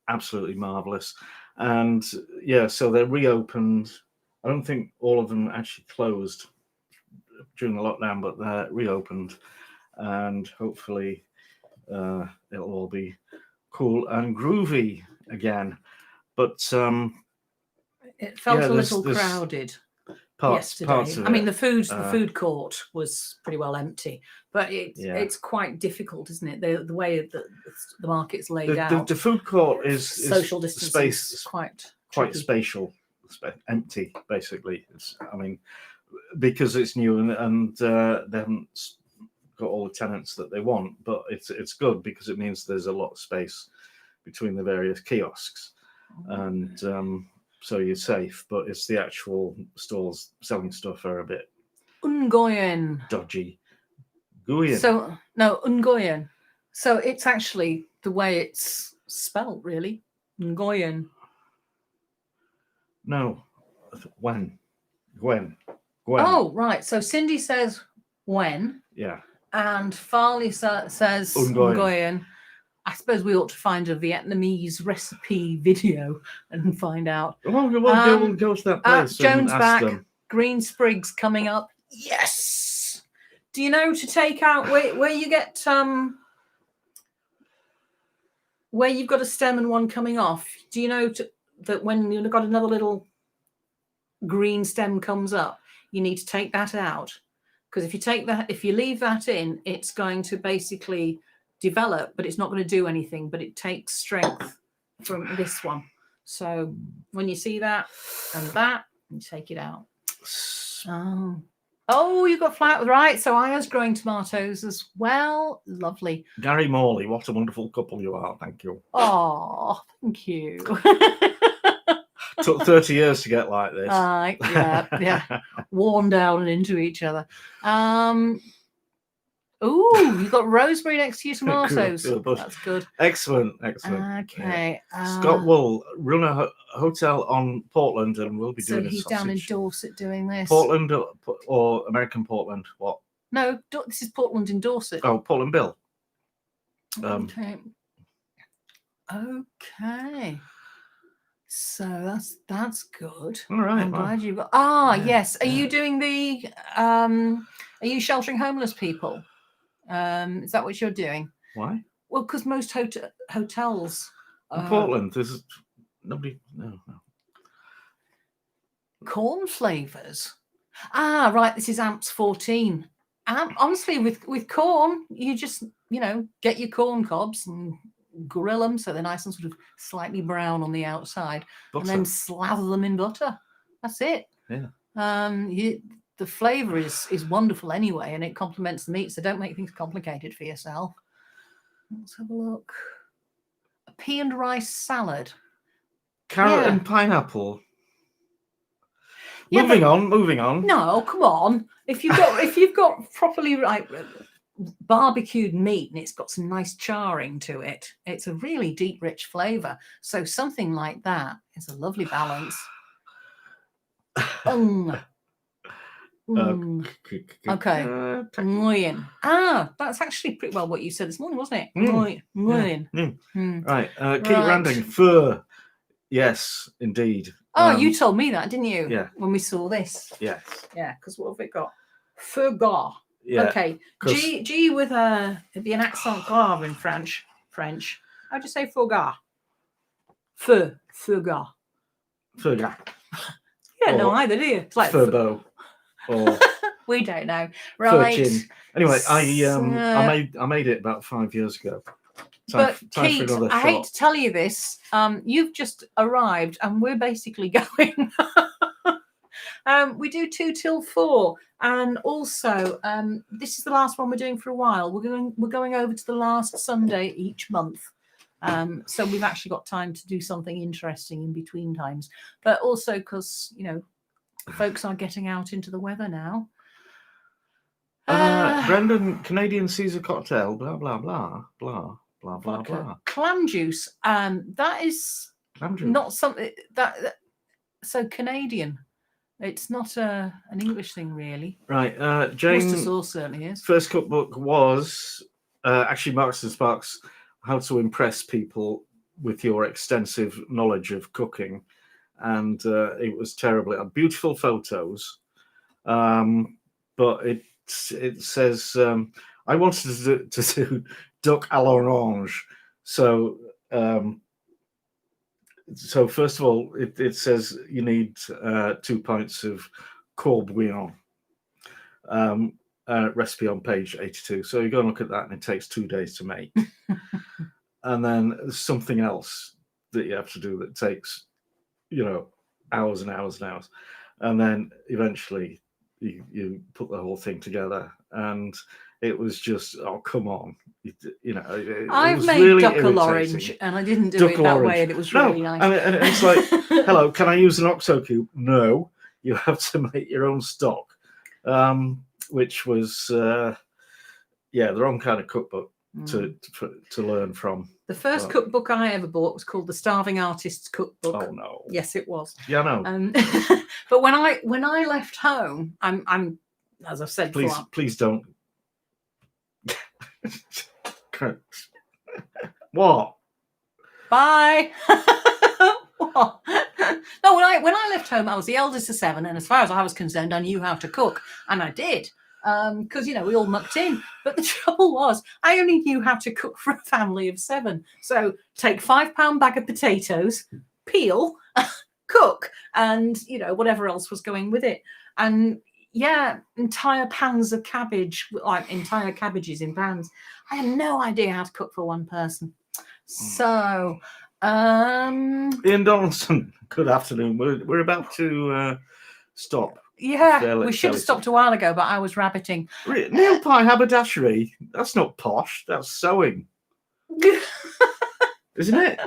absolutely marvelous. And so they're reopened. I don't think all of them actually closed during the lockdown, but they're reopened, and hopefully it'll all be cool and groovy again. But it felt a little crowded. yesterday. Parts of I mean, it. the food court was pretty well empty, but it's quite difficult, isn't it? The way that the market's laid out. The food court is social distancing is quite spatial, empty basically. I mean, because it's new and they haven't got all the tenants that they want, but it's good because it means there's a lot of space between the various kiosks, and so you're safe. But it's the actual stalls selling stuff are a bit dodgy. Nguyen. So no, Nguyen. So it's actually the way it's spelled, really. Nguyen. No, Gwen. Oh, right. So Cindy says when. Yeah. And Farley says Nguyen. I suppose we ought to find a Vietnamese recipe video and find out. Well, we'll go to that place. Jones and back. ask them. Green sprigs coming up. Yes. Do you know to take out where you get where you've got a stem and one coming off? Do you know that when you've got another little green stem comes up, you need to take that out? Because if you leave that in, it's going to basically develop, but it's not going to do anything, but it takes strength from this one. So when you see that and that, you take it out. Oh, you've got flowers, right? So Aya's growing tomatoes as well. Lovely. Gary Morley, what a wonderful couple you are. Thank you. Oh, thank you. Took 30 years to get like this. Yeah. Worn down and into each other. Oh, you've got rosemary next to your tomatoes. Good. That's good. Excellent. Okay. Scott will run a hotel on Portland and we'll be doing so he's down in Dorset doing this. Portland or American Portland? What? No, this is Portland in Dorset. Oh, Portland Bill. Okay. So that's good. All right. I'm glad you've got. Yes. Are you doing the? Are you sheltering homeless people? Is that what you're doing? Why? Well, because most hotels in Portland, there's nobody. No. Corn flavors. Right. This is Amps 14. Honestly, with corn, you just get your corn cobs and grill them so they're nice and sort of slightly brown on the outside, and then slather them in butter. That's it. Yeah. The flavor is wonderful anyway, and it complements the meat. So don't make things complicated for yourself. Let's have a look. A pea and rice salad. Carrot and pineapple. Moving on. No, come on. If you've got properly barbecued meat and it's got some nice charring to it, it's a really deep, rich flavor. So something like that is a lovely balance. Okay. Nguyen. That's actually pretty well what you said this morning, wasn't it? Nguyen. Right. Keep ranting. Pho. Yes, indeed. You told me that, didn't you? Yeah. When we saw this. Yes. Yeah, because what have it got? Pho gras. Yeah. Okay. G with it'd be an accent grave in French. How do you say pho gras? Pho gras. Pho gras. Yeah, no either, do you? It's like Furbo. Or we don't know. Right. Furchin. Anyway, I made it about 5 years ago. But Keith, I hate to tell you this. You've just arrived, and we're basically going. We do 2 till 4, and also this is the last one we're doing for a while. We're going over to the last Sunday each month, so we've actually got time to do something interesting in between times. But also because folks are getting out into the weather now. Brendan, Canadian Caesar cocktail. Blah blah blah blah. Blah, blah, blah. Clam juice. That is not something that. So Canadian. It's not an English thing, really. Right. Jane. Worcester sauce certainly is. First cookbook was actually Marks and Sparks: How to Impress People with Your Extensive Knowledge of Cooking, and it was terrible. It had beautiful photos, but it says I wanted to do duck à l'orange. So first of all, it says you need 2 pints of court bouillon. Recipe on page 82. So you go and look at that, and it takes 2 days to make. And then there's something else that you have to do that takes, hours and hours and hours. And then eventually you put the whole thing together, and it was just, oh, come on. I've was made really duckle irritating. orange, and I didn't do it that way, and it was really nice. And it's like, hello, can I use an OXO cube? No, you have to make your own stock, which was, the wrong kind of cookbook to learn from. The first cookbook I ever bought was called The Starving Artist's Cookbook. Oh no! Yes, it was. Yeah, I know. But when I left home, I'm as I've said before. Please don't. What? Bye. What? No, when I left home, I was the eldest of 7, and as far as I was concerned, I knew how to cook, and I did. Because we all mucked in, but the trouble was I only knew how to cook for a family of 7. So take £5 bag of potatoes, peel, cook, and whatever else was going with it, and entire pans of cabbage, like entire cabbages in pans. I had no idea how to cook for one person. So, Ian Donaldson, good afternoon. We're about to stop. Yeah, we should have stopped a while ago, but I was rabbiting. Nail pie haberdashery? That's not posh. That's sewing. Isn't it?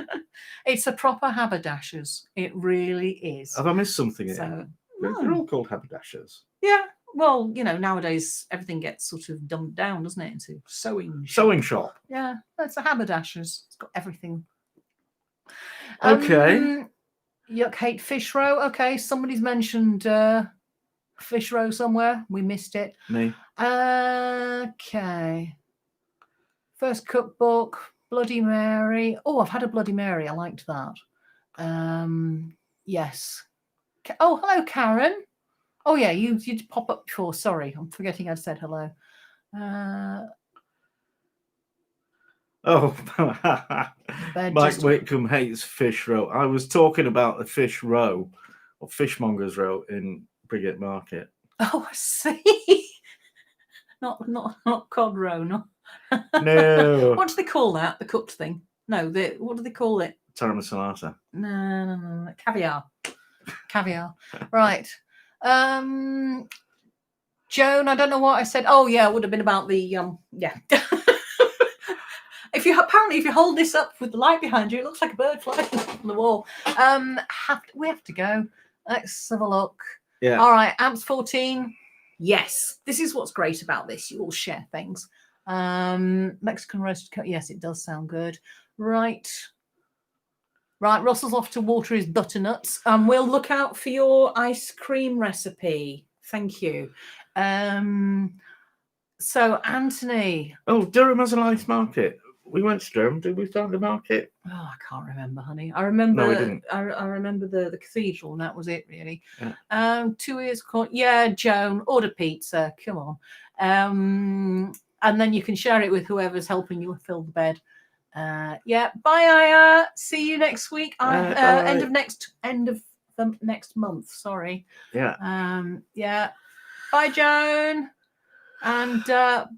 It's a proper haberdashers. It really is. Have I missed something here? So, They're all called haberdashers. Yeah. Well, nowadays everything gets sort of dumbed down, doesn't it, into sewing shop. Yeah, it's a haberdashers. It's got everything. Okay. Yuck, hate fish roe. Okay, somebody's mentioned fish roe somewhere. We missed it. Me. Okay. First cookbook, Bloody Mary. Oh, I've had a Bloody Mary. I liked that. Yes. Oh, hello, Karen. Oh, yeah, you did pop up before. Sorry, I'm forgetting I'd said hello. Mike Whitcomb hates fish roe. I was talking about the fish roe, or fishmonger's roe in Briggate Market. Oh, I see. not cod roe, no. No. What do they call that? The cooked thing? No, what do they call it? Taramasalata. No. Caviar. Right. Joan, I don't know what I said. Oh, yeah, it would have been about the yeah. If you hold this up with the light behind you, it looks like a bird flying on the wall. We have to go. Let's have a look. Yeah. All right, Amps 14. Yes, this is what's great about this. You all share things. Mexican roasted cut. Yes, it does sound good. Right. Russell's off to water his butternuts. We'll look out for your ice cream recipe. Thank you. So Anthony. Oh, Durham has a nice market. We went to Durham. Did we find the market? Oh, I can't remember, honey. I remember. No, we didn't. I remember the cathedral, and that was it, really. Yeah. 2 years. Yeah, Joan, order pizza. Come on. And then you can share it with whoever's helping you fill the bed. Yeah. Bye, Aya. See you next week. End of the next month. Sorry. Yeah. Yeah. Bye, Joan. And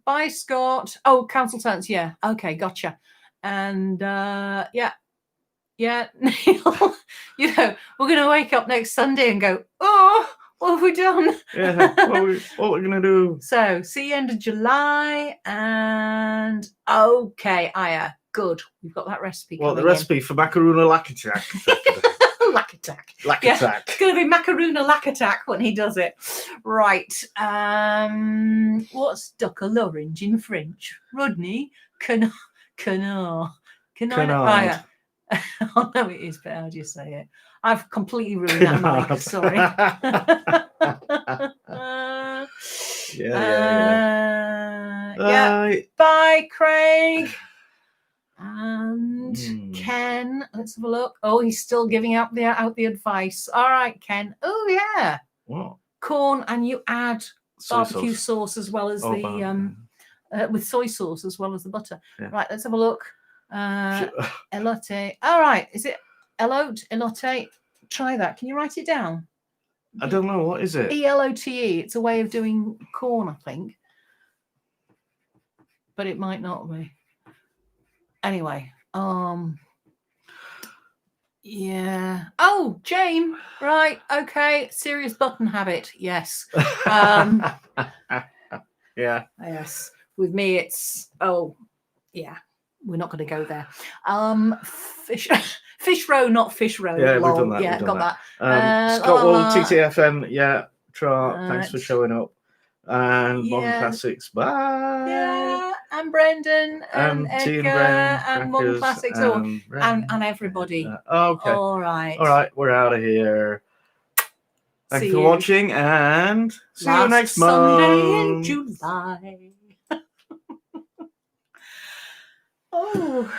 bye, Scott. Oh, council tenants. Yeah. Okay, gotcha. And yeah, Neil. We're gonna wake up next Sunday and go, oh, what have we done? Yeah. What we're gonna do? So, see you end of July. And okay, Aya, good. We've got that recipe. Well, the recipe for macarona lacatac. Lacatac. Lacatac. Yeah, it's going to be macarona lacatac when he does it. Right. What's duckle orange in French? Rodney? Canard. Canard. I know it is, but how do you say it? I've completely ruined that, Mike. Sorry. Yeah. Bye, Craig. And Ken, let's have a look. Oh, he's still giving out the advice. All right, Ken. Oh, yeah. What? Corn, and you add barbecue sauce as well as with soy sauce as well as the butter. Yeah. Right, let's have a look. Elote. All right, is it elote? Try that. Can you write it down? I don't know. What is it? ELOTE. It's a way of doing corn, I think. But it might not be. Anyway, yeah. Oh, Jane. Right. Okay. Serious button habit. Yes. Yeah. Yes. With me, it's yeah. We're not going to go there. Fish row, not fish row. Yeah, lol. we've done that. Yeah, we've done got that. Scott Wall, TTFN. Yeah. Trot. Thanks for Right. showing up. And Modern Yeah. Classics. Bye. Yeah, and Brendan and T Edgar and Modern Classics, and everybody. Okay. All right. All right. We're out of here. Thank you for watching, and see you next Sunday in month. July. Oh.